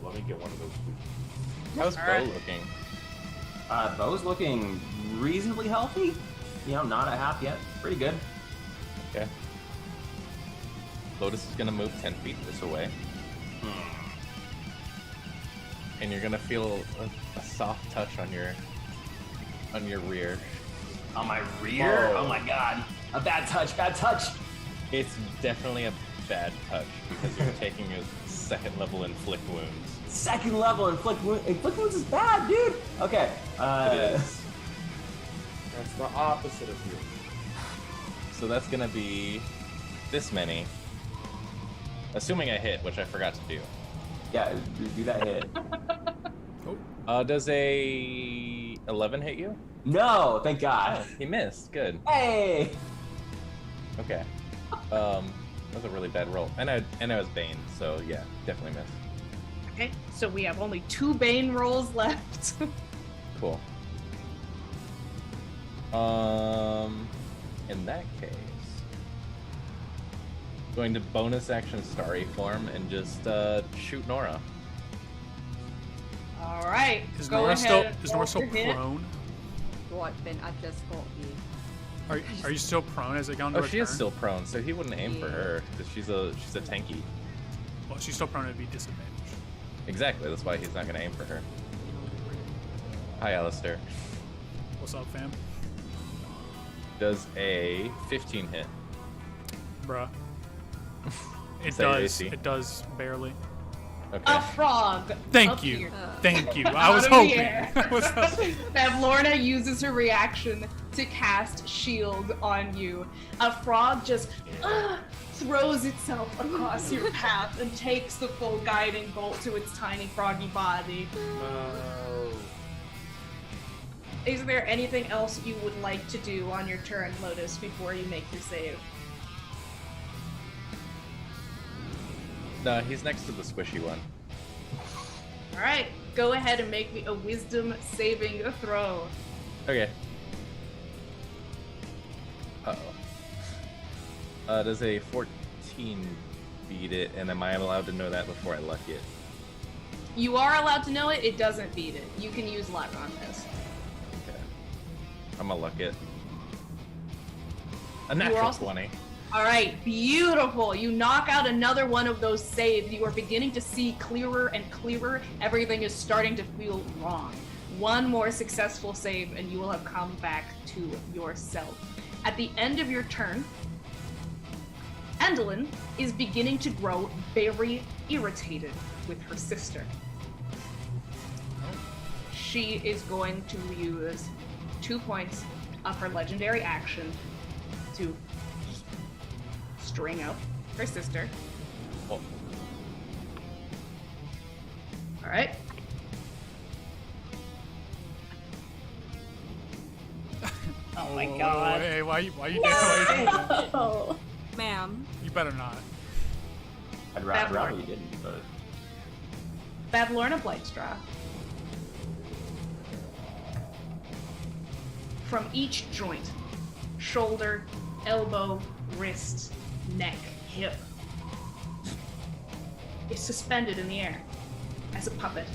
E: Let me get one of those, please.
G: How's Bo
A: Alright.
G: looking?
D: Bo's looking reasonably healthy. You know, not at half yet. Pretty good.
G: Okay. Lotus is gonna move 10 feet this way. And you're gonna feel a soft touch on your rear.
D: On my rear?
E: Whoa.
D: Oh my god. A bad touch, bad touch.
G: It's definitely a bad touch because you're taking a second level inflict wounds.
D: Second level inflict wounds is bad, dude. Okay.
G: It is.
E: That's the opposite of you.
G: So that's gonna be this many. Assuming I hit, which I forgot to do.
D: Yeah, do that hit.
G: Does a 11 hit you?
D: No, thank God.
G: Oh, he missed. Good.
D: Hey.
G: Okay. That was a really bad roll. And I was Bane, so yeah, definitely missed.
A: Okay. So we have only 2 Bane rolls left.
G: Cool. In that case, going to bonus action Starry form and just shoot Nora.
A: All right.
B: Is
A: go
B: Nora
A: ahead
B: still
A: and roll your hit.
B: prone?
F: Right, Ben, I just got you.
B: Are you still prone as it got into
G: Oh,
B: her
G: she is
B: turn?
G: still prone, so he wouldn't aim for
F: Yeah.
G: her because she's a tanky.
B: Well, she's still prone to be disadvantaged.
G: Exactly. That's why he's not gonna aim for her. Hi, Alistair.
B: What's up, fam?
G: Does a 15 hit?
B: Bruh. It
G: Is that your
B: does.
G: AC?
B: It does barely.
G: Okay.
A: A frog.
B: Thank
A: up
B: you.
A: here.
B: Thank you. I
A: Out
B: was
A: of the
B: hoping.
A: air.
B: I was hoping.
A: Lorna uses her reaction to cast shield on you. A frog just throws itself across your path and takes the full guiding bolt to its tiny froggy body.
E: No.
A: Is there anything else you would like to do on your turn, Lotus, before you make your save?
G: No, he's next to the squishy one.
A: Alright, go ahead and make me a wisdom saving throw.
G: Okay. Does a 14 beat it, and am I allowed to know that before I luck it?
A: You are allowed to know it, it doesn't beat it. You can use luck on this.
G: Okay. I'm gonna luck it. A natural
A: also-
G: 20.
A: Alright, beautiful. You knock out another one of those saves. You are beginning to see clearer and clearer. Everything is starting to feel wrong. One more successful save, and you will have come back to yourself. At the end of your turn, Andalyn is beginning to grow very irritated with her sister. She is going to use 2 points of her legendary action to string up her sister.
G: Oh,
A: All right. Oh my god.
B: Hey, why you doing that?
C: Oh.
I: Ma'am.
B: You better not.
D: I'd
A: Bad
D: rather
A: luck.
D: you didn't, but
A: Bad Lorna Blightstraw. From each joint, shoulder, elbow, wrist, neck, hip, is suspended in the air as a puppet.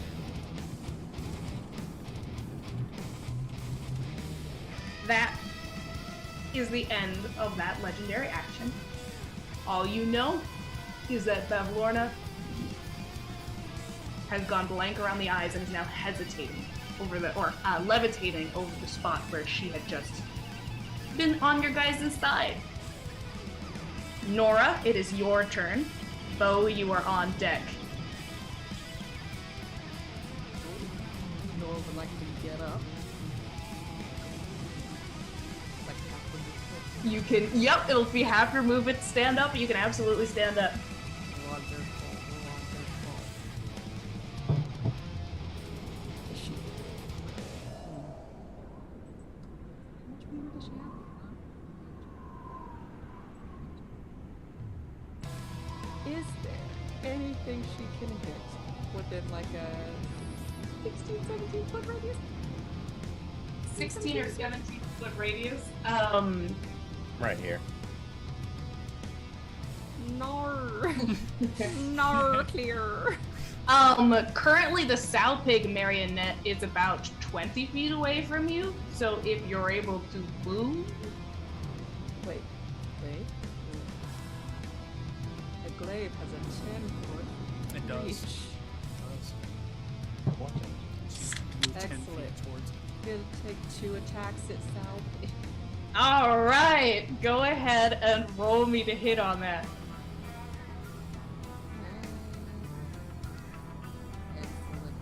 A: that is the end of that legendary action. All you know is that Bavlorna has gone blank around the eyes and is now hesitating over levitating over the spot where she had just been on your guys' side. Nora, it is your turn. Bo, you are on deck.
F: Nora would like to get up. Like half of
A: You can, yep, it'll be half your movement to stand up, but you can absolutely stand up.
F: Wonderful. Is she? How much movement does she have? Is there anything she can hit within like a 16, 17 foot radius?
A: 16 or 17 foot radius.
G: Right here.
F: Nar. Nar clear.
A: Currently the sow pig marionette is about 20 feet away from you, so if you're able to move.
F: Wait. The glaive has a 10 foot
B: It does.
F: reach.
G: Watch it.
B: Just move 10
F: Excellent.
B: feet towards it.
F: It'll take 2 attacks itself.
A: Alright, go ahead and roll me to hit on that.
F: Excellent.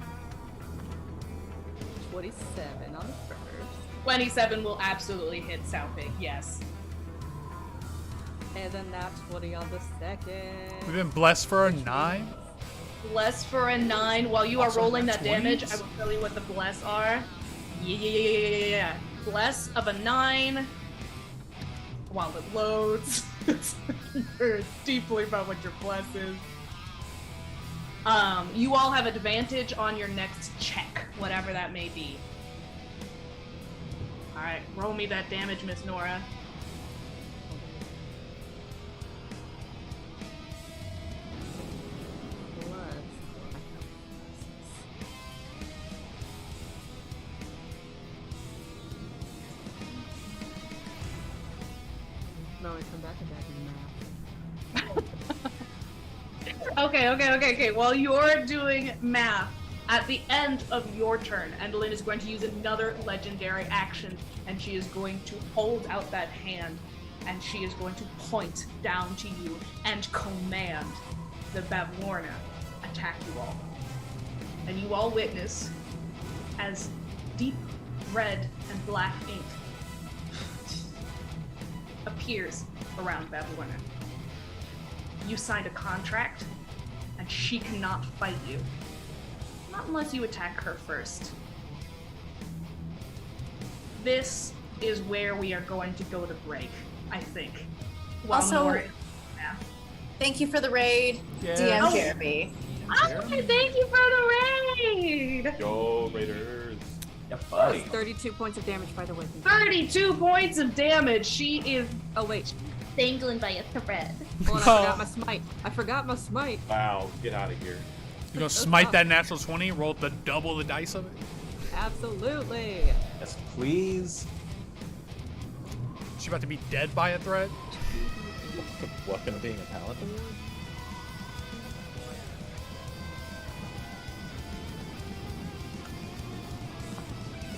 F: 27 on the first.
A: 27 will absolutely hit sow pig, yes.
F: And then that's 20 on the second.
B: We've been blessed for a 9.
A: Bless for a 9. While you are
B: Also
A: rolling
B: nat
A: that damage,
B: 20s?
A: I will tell you what the bless are. Yeah. Bless of a 9. While it loads. Very deeply about what your bless is. You all have advantage on your next check, whatever that may be. Alright, roll me that damage, Miss Nora.
F: No, I come back and back in math.
A: Okay. While you're doing math, at the end of your turn, Endlin is going to use another legendary action, and she is going to hold out that hand, and she is going to point down to you and command the Bavlorna attack you all. And you all witness as deep red and black ink appears around Bavlorna. You signed a contract, and she cannot fight you. Not unless you attack her first. This is where we are going to go to break, I think. While
C: Also-
A: Nora- yeah.
C: Thank you for the raid,
B: Yeah.
C: DM
A: Oh.
C: Jeremy.
A: Oh, thank you for the raid!
E: Go Raiders!
D: Yeah, buddy.
F: 32 points of damage, by the way.
A: 32 points of damage. She is
F: Oh, wait.
A: dangling by a thread.
F: Oh, and I forgot my smite. I forgot my smite.
E: Wow, get out of here.
B: You gonna smite that natural 20, roll the double the dice of it?
F: Absolutely.
D: Yes, please.
B: She about to be dead by a threat?
G: Welcome to being a paladin.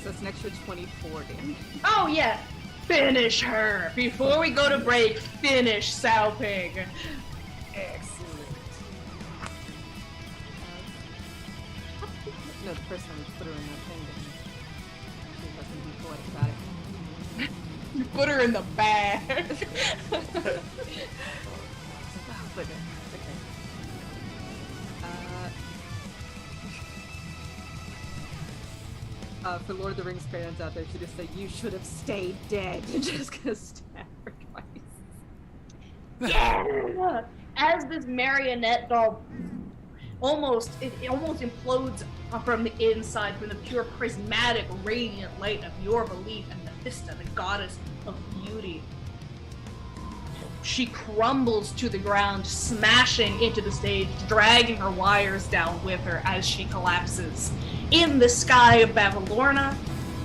F: So it's an extra 24 damage.
A: Oh yeah, finish her. Before we go to break, finish Sow Pig.
F: Excellent. No, the first time we put her in that thing, didn't we? She wasn't be poetic about it.
A: You put her in the bag.
F: Oh, but okay. For Lord of the Rings fans out there, should just say, "You should have stayed dead." You're just gonna stab her twice.
A: Yeah. As this marionette doll almost implodes from the inside, from the pure prismatic radiant light of your belief and Mephista, the goddess of beauty. She crumbles to the ground, smashing into the stage, dragging her wires down with her as she collapses. In the sky of Bavlorna,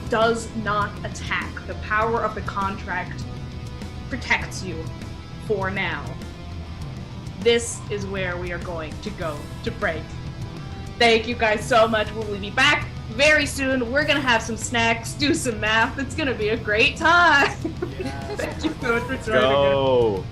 A: does not attack. The power of the contract protects you for now. This is where we are going to go to break. Thank you guys so much. We'll be back very soon. We're gonna have some snacks, do some math. It's gonna be a great time. Thank you so much for joining us.
E: Go.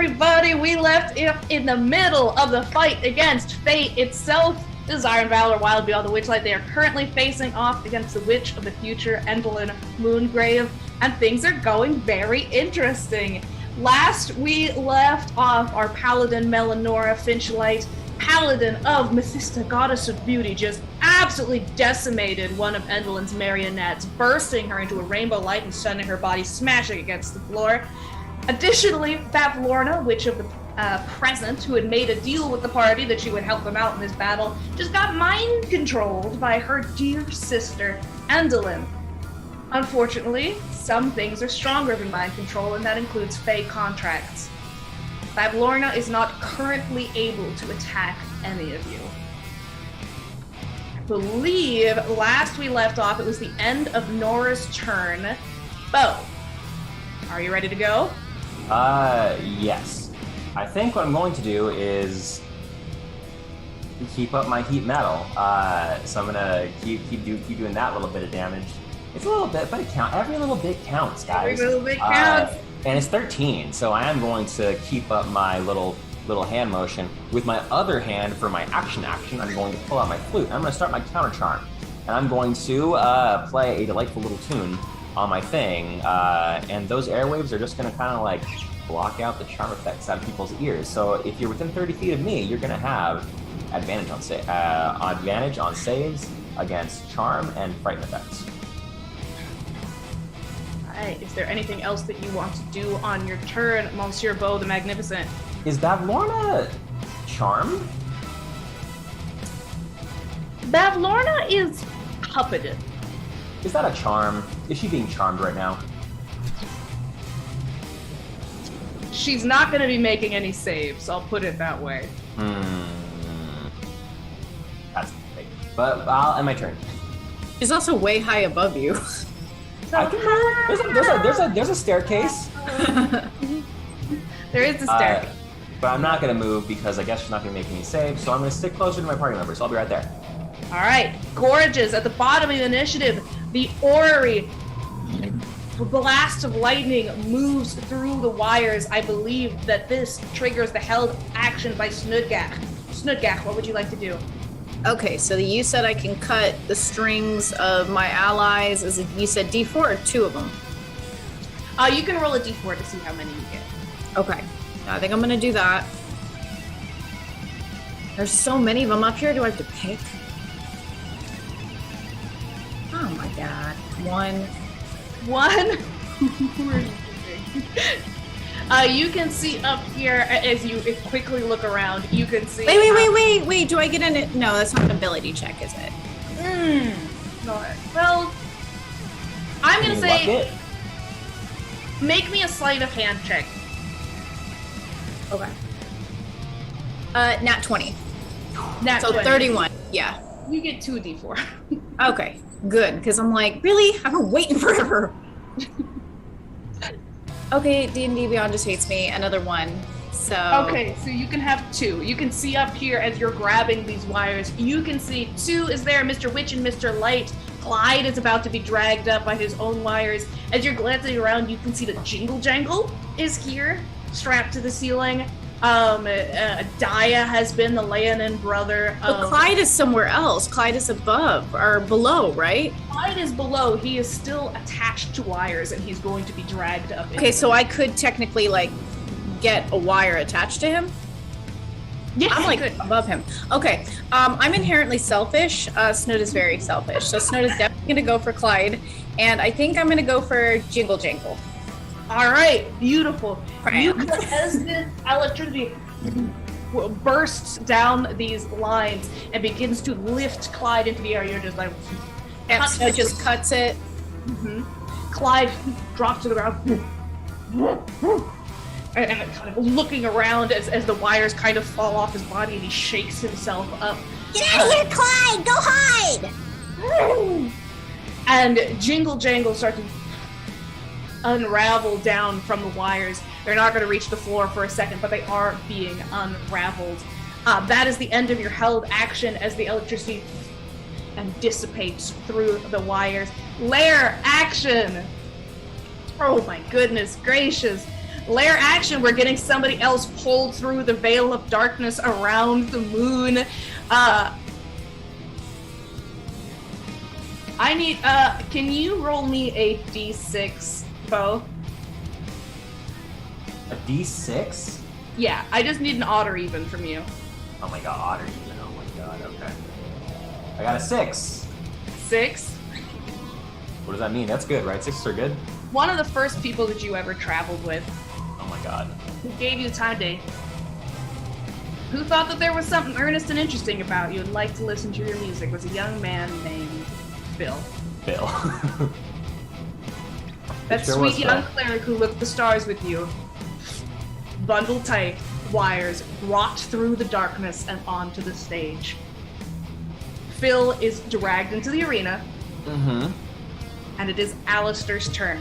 A: everybody. We left in the middle of the fight against fate itself. This is Iron Valor, Wild Beyond the Witchlight. They are currently facing off against the Witch of the Future, Endlin Moongrave, and things are going very interesting. Last we left off, our Paladin Melanora Finchlight, Paladin of Mephisto, Goddess of Beauty, just absolutely decimated one of Endlin's marionettes, bursting her into a rainbow light and sending her body smashing against the floor. Additionally, Bavlorna, Witch of the Present, who had made a deal with the party that she would help them out in this battle, just got mind-controlled by her dear sister, Endlin. Unfortunately, some things are stronger than mind control, and that includes Fey contracts. Bavlorna is not currently able to attack any of you. I believe last we left off, it was the end of Nora's turn. Bo, are you ready to go?
D: Yes. I think what I'm going to do is keep up my heat metal. So I'm gonna keep doing that little bit of damage. It's a little bit, but it counts. Every little bit counts, guys.
A: Every little bit counts.
D: And it's 13, so I am going to keep up my little hand motion. With my other hand, for my action, I'm going to pull out my flute. I'm going to start my counter charm, and I'm going to play a delightful little tune on my thing. And those airwaves are just going to kind of like block out the charm effects out of people's ears. So if you're within 30 feet of me, you're going to have advantage on saves against charm and frighten effects.
A: Is there anything else that you want to do on your turn, Monsieur Beau the Magnificent?
D: Is Bavlorna charmed?
A: Bavlorna is puppeted.
D: Is that a charm? Is she being charmed right now?
A: She's not going to be making any saves, I'll put it that way.
D: That's big. But I'll end my turn.
C: She's also way high above you.
D: I can move. There's a staircase.
A: There is a staircase.
D: But I'm not going to move because I guess she's not going to make any saves, so I'm going to stick closer to my party members. So I'll be right there.
A: All right, gorgeous. At the bottom of the initiative, the orrery blast of lightning moves through the wires. I believe that this triggers the held action by Snudgach. Snudgach, what would you like to do?
C: Okay, so you said I can cut the strings of my allies. You said D4 or 2 of them?
A: You can roll a D4 to see how many you get.
C: Okay, I think I'm gonna do that. There's so many of them up here. Do I have to pick? Oh my god. One.
A: You can see up here as you quickly look around. You can see.
C: Wait. Do I get in it? No, that's not an ability check, is it?
A: No. Well, I'm gonna say, make me a sleight of hand check.
C: Okay. Nat 20.
A: Nat
C: so
A: 20.
C: 31. Yeah.
A: You get 2 D4.
C: Okay, good. Because I'm like, really? I've been waiting forever. Okay, D&D Beyond just hates me. Another 1. So.
A: Okay, so you can have 2. You can see up here as you're grabbing these wires. You can see 2 is there, Mr. Witch and Mr. Light. Clyde is about to be dragged up by his own wires. As you're glancing around, you can see that Jingle Jangle is here, strapped to the ceiling. Daya has been the Leonin brother.
C: But Clyde is somewhere else. Clyde is above or below, right?
A: Clyde is below. He is still attached to wires, and he's going to be dragged up.
C: Okay, so I could technically like get a wire attached to him.
A: Yeah,
C: I'm like above him. Okay, I'm inherently selfish. Snood is very selfish, so Snood is definitely gonna go for Clyde, and I think I'm gonna go for Jingle Jangle.
A: All right, beautiful. As this electricity bursts down these lines and begins to lift Clyde into the air, you're just like,
C: Snood just cuts it.
A: Mm-hmm. Clyde drops to the ground. And kind of looking around as the wires kind of fall off his body, and he shakes himself up.
H: Get out of here, Clyde! Go hide!
A: And Jingle Jangle starts to unravel down from the wires. They're not going to reach the floor for a second, but they are being unraveled. That is the end of your held action as the electricity dissipates through the wires. Lair action! Oh my goodness gracious. Lair action, we're getting somebody else pulled through the veil of darkness around the moon. I need, can you roll me a d6, Bo?
D: A D6?
A: Yeah, I just need an odd or even from you.
D: Oh my god, odd or even. Oh my god, okay. I got a 6.
A: 6?
D: What does that mean? That's good, right? 6s are good?
A: One of the first people that you ever traveled with.
D: Oh my god.
A: Who gave you time day? Who thought that there was something earnest and interesting about you and liked to listen to your music was a young man named Bill.
D: Bill.
A: That
D: Sure
A: sweet
D: was
A: young
D: Bill.
A: cleric who looked the stars with you. Bundled tight, wires brought through the darkness and onto the stage. Phil is dragged into the arena,
D: Mm-hmm.
A: and it is Alistair's turn.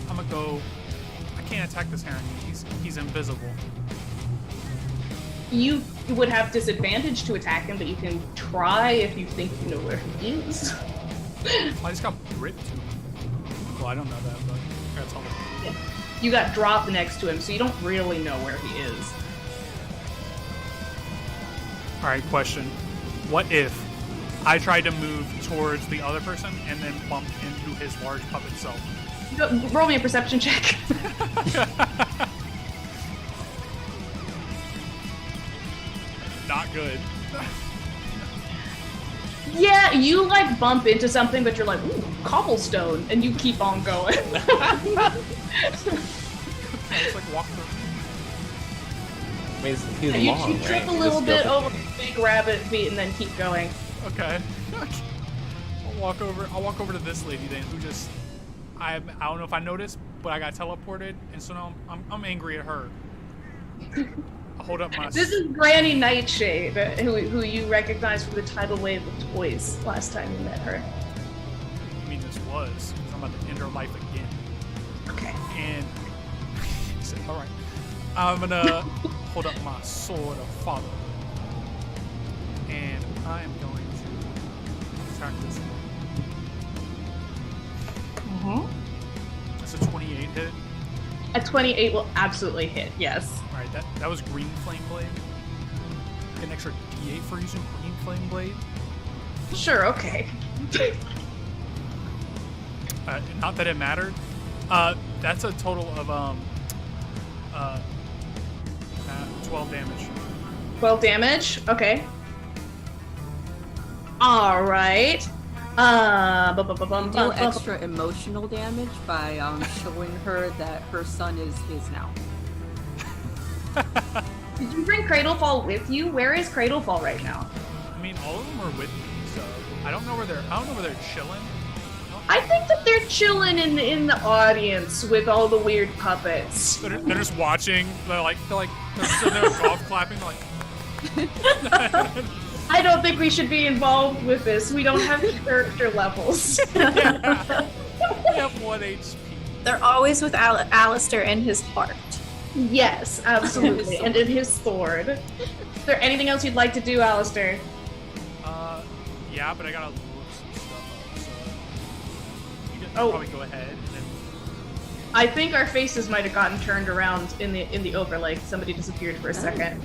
B: I'm gonna go. I can't attack this heron. He's invisible.
A: You would have disadvantage to attack him, but you can try if you think you know where he is.
B: I just got ripped to him. Well, I don't know that, but that's all.
A: You got dropped next to him, so you don't really know where he is.
B: All right, question. What if I tried to move towards the other person and then bumped into his large puppet self?
A: Roll me a perception check.
B: Not good.
A: Yeah, you like bump into something, but you're like, ooh, cobblestone, and you keep on going.
B: I just like walk through.
G: I mean, he's
A: you
G: long,
A: you trip
G: right?
A: a
G: He
A: little
G: just
A: bit
G: goes
A: over
G: up-
A: big rabbit feet and then keep going.
B: Okay. I'll walk over to this lady then, who just I don't know if I noticed, but I got teleported, and so now I'm angry at her. I'll hold up my.
A: This is Granny Nightshade, who you recognized from the tidal wave of toys last time you met her.
B: I mean, this was. 'Cause I'm about to end her life again.
A: Okay.
B: And he said, "All right, I'm gonna hold up my sword of father, and I am going to attack this one.
A: Mm-hmm.
B: That's a 28 hit.
A: A 28 will absolutely hit, yes.
B: All right, that was green flame blade. Get an extra D8 for using green flame blade.
A: Sure, okay.
B: Not that it mattered. That's a total of 12 damage.
A: 12 damage, okay. All right.
F: Do extra emotional damage by showing her that her son is his now.
A: Did you bring Cradlefall with you? Where is Cradlefall right now?
B: I mean, all of them are with me, so I don't know where they're chilling.
A: I think that they're chilling in the audience with all the weird puppets.
B: They're just watching. They're sitting there golf clapping like.
A: I don't think we should be involved with this. We don't have character levels.
B: We have 1 HP.
C: They're always with Alistair in his heart.
A: Yes, absolutely. And in his sword. Is there anything else you'd like to do, Alistair?
B: Yeah, but I gotta look some stuff up. So you can
A: Oh.
B: probably go ahead and then.
A: I think our faces might have gotten turned around in the overlay. Somebody disappeared for a second.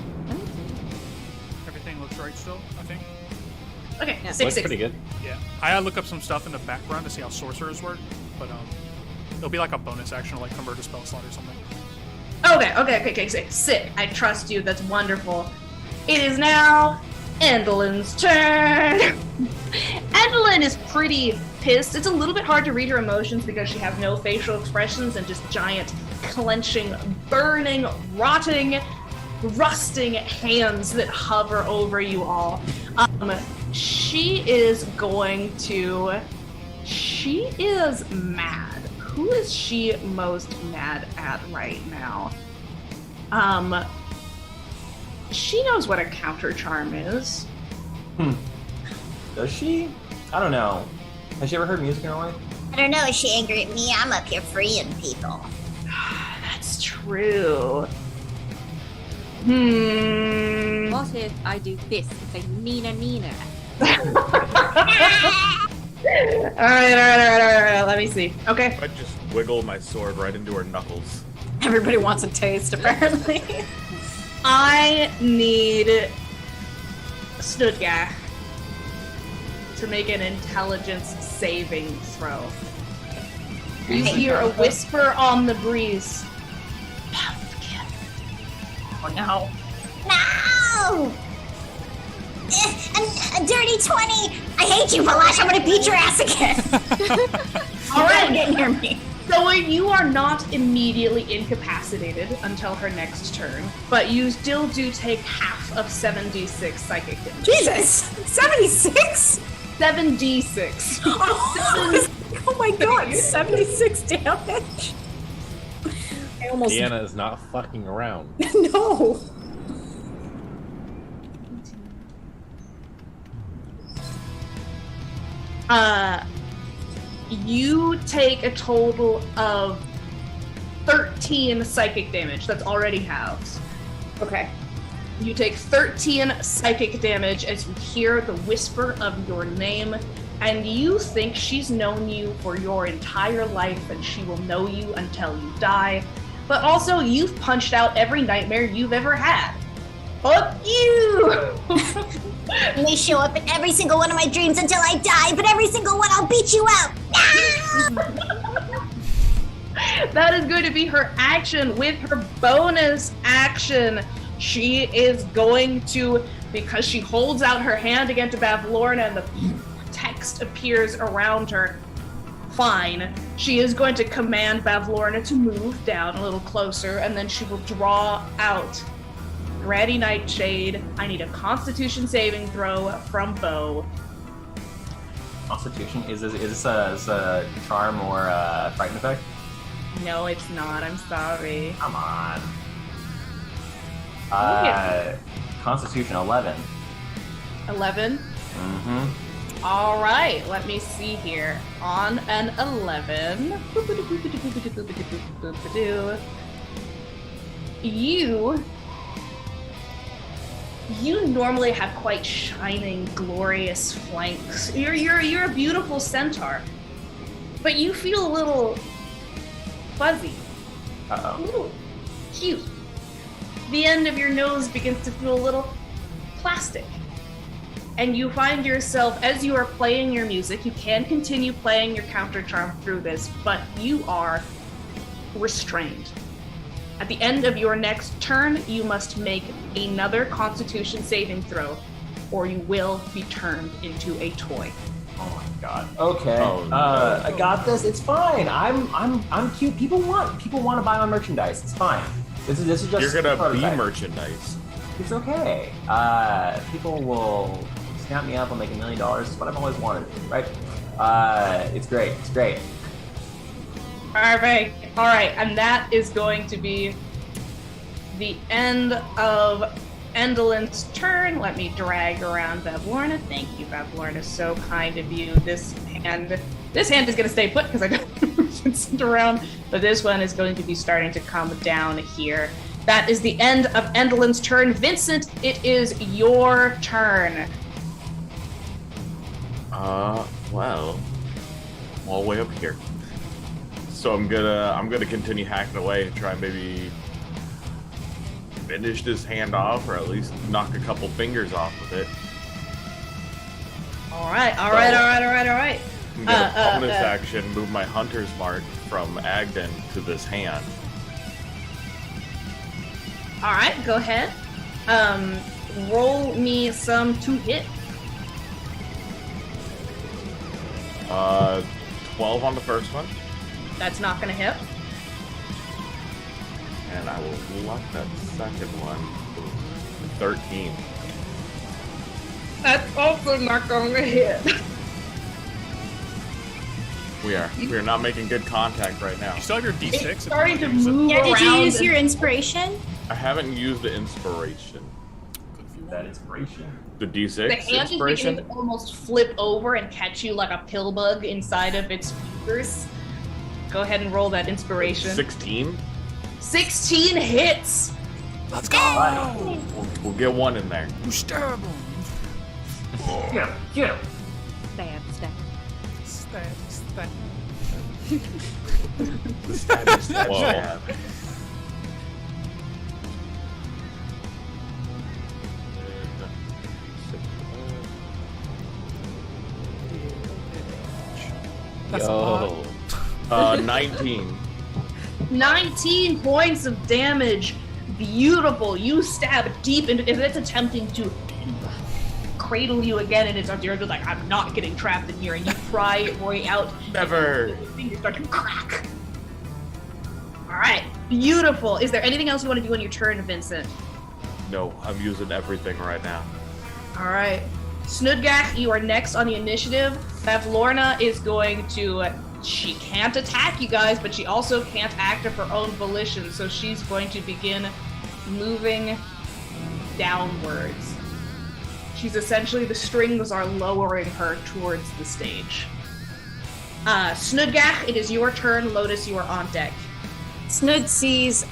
B: Everything looks right still, I think.
A: Okay,
F: Yeah.
A: 6
G: Looks
A: 6.
G: pretty good.
B: Yeah, I gotta look up some stuff in the background to see how sorcerers work, but it'll be like a bonus action, like convert a spell slot or something.
A: Okay, sick. I trust you. That's wonderful. It is now Endelin's turn. Endelin is pretty pissed. It's a little bit hard to read her emotions because she has no facial expressions and just giant, clenching, burning, rotting, rusting hands that hover over you all. She is mad. Who is she most mad at right now? She knows what a counter charm is.
D: Does she? I don't know. Has she ever heard music in her life?
H: I don't know, is she angry at me? I'm up here freeing people.
A: That's true.
I: What if I do this? It's like Nina.
A: Alright, let me see. Okay.
E: I just wiggle my sword right into her knuckles.
C: Everybody wants a taste, apparently.
A: I need Snudga to make an intelligence saving throw. You hear a whisper on the breeze. Pumpkin. Oh no.
H: No! A dirty 20! I hate you, Valash! I'm gonna beat your ass again!
A: Alright,
H: Get near me.
A: so you are not immediately incapacitated until her next turn, but you still do take half of 7d6 psychic damage.
C: Jesus! 76?
A: 7d6.
C: Oh my god, 76 damage! I almost...
G: Deanna is not fucking around.
C: No!
A: You take a total of 13 psychic damage. That's already halved.
C: Okay.
A: You take 13 psychic damage as you hear the whisper of your name, and you think she's known you for your entire life and she will know you until you die. But also, you've punched out every nightmare you've ever had. Fuck you!
H: You may show up in every single one of my dreams until I die, but every single one I'll beat you out!
A: That is going to be her action. With her bonus action, she is going to, because she holds out her hand again to Bavlorna and the text appears around her. Fine. She is going to command Bavlorna to move down a little closer, and then she will draw out Ready Nightshade. I need a Constitution saving throw from Bo.
D: Constitution? Is this a charm or a frightened effect?
A: No, it's not. I'm sorry.
D: Come on.
A: Yeah.
D: Constitution 11.
A: 11?
D: Mm-hmm.
A: All right, let me see here. On an 11, you normally have quite shining, glorious flanks. You're a beautiful centaur, but you feel a little fuzzy, a little cute. The end of your nose begins to feel a little plastic. And you find yourself, as you are playing your music, you can continue playing your counter charm through this, but you are restrained. At the end of your next turn, you must make another Constitution saving throw, or you will be turned into a toy.
D: Oh my god. Okay.
E: Oh, no.
D: I got this. It's fine. I'm cute. People want to buy my merchandise. It's fine. This is just.
E: You're gonna be
D: prototype.
E: merchandise.
D: It's okay. People will snap me up. I'll make $1 million. It's what I've always wanted, right? It's great. It's great.
A: Perfect. All right, and that is going to be the end of Endelin's turn. Let me drag around Bavlorna. Thank you, Bavlorna. So kind of you. This hand is going to stay put because I don't move it around, but this one is going to be starting to come down here. That is the end of Endelin's turn. Vincent, it is your turn.
E: Well, I'm all the way up here. So I'm gonna continue hacking away and try and maybe finish this hand off, or at least knock a couple fingers off of it.
A: All right.
E: I'm gonna bonus action move my hunter's mark from Agden to this hand.
A: All right, go ahead. Roll me some to hit.
E: 12 on the first one.
A: That's not gonna hit.
E: And I will luck that second one. 13.
A: That's also not gonna hit.
E: We are not making good contact right now.
B: You still have your D6.
A: It's starting to move
C: Yeah,
A: around.
C: did you use your inspiration?
E: I haven't used the inspiration.
D: That inspiration.
E: The D6
A: The hand is
E: inspiration.
A: beginning to almost flip over and catch you like a pill bug inside of its fingers. Go ahead and roll that inspiration.
E: 16.
A: 16 hits.
B: Let's go.
E: We'll get one in there.
B: You stab him.
D: Get him.
I: Stab, stab.
B: Stab, stab.
G: Whoa.
B: That's a lot.
G: Yo.
E: 19.
A: 19 points of damage. Beautiful. You stab deep into. If it's attempting to cradle you again, and it's you're just like, I'm not getting trapped in here, and you pry it right out.
E: Never.
A: Your fingers start to crack. All right. Beautiful. Is there anything else you want to do on your turn, Vincent?
E: No, I'm using everything right now.
A: All right. Snudgak, you are next on the initiative. Lorna is going to. She can't attack you guys, but she also can't act of her own volition, so she's going to begin moving downwards. She's essentially, the strings are lowering her towards the stage. Snudgak, it is your turn. Lotus, you are on deck.
C: Snud sees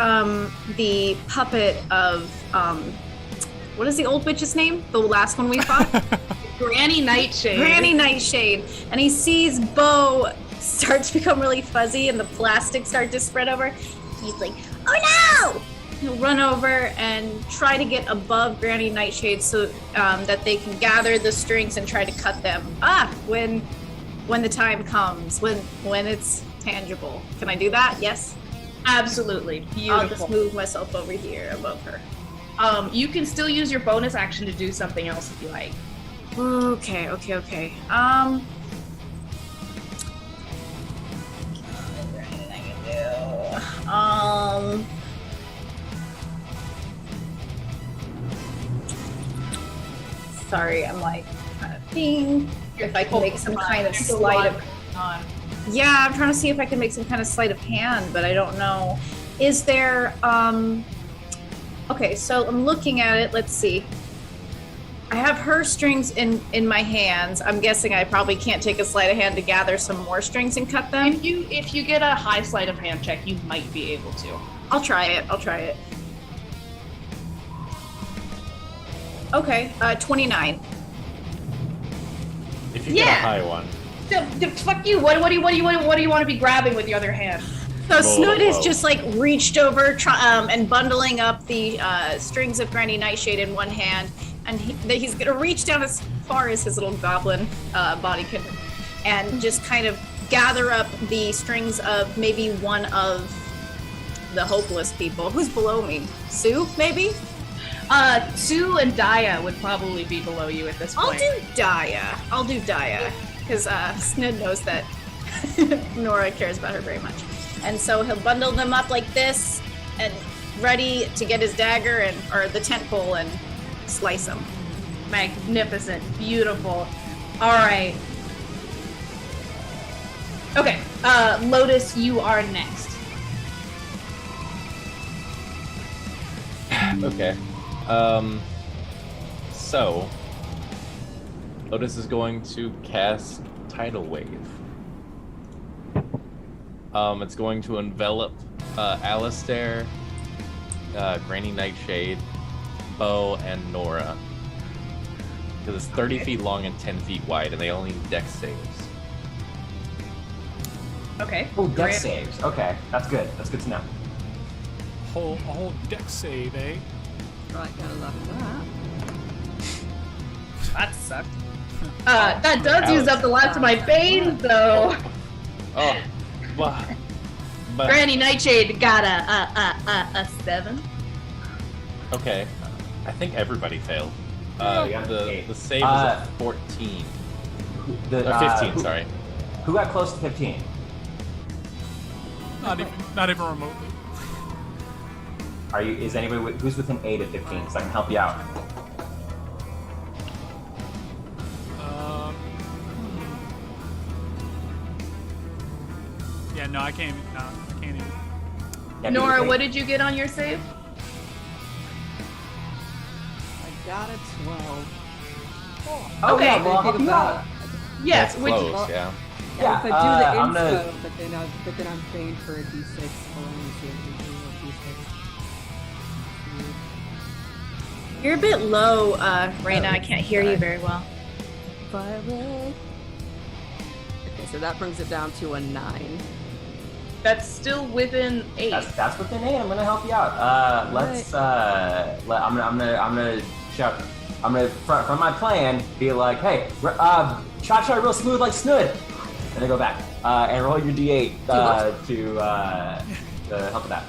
C: the puppet of what is the old witch's name? The last one we fought?
A: Granny Nightshade.
C: Granny Nightshade. And he sees Bo start to become really fuzzy and the plastic start to spread over. He's like, oh no! He'll run over and try to get above Granny Nightshade so that they can gather the strings and try to cut them. When the time comes, when it's tangible. Can I do that? Yes?
A: Absolutely. Beautiful.
C: I'll just move myself over here above her.
A: You can still use your bonus action to do something else if you like.
C: Okay. Sorry, I'm like kind of thinking if I can make some kind of sleight of. Yeah, I'm trying to see if I can make some kind of sleight of hand, but I don't know. Is there? Okay, so I'm looking at it. Let's see. I have her strings in my hands. I'm guessing I probably can't take a sleight of hand to gather some more strings and cut them.
A: If you get a high sleight of hand check, you might be able to.
C: I'll try it. Okay, 29.
G: If you get a high one.
A: Fuck you. What do you want to be grabbing with the other hand?
C: So Snood is just like reached over and bundling up the strings of Granny Nightshade in one hand, and he's gonna reach down as far as his little goblin body can, and just kind of gather up the strings of maybe one of the hopeless people. Who's below me? Sue, maybe?
A: Sue and Daya would probably be below you at this point.
C: I'll do Daya, because Snood knows that Nora cares about her very much. And so he'll bundle them up like this, and ready to get his dagger or the tent pole and slice them.
A: Magnificent, beautiful. All right. Okay, Lotus, you are next.
G: Okay. So Lotus is going to cast Tidal Wave. It's going to envelop Alistair, Granny Nightshade, Bo, and Nora. Because it's 30 feet long and 10 feet wide, and they only need dex saves.
A: Okay.
D: Oh, dex saves. Okay, that's good. That's good to know.
B: A whole deck save, eh?
F: Right, gotta love that.
A: That sucked. That does use up the last of my Banes, though.
G: Oh, but
A: Granny Nightshade got a 7.
G: okay. I think everybody failed. The save is a 14. 15, sorry.
D: Who got close to 15?
B: Not even remotely.
D: Is anybody who's within 8 of 15? Because I can help you out.
B: Yeah, no, I can't. No, I can't even.
D: Yeah,
A: Nora, what did you get on your save?
F: I got a 12.
D: Oh,
A: Okay.
D: yeah, well, I'll help you out.
A: Yes,
G: That's
A: which
G: close, yeah.
F: Yeah, if I do the
D: I'm gonna-
F: inspo, but then I'm paying for a d6. Hold on, let me see if I can do a d6.
C: You're a bit low, Raina. I can't hear you very well.
F: Fire away. Okay, so that brings it down to a 9.
A: That's still within 8.
D: That's within 8. I'm gonna help you out. Let's. I'm gonna shout. I'm gonna from my plan be like, hey, try real smooth like Snood, and then go back and roll your D8 to help with that.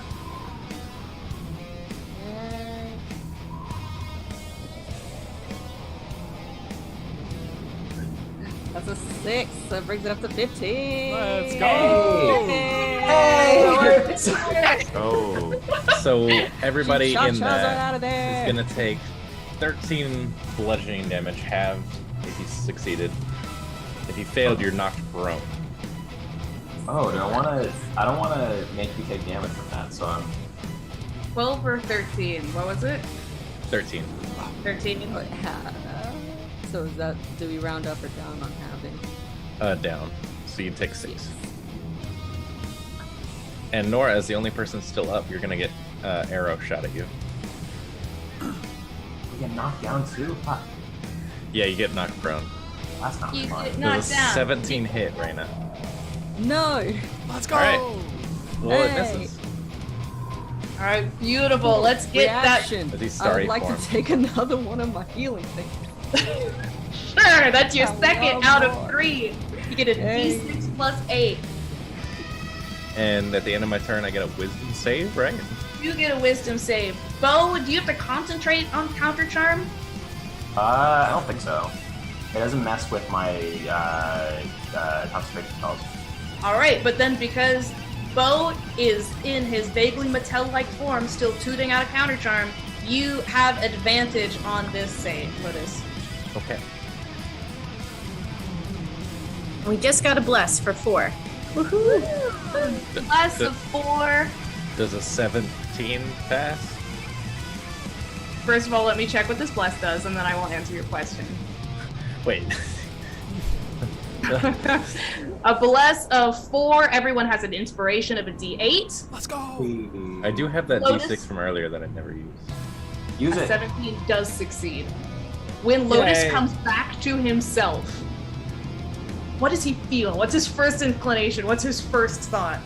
F: That's a 6, so it brings it up to 15.
B: Let's go!
D: Hey!
G: Oh. So everybody
F: Shot
G: in
F: Charles right
G: that
F: out of there.
G: is gonna take 13 bludgeoning damage, halved if you succeeded. If you failed, you're knocked prone.
D: Oh, I don't wanna make you take damage from that, so I'm
A: 12 or 13. What was it?
G: 13.
A: 13.
F: So is that, do we round up or down on halving?
G: Down. So you take 6. And Nora, as the only person still up, you're gonna get arrow shot at you.
D: you get knocked down too. Fuck.
G: Yeah, you get knocked prone.
D: That's not
A: You
D: fun.
A: get
G: It
A: knocked
G: was a
A: down.
G: 17 hit right now.
F: No!
B: Let's go!
G: All right. Well,
F: Hey.
G: it misses.
A: All right, beautiful. Let's get
F: Reaction.
G: As he's
F: I
G: starry
F: would like
G: form.
F: to take another one of my healing things.
A: that. Sure, that's your
F: I
A: second
F: love
A: out of
F: more.
A: 3. You get a
F: Hey.
A: D6 plus 8.
G: And at the end of my turn, I get a wisdom save, right?
A: You get a wisdom save. Bo, do you have to concentrate on counter charm?
D: I don't think so. It doesn't mess with my concentration spells.
A: All right, but then because Bo is in his vaguely Mattel-like form, still tooting out a counter charm, you have advantage on this save, Lotus.
G: Okay.
C: We just got a bless for 4.
A: Plus
G: the-
A: of 4.
G: Does a 17 pass?
A: First of all, let me check what this bless does, and then I will answer your question.
G: Wait.
A: A bless of 4. Everyone has an inspiration of a D8.
B: Let's go!
G: I do have that
A: Lotus?
G: D6 from earlier that I never used.
D: Use
A: A
D: it.
A: 17 does succeed. When Lotus
G: Yay.
A: comes back to himself, what does he feel? What's his first inclination? What's his first thought?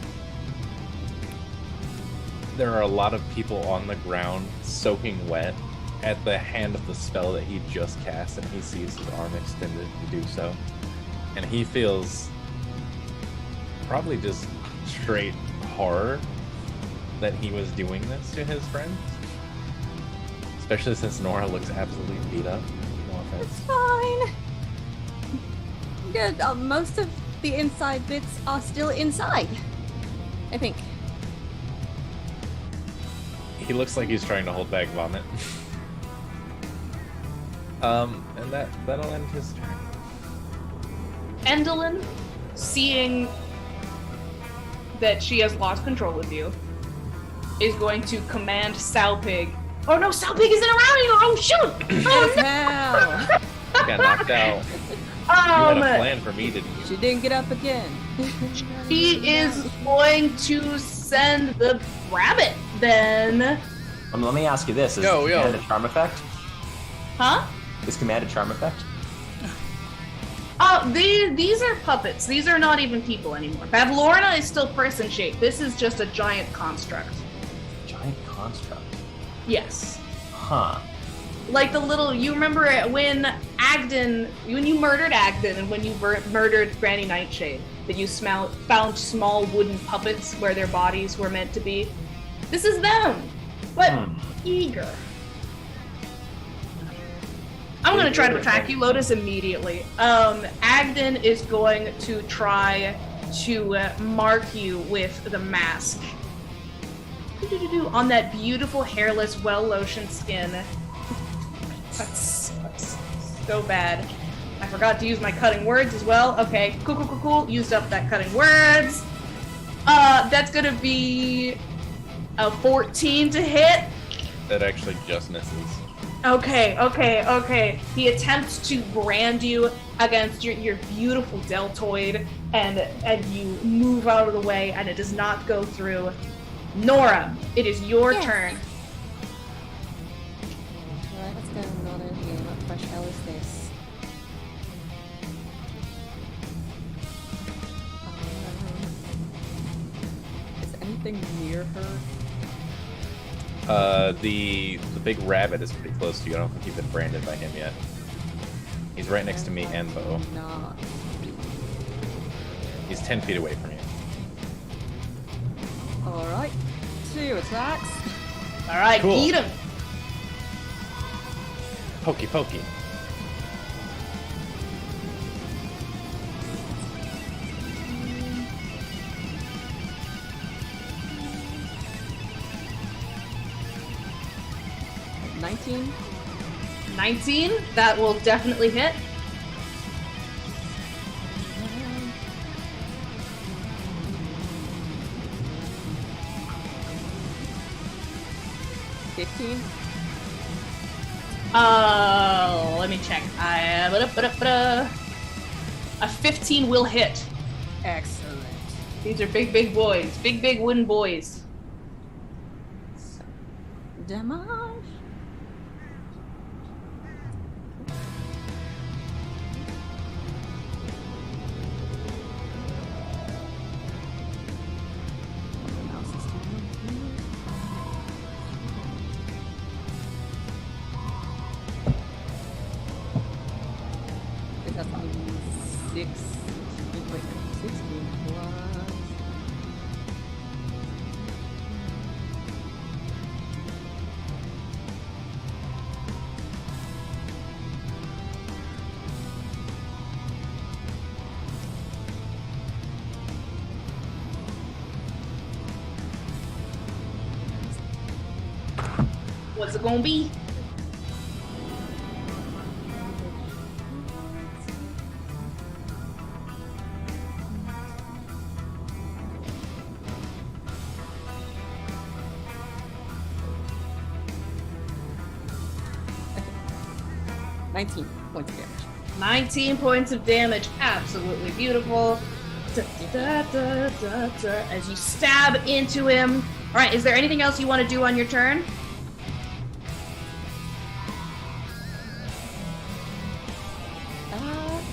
G: There are a lot of people on the ground soaking wet at the hand of the spell that he just cast, and he sees his arm extended to do so. And he feels probably just straight horror that he was doing this to his friends. Especially since Nora looks absolutely beat up. No offense.
F: Fine. Good. Most of the inside bits are still inside. I think.
G: He looks like he's trying to hold back vomit. And that'll end his turn.
A: Endolin, seeing that she has lost control of you, is going to command Sowpig. Oh no, Sowpig isn't around anymore! Oh shoot! Oh no!
F: Hell.
G: Got knocked out. You had a
A: Um,
G: plan for me, didn't you?
F: She didn't get up again.
A: he is going to send the rabbit then.
D: Let me ask you this: Is
B: Yo.
D: command a charm effect?
A: Huh?
D: Is command a charm effect?
A: These are puppets. These are not even people anymore. Bavlorna is still person shaped. This is just a giant construct.
D: Giant construct.
A: Yes.
D: Huh.
A: Like the little, you remember when you murdered Agden and when you murdered Granny Nightshade, that you found small wooden puppets where their bodies were meant to be? This is them, but eager. I'm going to try to attack you, Lotus, immediately. Agden is going to try to mark you with the mask. On that beautiful, hairless, well-lotioned skin. That's so bad. I forgot to use my cutting words as well. Okay, cool. Used up that cutting words. That's gonna be a 14 to hit.
G: That actually just misses.
A: Okay. He attempts to brand you against your beautiful deltoid, and you move out of the way, and it does not go through. Nora, it is your
F: Yes.
A: turn.
F: Let's anything near her?
G: The big rabbit is pretty close to you. I don't think you've been branded by him yet. He's right next to me and Bo.
F: Not.
G: He's 10 feet away from you.
F: Alright. 2 attacks.
A: All right,
G: Cool.
A: eat him.
G: Pokey pokey.
F: Like 19.
A: 19. That will definitely hit.
F: 15.
A: Let me check. A 15 will hit.
F: Excellent.
A: These are big boys. Big wooden boys.
F: Damage. That's only 6. Wait, 16 plus.
A: What's it gonna be?
F: Okay. 19 points of damage.
A: 19 points of damage. Absolutely beautiful. As you stab into him. All right, is there anything else you want to do on your turn?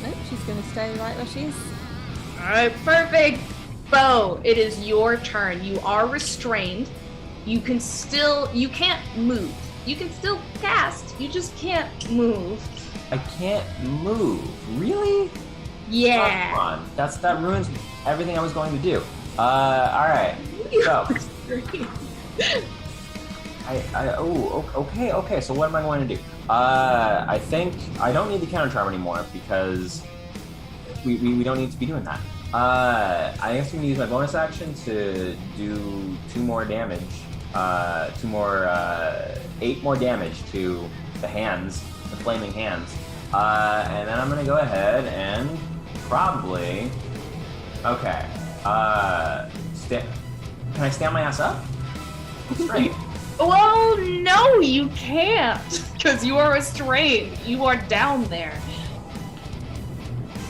F: Nope, she's gonna stay right where she is.
A: All right, perfect. Bo, it is your turn. You are restrained. You can't move. You can still cast. You just can't move.
D: I can't move. Really?
A: Yeah.
D: Come on. That ruins everything I was going to do. Alright. So okay, so what am I going to do? I think I don't need the counter charm anymore because we don't need to be doing that. I guess I'm gonna use my bonus action to do 2 more damage. 8 more damage to the hands, the flaming hands. And then I'm gonna go ahead and probably, okay, can I stand my ass up? Straight.
A: Well, no, you can't, because you are restrained. You are down there.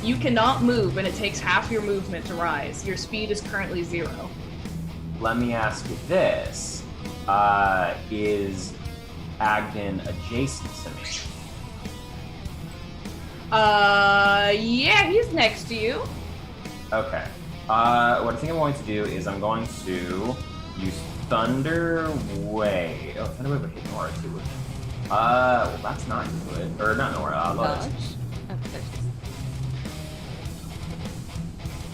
A: You cannot move, and it takes half your movement to rise. Your speed is currently 0.
D: Let me ask you this. Is Agden adjacent to me?
A: Yeah, he's next to you.
D: Okay. What I think I'm going to do is I'm going to use Thunder Wave. Oh, Thunder Wave would hit Nora too. Well, that's not good. Or not Nora, Lotus.
F: Okay.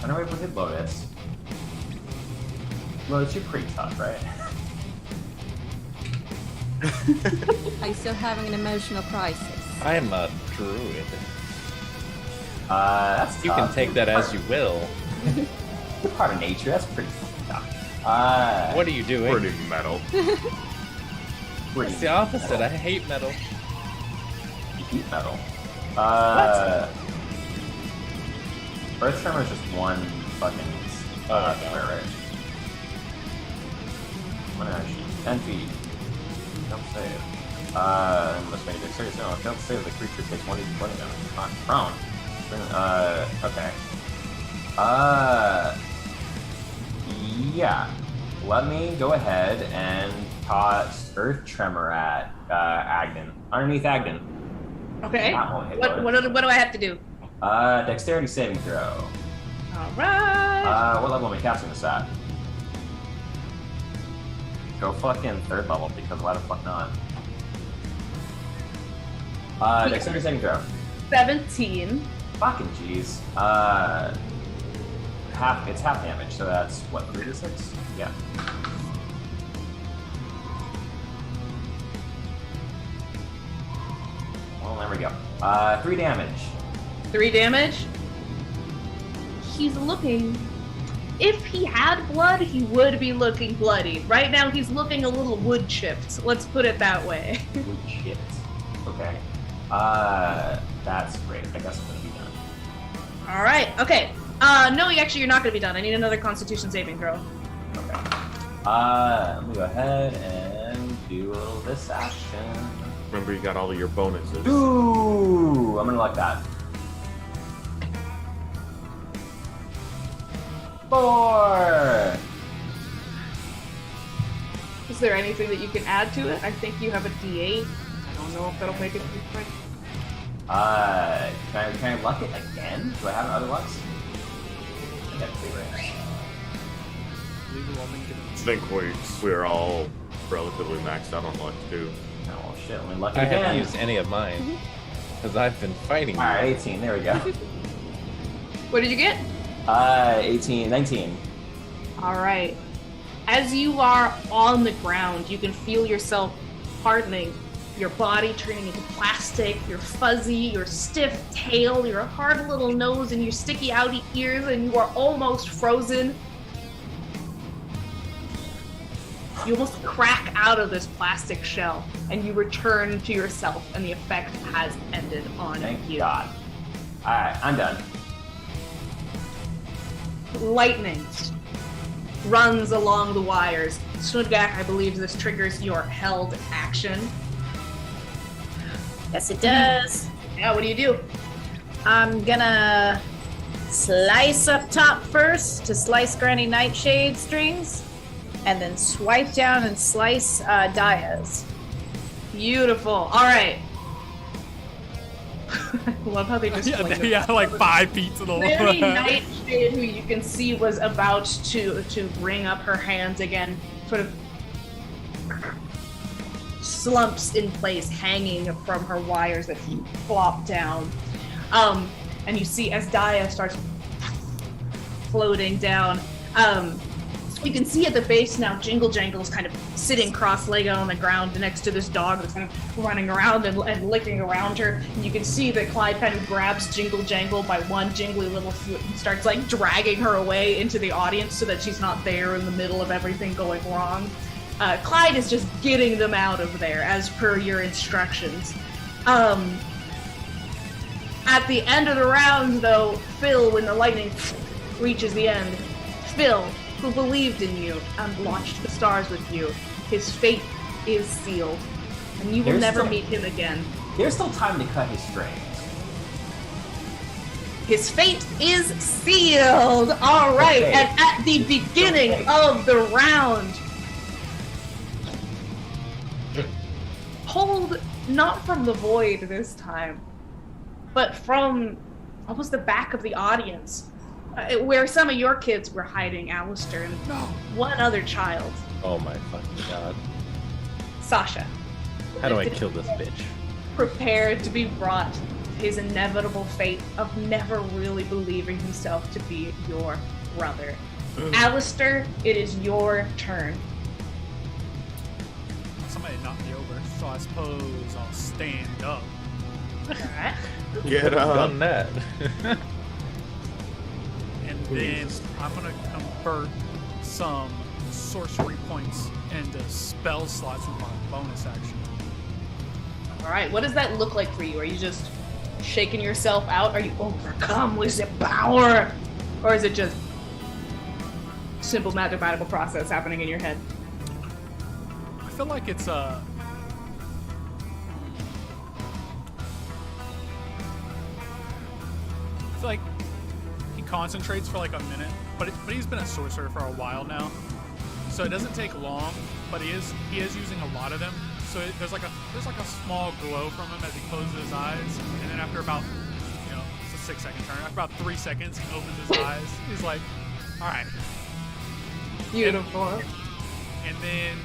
D: Thunder Wave would hit Lotus. Lotus, you're pretty tough, right?
F: Are you still having an emotional crisis?
G: I am a druid.
D: That's
G: You
D: tough.
G: can take that as you will.
D: You're part of nature. That's pretty tough.
G: What are you doing?
E: Pretty metal.
D: Pretty
G: It's the opposite. I hate metal.
D: You heat metal. Earth Tremor is just one fucking
G: no.
D: square, right? One action. 10 feet. Don't save. Must make a dexterity saving. If you don't save, the creature takes 1d20 damage. Not prone. Okay. Yeah. Let me go ahead and toss Earth Tremor at Agden. Underneath Agden.
A: Okay.
D: That won't hit
A: What do I have to do?
D: Dexterity saving throw.
A: All right.
D: What level am I casting this at? Go fucking third level, because why the fuck not? Dexterity saving throw.
A: 17.
D: Fucking jeez. It's half damage, so that's what, 3d6? Yeah. Well, there we go. 3 damage.
A: 3 damage. He's looking. If he had blood, he would be looking bloody. Right now, he's looking a little wood chipped. Let's put it that way.
D: Wood chipped. Okay. That's great. I guess I'm gonna be done.
A: All right. Okay. No, you're not gonna be done. I need another Constitution saving throw.
D: Okay. Let me go ahead and do a little this action.
E: Remember, you got all of your bonuses.
D: Ooh, I'm gonna like that. 4.
A: Is there anything that you can add to it? I think you have a D8. I don't know if that'll make it different.
D: Can I luck it again? Do I have other lucks? I got 3 right.
E: I think we're all relatively maxed out on luck too.
D: Oh well, shit. Let me luck it
G: I
D: again.
G: haven't used any of mine because I've been fighting.
D: All right, 18. There we go.
A: What did you get?
D: 19.
A: All right. As you are on the ground, you can feel yourself hardening, your body turning into plastic, your fuzzy, your stiff tail, your hard little nose, and your sticky outy ears, and you are almost frozen. You almost crack out of this plastic shell, and you return to yourself, and the effect has ended on
D: Thank
A: you.
D: God. All right, I'm done.
A: Lightning runs along the wires. Snudgak, I believe this triggers your held action.
C: Yes, it does.
A: Yeah, what do?
C: I'm gonna slice up top first to slice Granny Nightshade strings, and then swipe down and slice Daya's.
A: Beautiful. All right. I love how they just
B: Yeah, like 5 feet to the
A: Granny
B: left.
A: Nightshade, who you can see was about to bring up her hands again, sort of slumps in place, hanging from her wires that flop down. And you see as Daya starts floating down, you can see at the base now Jingle Jangle's kind of sitting cross-legged on the ground next to this dog that's kind of running around and licking around her. And you can see that Clyde kind of grabs Jingle Jangle by one jingly little foot and starts like dragging her away into the audience so that she's not there in the middle of everything going wrong. Clyde is just getting them out of there as per your instructions. At the end of the round, though, Phil, when the lightning reaches the end, Phil, who believed in you and watched the stars with you, his fate is sealed, and you will
D: There's
A: never
D: still-
A: meet him again.
D: There's still time to cut his strings.
A: His fate is sealed! All right,
D: Okay.
A: and at the beginning of the round, pulled not from the void this time, but from almost the back of the audience, where some of your kids were hiding, Alistair, and one other child,
G: Oh my fucking god.
A: Sasha,
G: How do I kill this bitch?
A: prepared to be brought to his inevitable fate of never really believing himself to be your brother. Alistair, it is your turn.
B: Somebody knocked me over, so I suppose I'll stand up.
A: Alright.
E: Get
G: Done that.
B: And then I'm gonna convert some sorcery points into spell slots with my bonus action.
A: Alright, what does that look like for you? Are you just shaking yourself out? Are you overcome with the power? Or is it just simple mathematical process happening in your head?
B: I feel like it's I feel like he concentrates for like a minute, but he's been a sorcerer for a while now, so it doesn't take long. But he is using a lot of them, so there's like a small glow from him as he closes his eyes, and then after about it's a 6-second turn. After about 3 seconds, he opens his eyes. He's like, all right.
A: Beautiful.
B: And then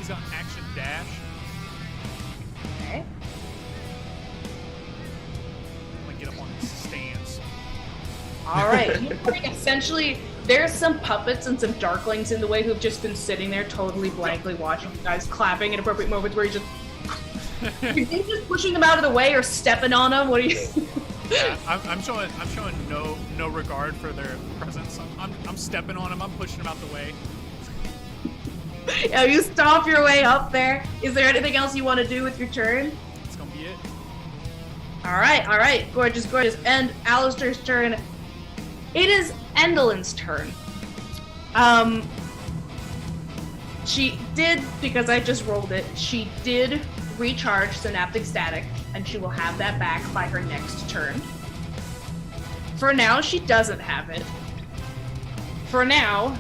B: He's got action dash.
A: Okay.
B: I'm gonna get up on his stance.
A: All right. You're putting essentially, there's some puppets and some darklings in the way who've just been sitting there totally blankly watching you guys clapping at appropriate moments where you just. Are you just pushing them out of the way or stepping on them? What are you?
B: Yeah, I'm showing no regard for their presence. I'm stepping on them. I'm pushing them out the way.
A: Yeah, you stomp your way up there. Is there anything else you want to do with your turn?
B: That's gonna be it.
A: All right. Gorgeous. And Alistair's turn. It is Endelin's turn. She did, because I just rolled it, she did recharge Synaptic Static, and she will have that back by her next turn. For now, she doesn't have it. For now,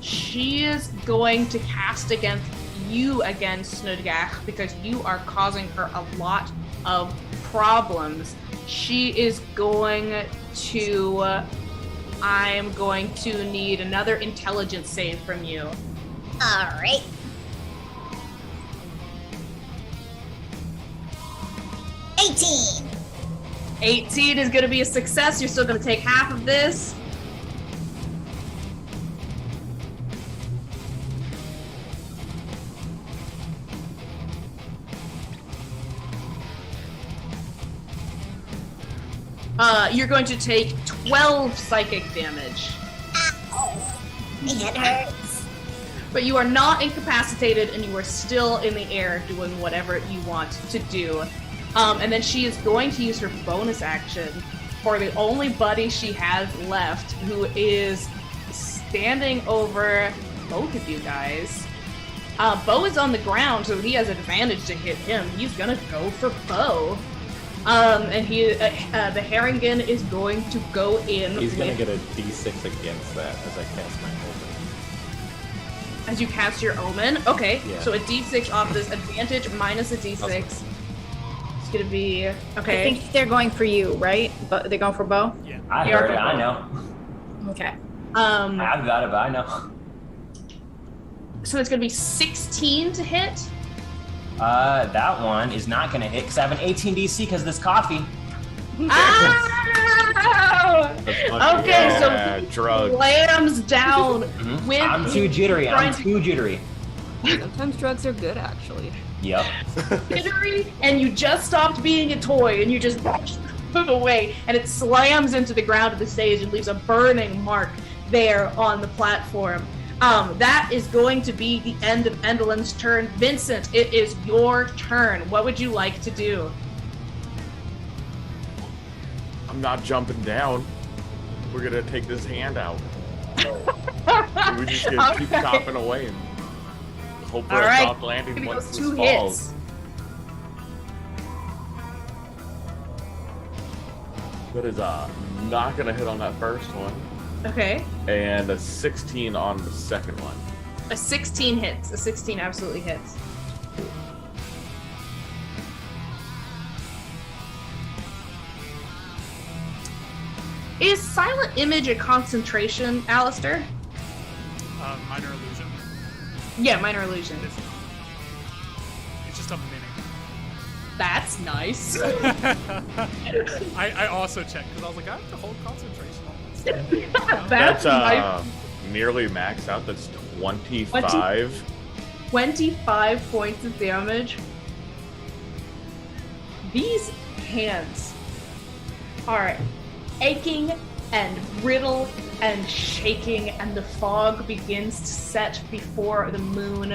A: she is going to cast against you again, Snudgach, because you are causing her a lot of problems. She is going to... I'm going to need another intelligence save from you.
H: Alright. 18.
A: 18 is going to be a success. You're still going to take half of this. You're going to take 12 psychic damage.
H: Ow. My head hurts.
A: But you are not incapacitated, and you are still in the air doing whatever you want to do. And then she is going to use her bonus action for the only buddy she has left, who is standing over both of you guys. Bo is on the ground, so he has advantage to hit him. He's gonna go for Bo. And he, the Haringen is going to go in.
G: He's gonna get a D6 against that as I cast my omen.
A: As you cast your omen? Okay,
G: Yeah.
A: so a D6 off this advantage minus a D6.
G: Awesome.
A: It's gonna be, okay.
C: I think they're going for you, right? But they're going for Bo?
B: Yeah.
D: I
A: Yeah,
D: heard it.
A: okay.
D: I know.
C: Okay.
D: I've got it, but I know.
A: So it's gonna be 16 to hit.
D: That one is not gonna hit because I have an 18 DC because of this coffee.
A: Ow! Okay, so
E: drugs.
A: slams down
D: Mhm.
A: with.
D: I'm too jittery.
A: trying
D: I'm
A: to
D: too jittery.
F: Sometimes drugs are good, actually.
D: Yep.
A: jittery, and you just stopped being a toy, and you just move away, and it slams into the ground of the stage and leaves a burning mark there on the platform. That is going to be the end of Endelin's turn. Vincent, it is your turn. What would you like to do?
E: I'm not jumping down. We're gonna take this hand out. We're just gonna keep
A: Okay.
E: chopping away and hope for
A: All
E: a
A: right.
E: soft landing
A: Gonna
E: once
A: go
E: this
A: 2
E: falls.
A: hits.
E: That is not gonna hit on that first one,
A: Okay.
E: and a 16 on the second one.
A: A 16 hits. A 16 absolutely hits. Is Silent Image a concentration, Alistair?
B: Minor illusion.
A: Yeah, minor illusion.
B: It's just a minute.
A: That's nice.
B: I also checked because I was like, I have to hold concentration on this.
A: That's nice.
E: Nearly maxed out. That's 25.
A: 25 points of damage. These hands are aching and brittle and shaking, and the fog begins to set before the moon.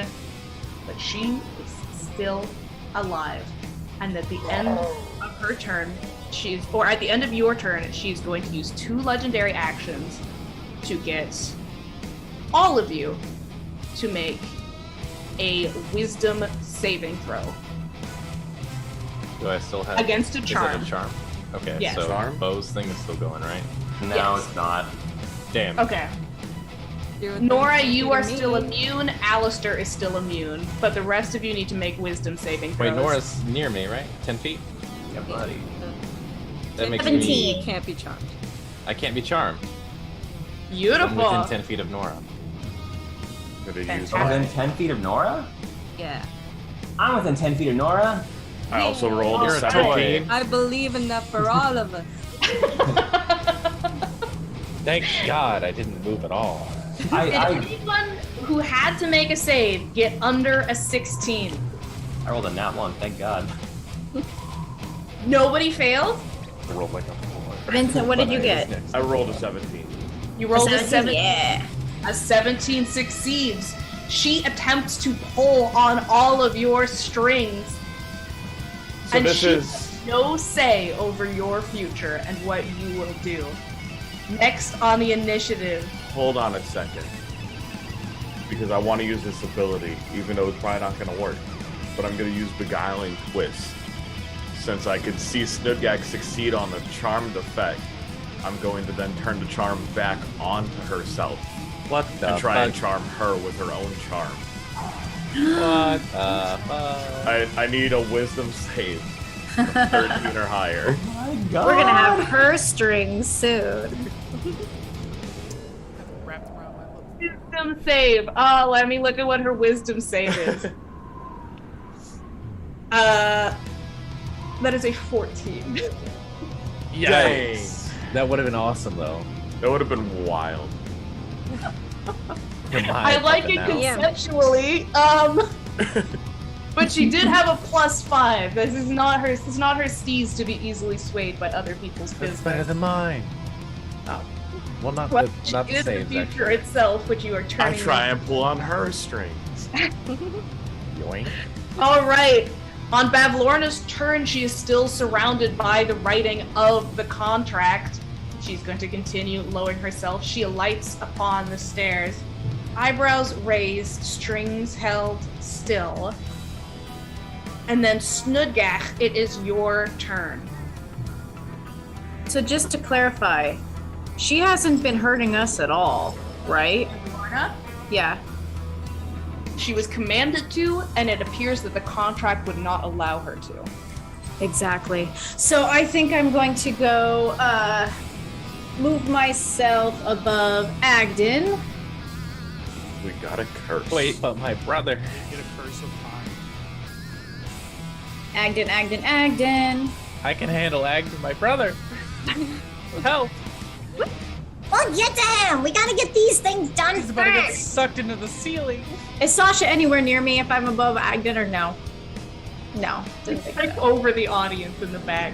A: But she is still alive. And at the end of her turn, or at the end of your turn, she's going to use 2 legendary actions to get all of you to make a wisdom saving throw
G: Do I still have
A: against a
G: Is
A: charm.
G: it a charm? Okay,
A: Yes.
G: so
E: Charm?
G: Bo's thing is still going, right?
D: No,
A: Yes.
D: it's not.
G: Damn.
A: Okay.
F: Zero
A: Nora,
F: things
A: you
F: to
A: are
F: me.
A: still immune. Alistair is still immune. But the rest of you need to make wisdom saving throws.
G: Wait, Nora's near me, right? 10 feet?
D: Yeah, buddy.
G: That makes
H: 17.
G: me...
F: You can't be charmed.
G: I can't be charmed. I'm
A: Beautiful.
G: within 10 feet of Nora.
E: Gonna use
A: Fantastic.
D: Within 10 feet of Nora?
I: Yeah.
D: I'm within 10 feet of Nora.
E: I also rolled
B: You're
E: a
B: a
E: 17.
F: I believe in that for all of us.
G: Thank God I didn't move at all.
A: Did anyone who had to make a save get under a 16?
D: I rolled a nat 1, thank God.
A: Nobody failed?
E: I rolled like a 4.
C: Vincent, what did you get?
E: I rolled a 17.
A: You rolled a
C: 17?
A: 17.
C: Yeah.
A: A 17 succeeds. She attempts to pull on all of your strings.
E: So
A: and
E: this
A: she
E: is
A: has no say over your future and what you will do. Next on the initiative.
E: hold on a second. Because I want to use this ability, even though it's probably not going to work. But I'm going to use Beguiling Twist. Since I could see Snudgak succeed on the charmed effect, I'm going to then turn the charm back onto herself.
G: What the
E: And try and
G: fuck?
E: charm her with her own charm.
G: What the fuck?
E: I need a wisdom save. 13 or higher.
D: Oh my God.
C: We're gonna have her strings soon.
B: Wrapped around my little.
A: Wisdom save. Oh, let me look at what her wisdom save is. That is a 14.
G: Yikes. That would have been awesome, though.
E: That would have been wild.
A: I like it conceptually. But she did have a +5. This is not her steez to be easily swayed by other people's
G: It's
A: business.
G: better than mine.
A: Oh.
G: Well, not
A: Well,
G: the, not
A: she
G: the
A: is
G: same.
A: the future itself, which you are
E: I
A: turning.
E: try and pull on her strings.
G: Yoink.
A: All right. On Bavlorna's turn, she is still surrounded by the writing of the contract. She's going to continue lowering herself. She alights upon the stairs, eyebrows raised, strings held still. And then Snudgak, it is your turn.
C: So just to clarify, she hasn't been hurting us at all, right?
A: Bavlorna,
C: Yeah.
A: she was commanded to, and it appears that the contract would not allow her to.
C: Exactly. So I think I'm going to go move myself above Agden.
E: We got a curse.
G: Wait, but my brother.
B: Get a curse of time.
C: Agden.
G: I can handle Agden, my brother. Help!
H: Well, get to him. We gotta get these things done
G: He's about to get
H: first.
G: sucked into the ceiling.
C: Is Sasha anywhere near me if I'm above Agden or no? No. Didn't think
A: Like
C: so.
A: over the audience in the back.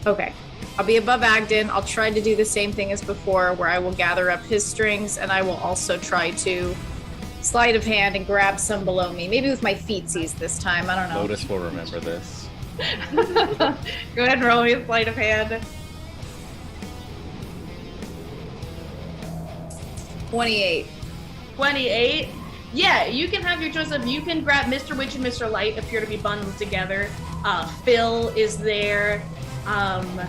C: Okay. I'll be above Agden. I'll try to do the same thing as before, where I will gather up his strings, and I will also try to sleight of hand and grab some below me. Maybe with my feetsies this time. I don't know.
G: Lotus will remember this.
A: Go ahead and roll me a sleight of hand.
C: 28.
A: 28. Yeah, you can have your choice of, you can grab Mr. Witch and Mr. Light appear to be bundled together. Phil is there. And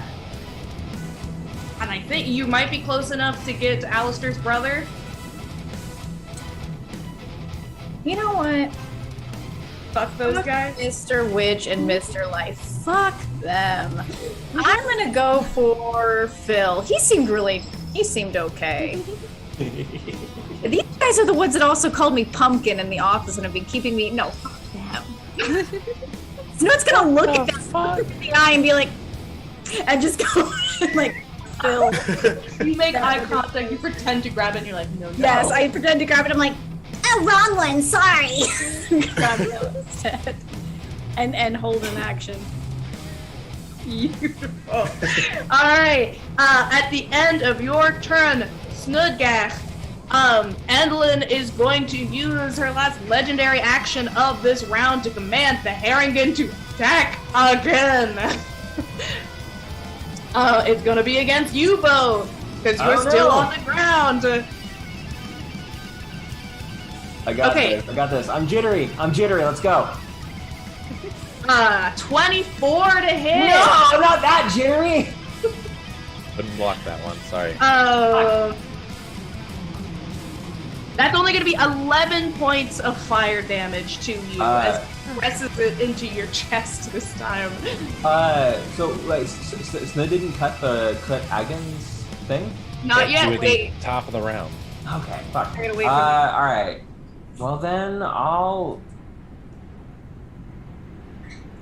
A: I think you might be close enough to get to Alistair's brother.
C: You know what?
A: Fuck those guys.
C: Mr. Witch and Mr. Life. Fuck them. I'm gonna go for Phil. He seemed okay. These guys are the ones that also called me pumpkin in the office and have been keeping me. No, fuck them. So no one's gonna look at them in the eye and be like, and just go like, Phil.
A: You make eye contact, you pretend to grab it, and you're like, no.
C: Yes, I pretend to grab it. I'm like,
H: Oh, wrong one. Sorry.
C: grab it instead, and hold an action.
A: Beautiful. All right. At the end of your turn, Snudgak, Endlin is going to use her last legendary action of this round to command the Haringen to attack again. It's gonna be against you both because you're still on the ground.
D: I got
A: Okay.
D: this. I got this. I'm jittery. Let's go.
A: 24 to hit.
D: No, I'm not that jittery.
G: Couldn't block that one, sorry.
A: That's only going to be 11 points of fire damage to you as it presses it into your chest this time.
D: So like, Snow didn't cut Agon's thing.
A: Not
G: Do
A: yet.
G: it
A: Wait.
G: the top of the round.
D: Okay, fuck.
C: I gotta wait for
D: Alright. Well then,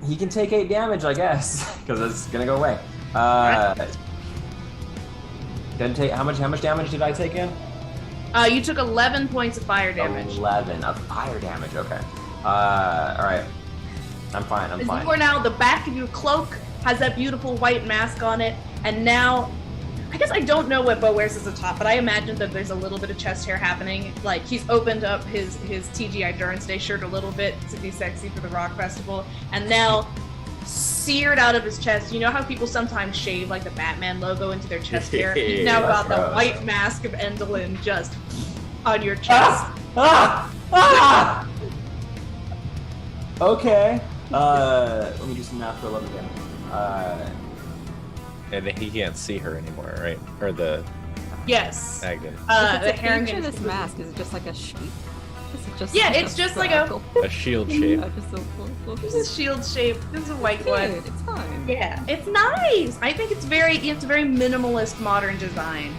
D: he can take 8 damage, I guess, because it's gonna go away. Didn't take how much damage did I take in?
A: You took 11 points of fire damage.
D: 11 of fire damage. Okay. Alright. I'm fine. I'm fine.
A: You are now, the back of your cloak has that beautiful white mask on it, and now, I guess I don't know what Bo wears as a top, but I imagine that there's a little bit of chest hair happening. Like, he's opened up his TGI Durance Day shirt a little bit to be sexy for the rock festival, and now, seared out of his chest, you know how people sometimes shave like the Batman logo into their chest hair? You've now got the white mask of Endolin just on your chest.
D: Okay. Let me do some math for 11 damage.
G: And he can't see her anymore, right? Or the
A: Yes.
G: Agden.
A: The
F: Picture
A: Haringen.
F: this mask. Is it just like a sheep? Is it just
A: Yeah, it's just like
F: circle?
G: A shield shape.
A: This is shield shape. This is a white one.
F: Good, it's fine.
A: Yeah, it's nice. I think it's a very minimalist modern design.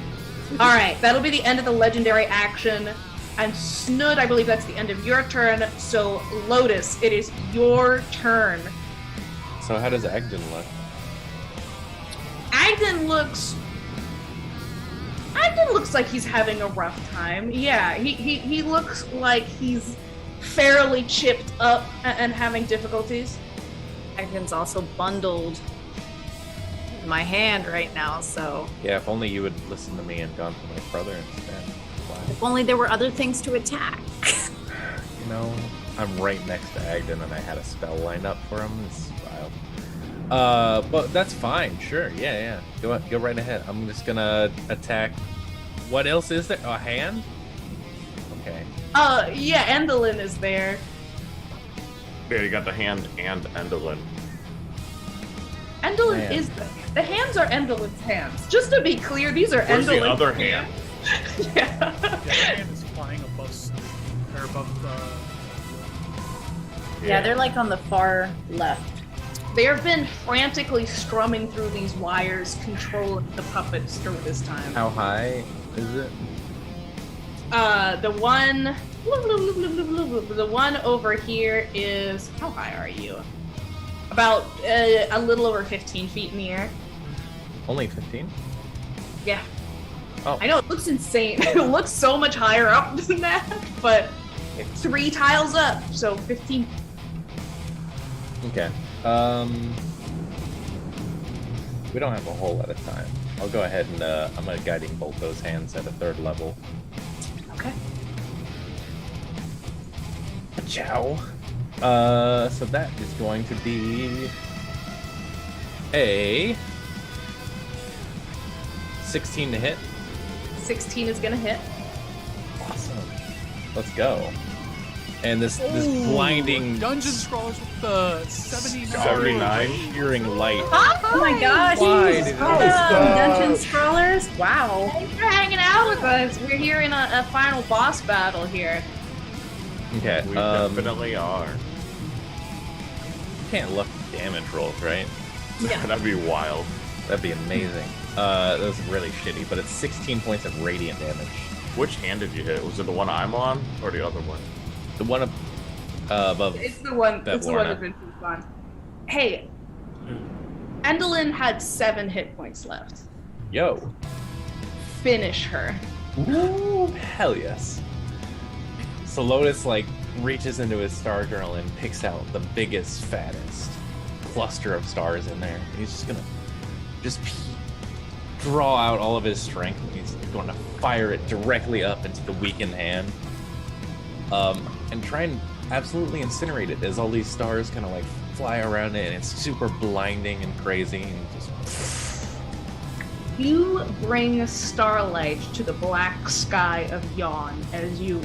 A: All right, that'll be the end of the legendary action. And Snood, I believe that's the end of your turn. So Lotus, it is your turn.
G: So how does Agden look?
A: Agden looks like he's having a rough time. Yeah, he looks like he's fairly chipped up and having difficulties.
C: Agden's also bundled in my hand right now, so
G: Yeah, if only you would listen to me and gone for my brother instead. Wow.
C: if only there were other things to attack.
G: You know, I'm right next to Agden and I had a spell lined up for him. It's wild. But that's fine. Sure. Yeah. Go right ahead. I'm just gonna attack. What else is there? A hand? Okay.
A: Yeah, Endolin is there.
E: Yeah, you got the hand and Endolin.
A: Endolin
G: Man.
A: is the hands are Endolin's hands. Just to be clear, these are
E: Where's
A: Endolin's
E: the other hand?
A: Yeah.
B: The other hand is flying above the.
C: Yeah, they're like on the far left.
A: They have been frantically strumming through these wires, controlling the puppets through this time.
G: How high is it?
A: The one over here is, how high are you? About a little over 15 feet in the air.
G: Only 15?
A: Yeah.
G: Oh.
A: I know, it looks insane. It looks so much higher up than that, but 3 tiles up, so 15.
G: Okay. We don't have a whole lot of time. I'll go ahead and I'm gonna guiding bolt those hands at a 3rd level.
A: Okay.
G: Ciao. So that is going to be a 16 to hit.
A: 16 is gonna hit.
G: Awesome. Let's go. And this blinding
B: Dungeon Scrawlers with the 79.
E: 79?
G: searing light.
C: Oh my gosh!
G: Why did it
C: Dungeon Scrollers? Wow.
A: Thanks for hanging out with us. We're here in a final boss battle here.
G: Okay.
E: We definitely are.
G: Can't look damage rolls, right?
E: That'd be wild.
G: That'd be amazing. That was really shitty, but it's 16 points of radiant damage.
E: Which hand did you hit? Was it the one I'm on or the other one?
G: The one above.
A: It's the one.
G: That
A: It's the one
G: Lorna.
A: that's been fun. Hey, Endolin had 7 hit points left.
G: Yo.
A: Finish her.
G: Woo! Hell yes. So Lotus like reaches into his star journal and picks out the biggest, fattest cluster of stars in there. He's just gonna draw out all of his strength and he's going to fire it directly up into the weakened hand. And try and absolutely incinerate it as all these stars kind of like fly around it and it's super blinding and crazy and just
A: You bring starlight to the black sky of Yawn as you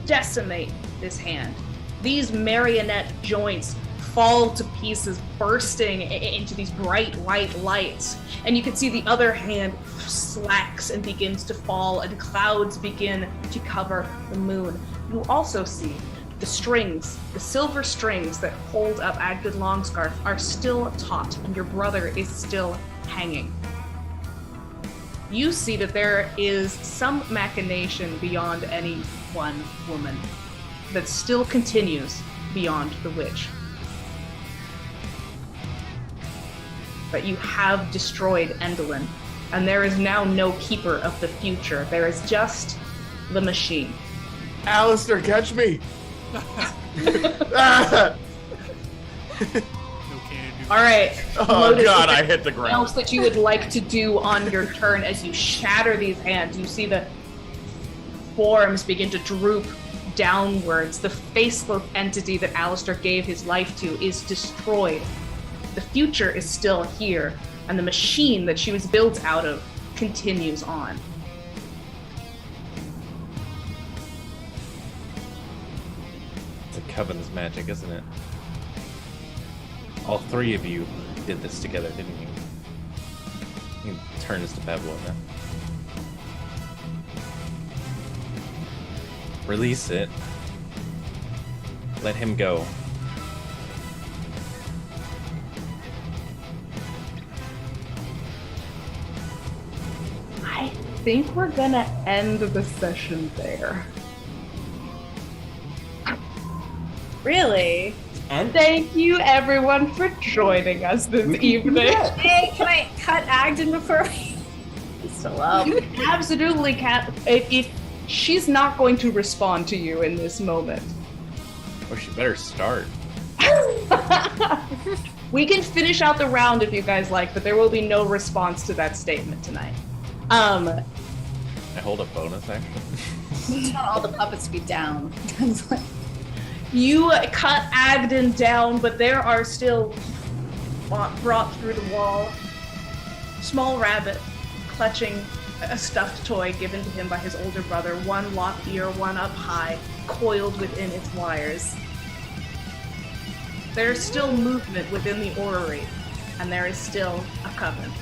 A: decimate this hand. These marionette joints fall to pieces, bursting into these bright white lights. And you can see the other hand slacks and begins to fall, and clouds begin to cover the moon. You also see the strings, the silver strings that hold up Agden Longscarf are still taut, and your brother is still hanging. you see that there is some machination beyond any one woman that still continues beyond the witch. But you have destroyed Endolin, and there is now no keeper of the future. There is just the machine.
J: Alistair, catch me!
A: All right.
J: Oh
A: Lotus,
J: God,
A: is
J: I
A: there
J: hit the
A: anything
J: ground.
A: else that you would like to do on your turn as you shatter these hands? You see the forms begin to droop downwards. The faceless entity that Alistair gave his life to is destroyed. The future is still here, and the machine that she was built out of continues on.
G: It's a Coven's magic, isn't it? All three of you did this together, didn't you? You can turn this to Babylon now. Release it. Let him go.
A: I think we're gonna end the session there.
C: Really?
D: And
A: Thank you, everyone, for joining us this evening.
C: Hey, can I cut Agden before we still up?
A: You absolutely can't. If she's not going to respond to you in this moment.
G: Or she better start.
A: We can finish out the round if you guys like, but there will be no response to that statement tonight.
G: I hold a bonus action.
C: I want all the puppets to be down.
A: You cut Agden down, but there are still brought through the wall. Small rabbit clutching a stuffed toy given to him by his older brother, one locked ear, one up high, coiled within its wires. There's still movement within the orrery, and there is still a coven.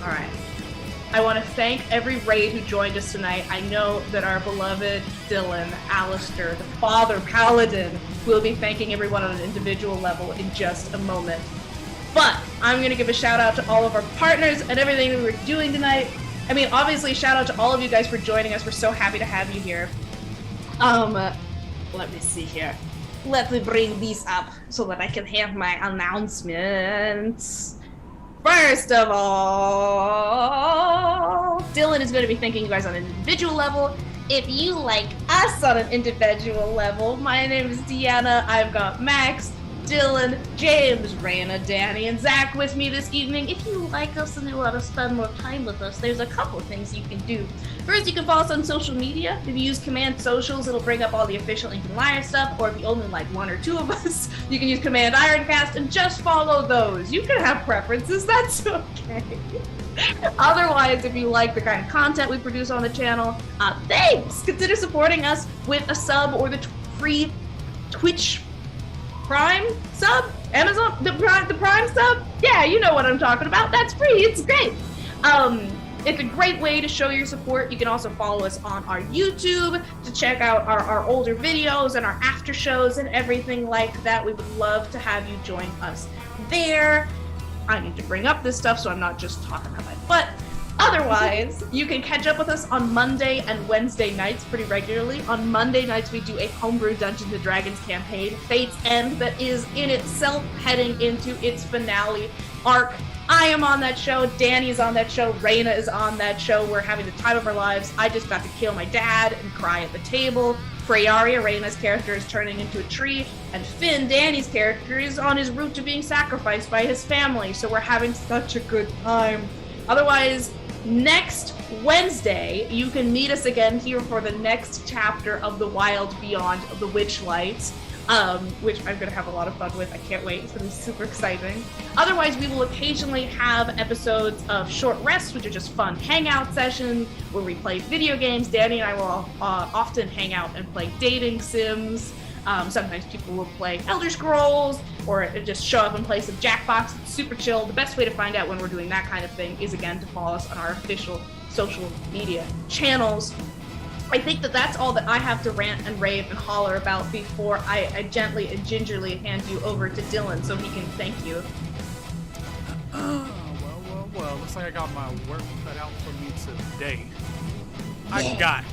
A: Alright. I want to thank every raid who joined us tonight. I know that our beloved Dylan, Alistair, the Father Paladin, will be thanking everyone on an individual level in just a moment. But I'm going to give a shout out to all of our partners and everything that we're doing tonight. I mean, obviously, shout out to all of you guys for joining us. We're so happy to have you here. Let me see here. Let me bring these up so that I can have my announcements. First of all, Dylan is going to be thanking you guys on an individual level. If you like us on an individual level, my name is Deanna. I've got Max, Dylan, James, Raina, Danny, and Zach with me this evening. If you like us and you want to spend more time with us, there's a couple things you can do. First, you can follow us on social media. If you use Command Socials, it'll bring up all the official Ink and Liar stuff, or if you only like one or two of us, you can use Command Ironcast and just follow those. You can have preferences, that's okay. Otherwise, if you like the kind of content we produce on the channel, thanks! Consider supporting us with a sub or the free Twitch Prime sub? Amazon? The Prime sub? Yeah, you know what I'm talking about. That's free. It's great. It's a great way to show your support. You can also follow us on our YouTube to check out our older videos and our after shows and everything like that. We would love to have you join us there. I need to bring up this stuff so I'm not just talking about my butt. Otherwise, you can catch up with us on Monday and Wednesday nights pretty regularly. On Monday nights, we do a homebrew Dungeons & Dragons campaign, Fate's End, that is in itself heading into its finale arc. I am on that show, Danny is on that show, Raina is on that show. We're having the time of our lives. I just got to kill my dad and cry at the table. Freyaria, Raina's character, is turning into a tree, and Finn, Danny's character, is on his route to being sacrificed by his family, so we're having such a good time. Otherwise, next Wednesday, you can meet us again here for the next chapter of The Wild Beyond the Witchlight, which I'm going to have a lot of fun with. I can't wait. It's going to be super exciting. Otherwise, we will occasionally have episodes of Short Rests, which are just fun hangout sessions where we play video games. Danny and I will often hang out and play dating sims. Sometimes people will play Elder Scrolls or just show up and play some Jackbox. It's super chill. The best way to find out when we're doing that kind of thing is, again, to follow us on our official social media channels. I think that that's all that I have to rant and rave and holler about before I gently and gingerly hand you over to Dylan so he can thank you.
B: Well. Looks like I got my work cut out for me today. I got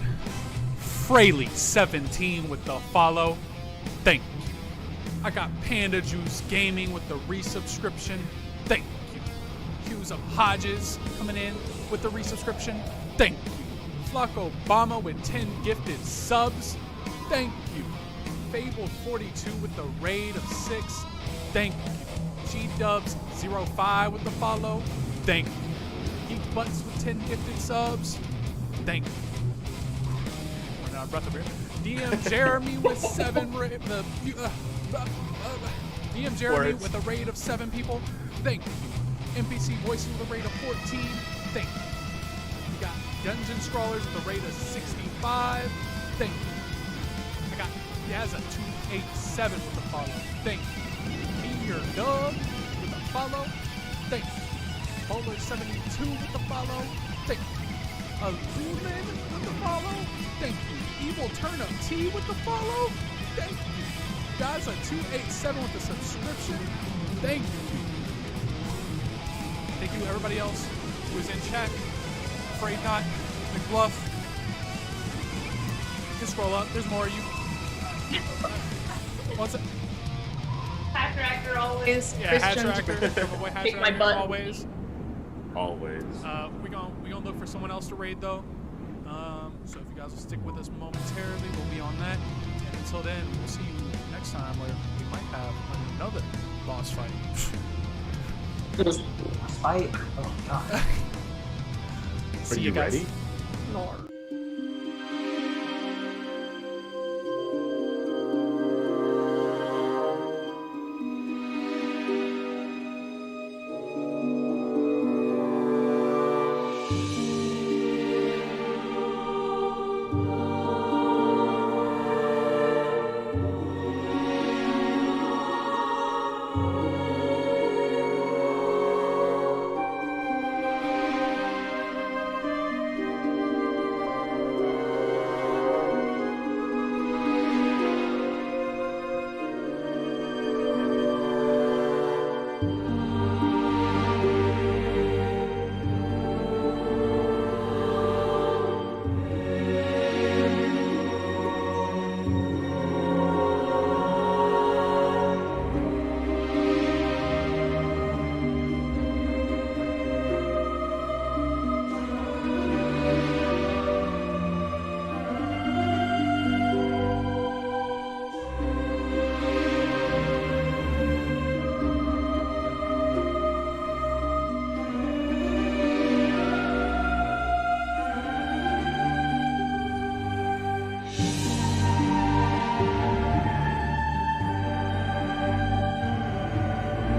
B: Fraley17 with the follow. Thank you. I got Panda Juice Gaming with the resubscription. Thank you. Hughes of Hodges coming in with the resubscription. Thank you. Flock Obama with 10 gifted subs. Thank you. Fable42 with the raid of 6. Thank you. G-Dubs05 with the follow. Thank you. Geek Butts with 10 gifted subs. Thank you. Running out of breath over here. DM Jeremy with 7 DM Jeremy with a raid of 7 people. Thank you. NPC Voices with a raid of 14. Thank you. We got Dungeon Scrawlers with a raid of 65. Thank you. I got Yazza287 with the follow. Thank you. Meteor Dub with the follow. Thank you. Bowler72 with the follow. Thank you. Illumin with the follow. Thank you. Evil Turnip T with the follow. Thank you. Gaza287 with the subscription. Thank you. Thank you everybody else who is in chat. Afraid Not, McBluff. You can scroll up. There's more of you. What's it?
A: Hat Tracker always.
B: Yeah, Hat
A: Christian,
B: Tracker. From my boy Hat
A: kick my
B: Tracker,
A: butt.
B: always.
E: Always.
B: We gonna look for someone else to raid though. So if you guys will stick with us momentarily, we'll be on that. And until then, we'll see you next time where we might have another boss fight.
D: Fight? Oh god.
B: See
J: Are you
B: guys.
J: ready?
B: Lord.